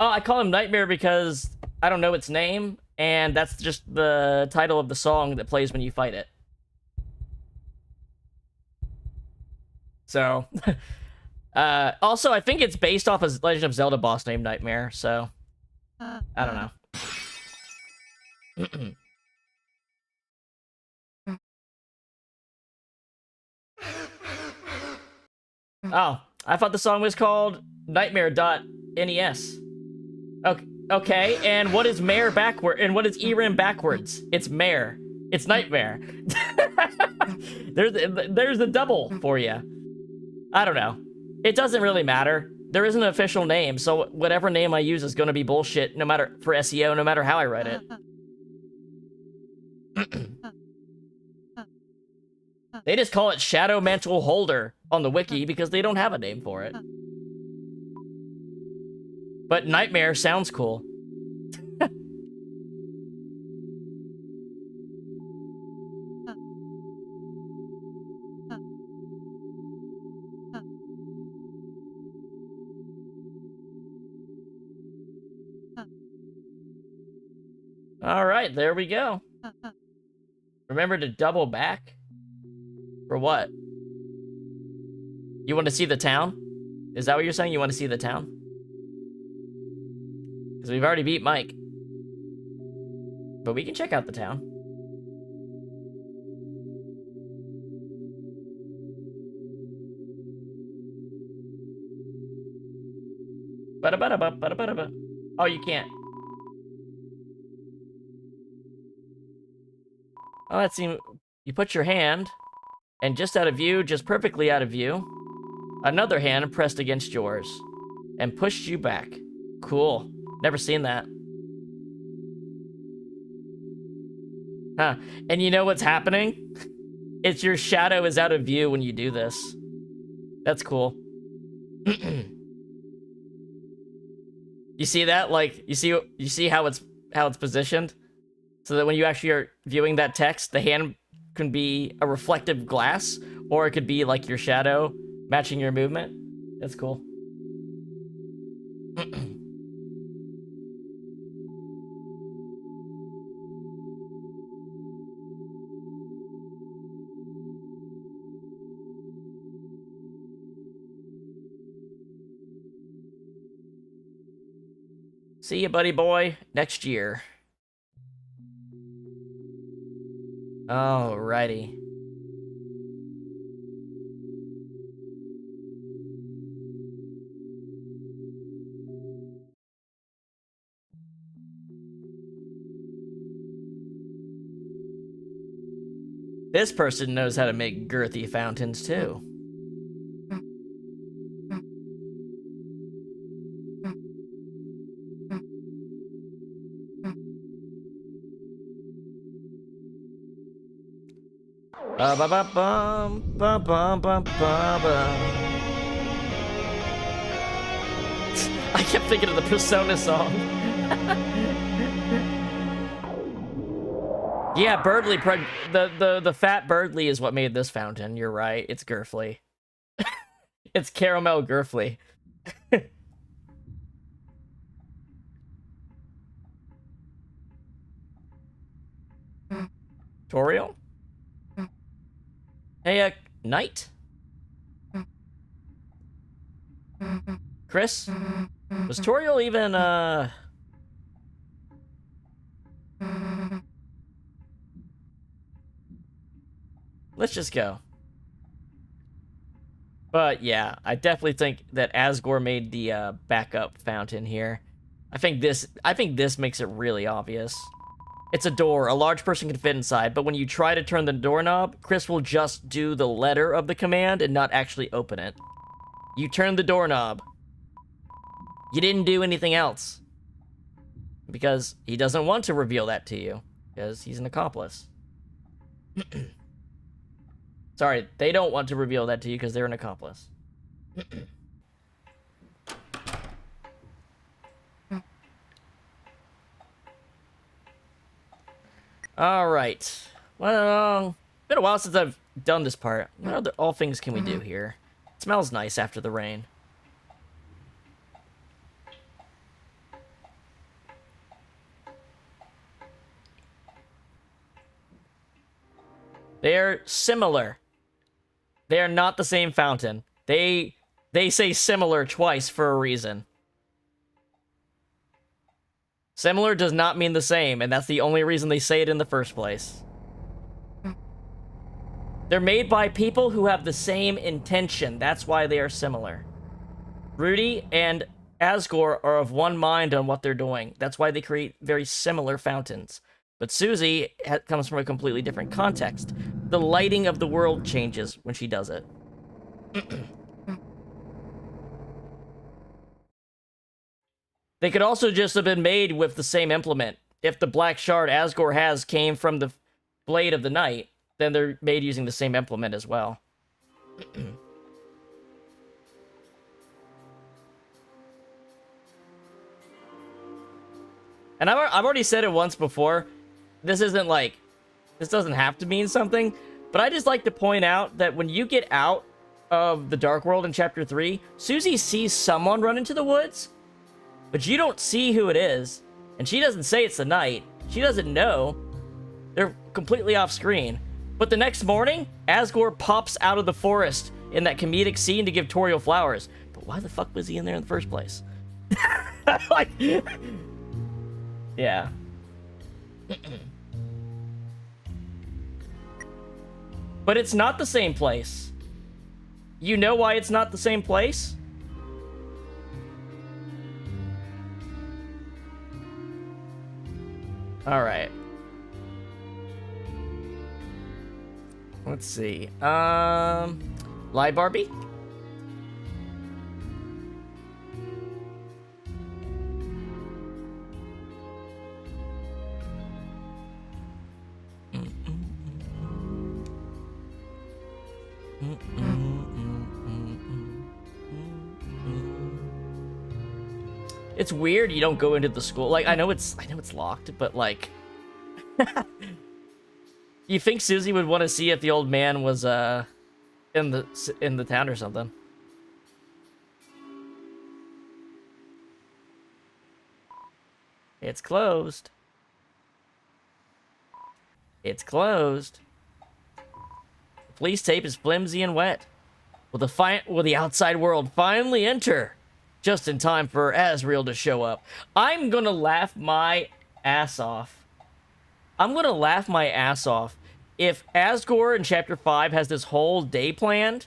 Oh, I call him Nightmare because I don't know its name, and that's just the title of the song that plays when you fight it. So... also, I think it's based off a Legend of Zelda boss named Nightmare, so... I don't know. Oh, I thought the song was called Nightmare.nes. Okay, and what is Mare backward? And what is ERIM backwards? It's Mare. It's Nightmare. There's the double for you. I don't know. It doesn't really matter. There isn't an official name, so whatever name I use is going to be bullshit, no matter for SEO, no matter how I write it. They just call it Shadow Mantle Holder on the wiki because they don't have a name for it. But Nightmare sounds cool. All right, there we go. Remember to double back. For what? You want to see the town? Is that what you're saying? You want to see the town? Because we've already beat Mike. But we can check out the town. Ba-da-ba-da-ba-ba-da-ba-da-ba. Oh, you can't. Oh, let's see. You put your hand, and just out of view, just perfectly out of view, another hand pressed against yours, and pushed you back. Cool. Never seen that. Huh. And you know what's happening? It's your shadow is out of view when you do this. That's cool. You see that? Like, you see how it's positioned? So that when you actually are viewing that text, the hand can be a reflective glass, or it could be like your shadow matching your movement. That's cool. See ya, buddy boy, next year. Alrighty. This person knows how to make girthy fountains, too. Ba-ba-bum, ba-bum-bum-ba-bum. I kept thinking of the Persona song. Yeah, Birdly, the fat Birdly is what made this fountain. You're right, it's Girfly. It's caramel Girfly. Toriel? Hey, Knight? Chris? Was Toriel even, Let's just go. But yeah, I definitely think that Asgore made the backup fountain here. I think this makes it really obvious. It's a door. A large person can fit inside, but when you try to turn the doorknob, Chris will just do the letter of the command and not actually open it. You turned the doorknob. You didn't do anything else. Because he doesn't want to reveal that to you. Because he's an accomplice. Sorry, they don't want to reveal that to you because they're an accomplice. Alright. Well, been a while since I've done this part. What other all things can we do here? It smells nice after the rain. They're similar. They are not the same fountain. They say similar twice for a reason. Similar does not mean the same, and that's the only reason they say it in the first place. They're made by people who have the same intention. That's why they are similar. Rudy and Asgore are of one mind on what they're doing. That's why they create very similar fountains. But Susie comes from a completely different context. The lighting of the world changes when she does it. They could also just have been made with the same implement. If the black shard Asgore has came from the blade of the knight, then they're made using the same implement as well. And I've already said it once before. This doesn't have to mean something, but I just like to point out that when you get out of the Dark World in Chapter 3, Susie sees someone run into the woods, but you don't see who it is, and she doesn't say it's the knight. She doesn't know. They're completely off screen. But the next morning, Asgore pops out of the forest in that comedic scene to give Toriel flowers. But why the fuck was he in there in the first place? Like, yeah. But it's not the same place. You know why it's not the same place? Alright. Let's see. Lie Barbie? It's weird you don't go into the school. Like, I know it's locked, but like You think Susie would want to see if the old man was in the town or something? It's closed. It's closed. The police tape is flimsy and wet. Will the outside world finally enter? Just in time for Asriel to show up. I'm gonna laugh my ass off. I'm gonna laugh my ass off if Asgore in Chapter 5 has this whole day planned,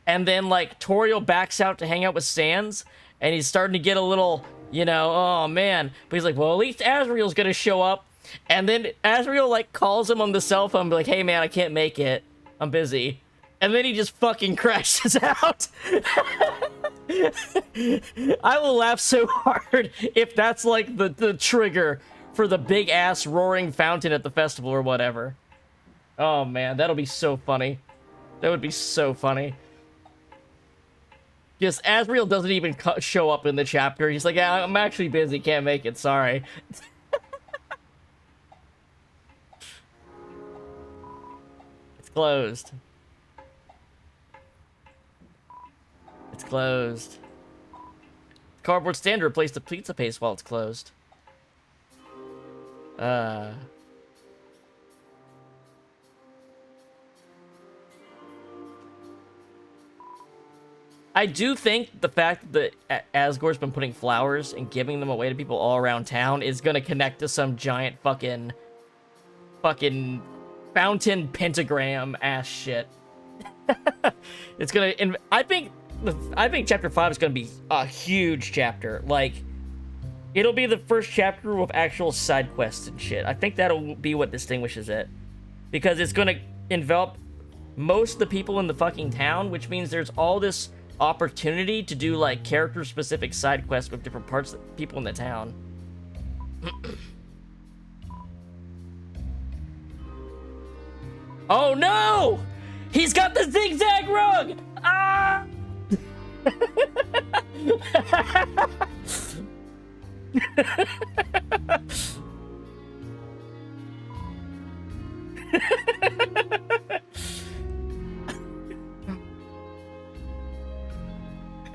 and then, like, Toriel backs out to hang out with Sans, and he's starting to get a little, you know, oh, man. But he's like, well, at least Asriel's gonna show up. And then Asriel, like, calls him on the cell phone, be like, hey, man, I can't make it. I'm busy. And then he just fucking crashes out. I will laugh so hard if that's, like, the trigger for the big-ass roaring fountain at the festival or whatever. Oh, man, that'll be so funny. That would be so funny. Just Asriel doesn't even show up in the chapter. He's like, yeah, I'm actually busy, can't make it, sorry. It's closed. It's closed. Cardboard stand to replace the pizza paste while it's closed. I do think the fact that Asgore's been putting flowers and giving them away to people all around town is gonna connect to some giant fucking fountain pentagram ass shit. It's gonna. I think Chapter 5 is gonna be a huge chapter. Like, it'll be the first chapter with actual side quests and shit. I think that'll be what distinguishes it, because it's gonna envelop most of the people in the fucking town, which means there's all this opportunity to do, like, character-specific side quests with different parts of people in the town. Oh no! He's got the zigzag rug! Ah!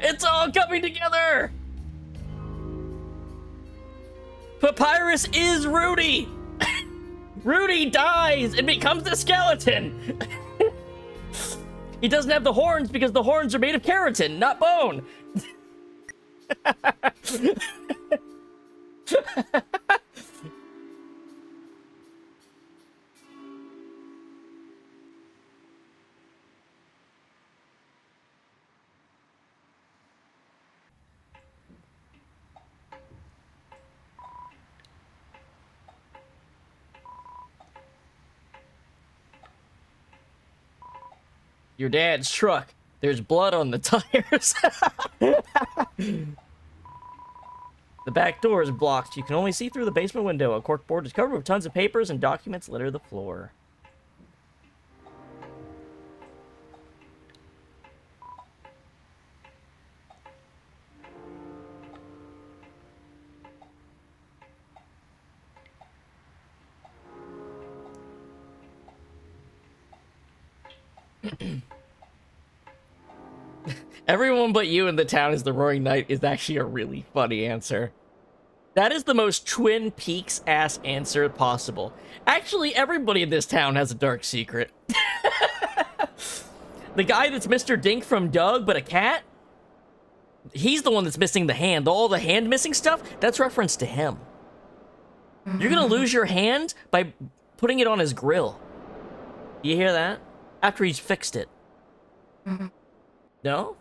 It's all coming together! Papyrus is Rudy! Rudy dies and becomes a skeleton! He doesn't have the horns because the horns are made of keratin, not bone! Your dad's truck. There's blood on the tires. The back door is blocked. You can only see through the basement window. A cork board is covered with tons of papers and documents litter the floor. Everyone but you in the town is the Roaring Knight is actually a really funny answer. That is the most Twin Peaks ass answer possible. Actually, everybody in this town has a dark secret. The guy that's Mr. Dink from Doug, but a cat? He's the one that's missing the hand. All the hand missing stuff, that's reference to him. You're gonna lose your hand by putting it on his grill. You hear that? After he's fixed it. No?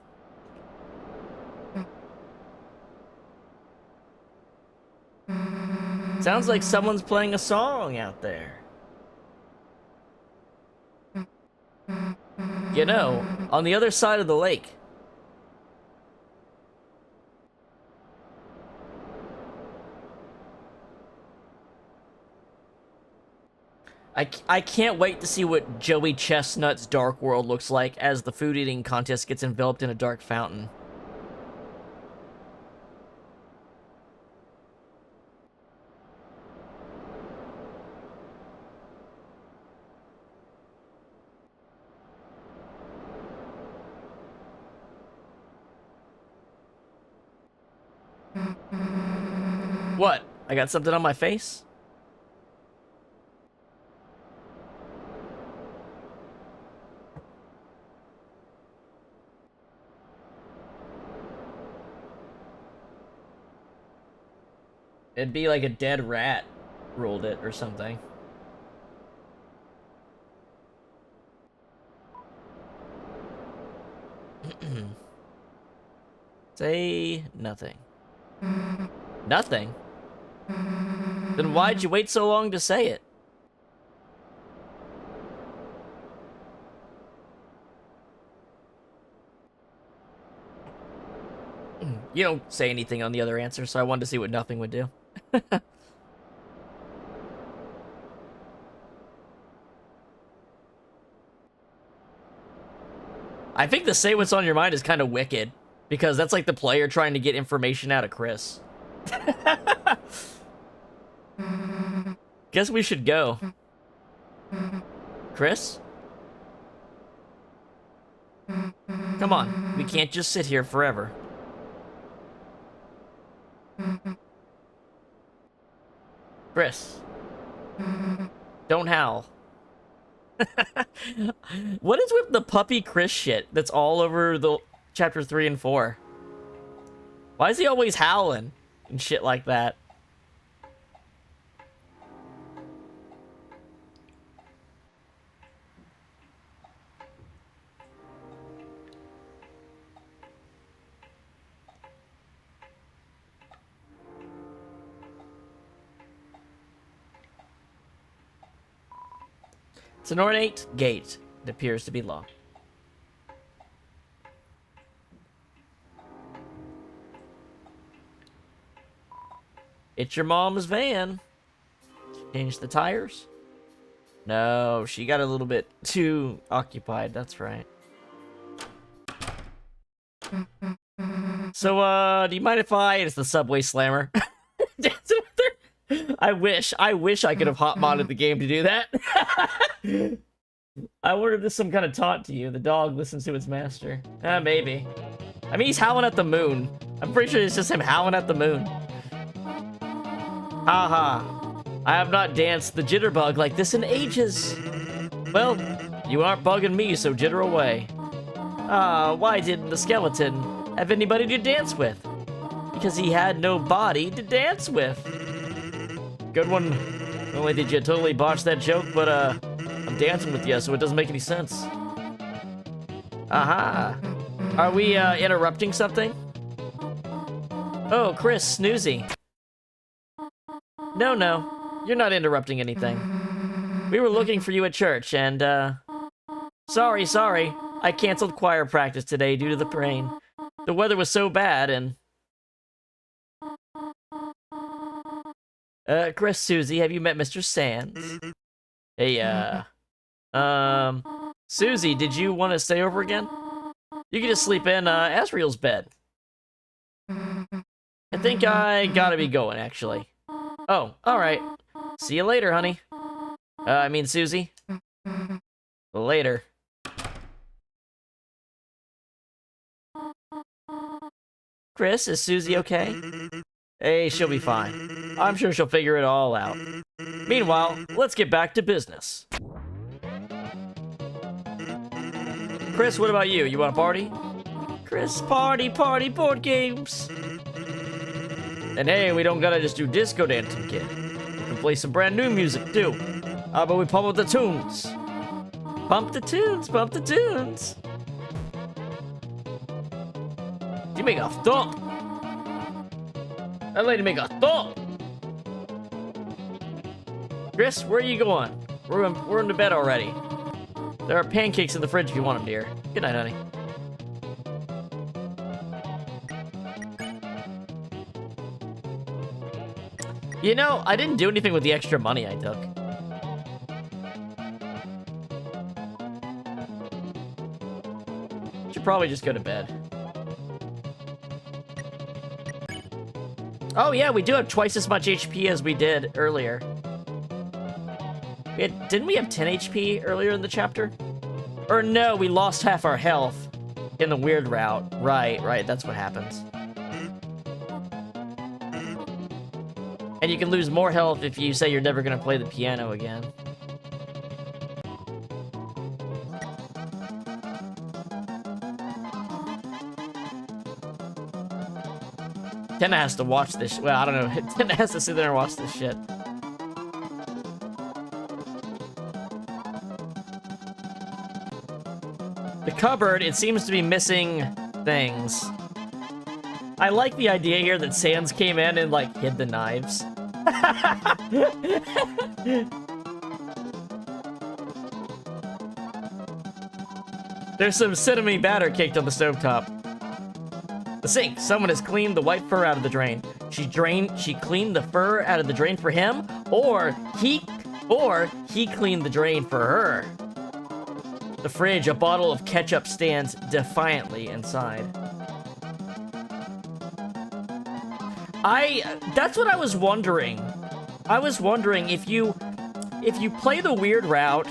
Sounds like someone's playing a song out there. You know, on the other side of the lake. I can't wait to see what Joey Chestnut's Dark World looks like as the food eating contest gets enveloped in a dark fountain. What? I got something on my face? It'd be like a dead rat rolled it or something. Say nothing. Nothing? Then why'd you wait so long to say it? You don't say anything on the other answer, so I wanted to see what nothing would do. I think the say what's on your mind is kind of wicked, because that's like the player trying to get information out of Chris. Guess we should go. Chris? Come on, we can't just sit here forever. Chris. Don't howl. What is with the puppy Chris shit that's all over the chapter 3 and 4? Why is he always howling and shit like that? It's an ornate gate. It appears to be locked. It's your mom's van. Change the tires? No, she got a little bit too occupied. That's right. So, do you mind if it's the subway slammer? Dancing with her? I wish I could have hot modded the game to do that. I wonder if this is some kind of taunt to you. The dog listens to its master. Maybe. I mean, he's howling at the moon. I'm pretty sure it's just him howling at the moon. Haha. I have not danced the jitterbug like this in ages. Well, you aren't bugging me, so jitter away. Why didn't the skeleton have anybody to dance with? Because he had no body to dance with. Good one. Not only did you totally botch that joke, but I'm dancing with you, so it doesn't make any sense. Aha. Are we interrupting something? Oh, Chris, Snoozy. No, you're not interrupting anything. We were looking for you at church, and sorry, I canceled choir practice today due to the rain. The weather was so bad, and Chris, Susie, have you met Mr. Sands? Hey, Susie, did you want to stay over again? You can just sleep in, Asriel's bed. I think I gotta be going, actually. Oh, alright. See you later, honey. I mean, Susie. Later. Chris, is Susie okay? Hey, she'll be fine. I'm sure she'll figure it all out. Meanwhile, let's get back to business. Chris, what about you? You want a party? Chris, party, board games. And hey, we don't gotta just do disco dancing, kid. We can play some brand new music, too. How about we pump up the tunes? Pump the tunes, pump the tunes. You make a thump. That lady make a thump. Chris, where are you going? We're into bed already. There are pancakes in the fridge if you want them, dear. Good night, honey. You know, I didn't do anything with the extra money I took. Should probably just go to bed. Oh yeah, we do have twice as much HP as we did earlier. Didn't we have 10 HP earlier in the chapter? Or no, we lost half our health in the weird route. Right, that's what happens. And you can lose more health if you say you're never gonna play the piano again. Tenna has to watch this. Well, I don't know. Tenna has to sit there and watch this shit. The cupboard, it seems to be missing things. I like the idea here that Sans came in and, like, hid the knives. There's some cinnamon batter caked on the stovetop. The sink. Someone has cleaned the white fur out of the drain. She cleaned the fur out of the drain for him, or he cleaned the drain for her. The fridge, a bottle of ketchup stands defiantly inside. That's what I was wondering. I was wondering if you play the weird route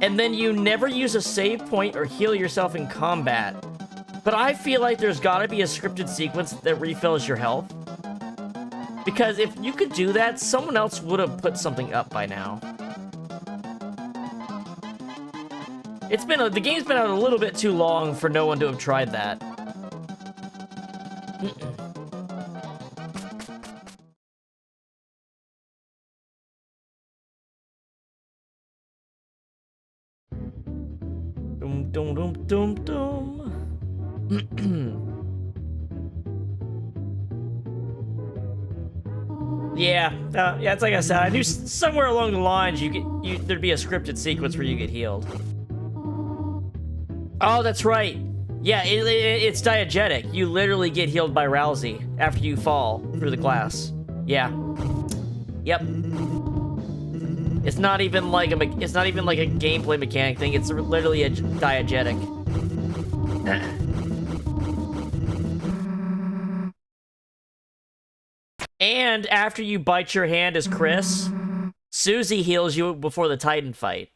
and then you never use a save point or heal yourself in combat. But I feel like there's gotta be a scripted sequence that refills your health. Because if you could do that, someone else would have put something up by now. The game's been out a little bit too long for no one to have tried that. Dum dum dum dum dum. Yeah, it's like I said. I knew somewhere along the lines there'd be a scripted sequence where you get healed. Oh, that's right. Yeah, it's diegetic. You literally get healed by Rousey after you fall through the glass. Yeah. Yep. It's not even like a gameplay mechanic thing. It's literally a diegetic. And after you bite your hand as Chris, Susie heals you before the Titan fight.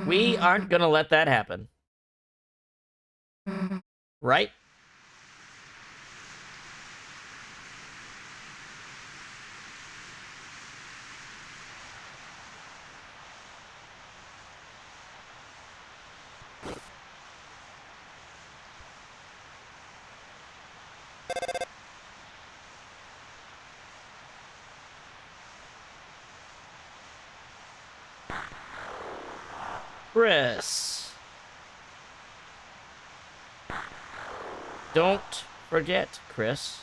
We aren't gonna let that happen. Right? Chris. Don't forget, Chris.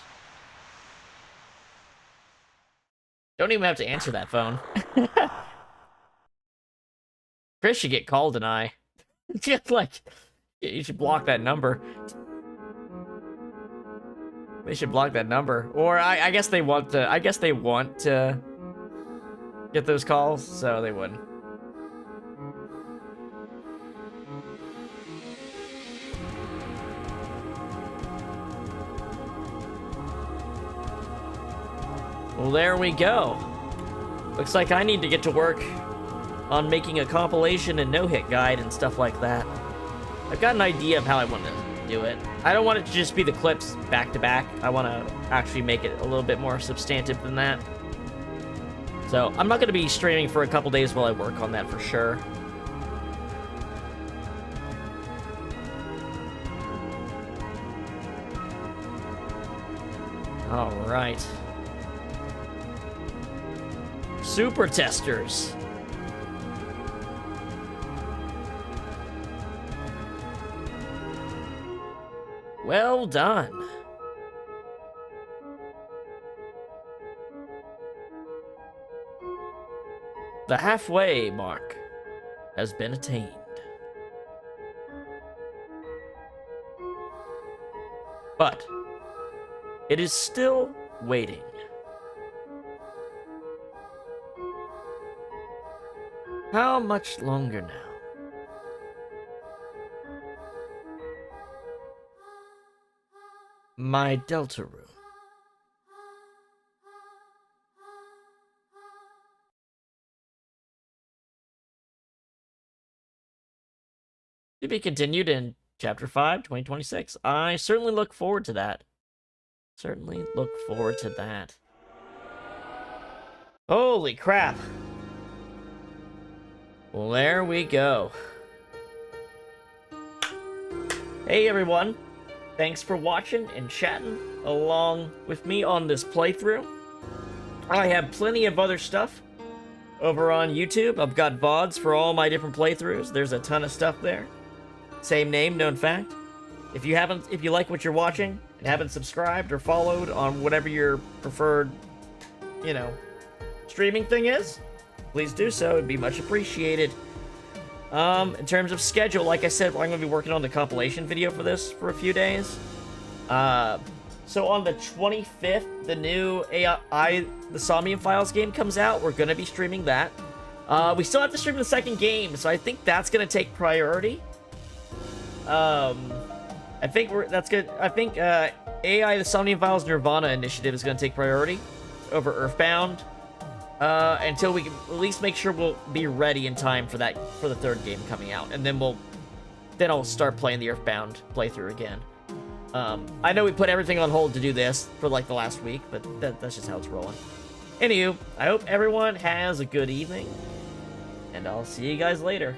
Don't even have to answer that phone. Chris should get called an eye. Just like, you should block that number. They should block that number. Or I guess they want to get those calls, so they wouldn't. Well, there we go. Looks like I need to get to work on making a compilation and no-hit guide and stuff like that. I've got an idea of how I want to do it. I don't want it to just be the clips back-to-back. I want to actually make it a little bit more substantive than that. So, I'm not going to be streaming for a couple days while I work on that for sure. Alright. Super testers. Well done. The halfway mark has been attained. But it is still waiting. How much longer now? My Deltarune. To be continued in Chapter 5, 2026. I certainly look forward to that. Certainly look forward to that. Holy crap. Well, there we go. Hey everyone. Thanks for watching and chatting along with me on this playthrough. I have plenty of other stuff over on YouTube. I've got VODs for all my different playthroughs. There's a ton of stuff there. Same name, known fact. If you like what you're watching and haven't subscribed or followed on whatever your preferred, streaming thing is, please do so. It'd be much appreciated. In terms of schedule, like I said, I'm going to be working on the compilation video for this for a few days. So on the 25th, the new the Somnium Files game comes out. We're going to be streaming that. We still have to stream the second game, so I think that's going to take priority. I think that's good. I think AI, the Somnium Files Nirvana initiative is going to take priority over Earthbound. Until we can at least make sure we'll be ready in time for the third game coming out, and then I'll start playing the Earthbound playthrough again. I know we put everything on hold to do this for like the last week, but that's just how it's rolling. Anywho, I hope everyone has a good evening, and I'll see you guys later.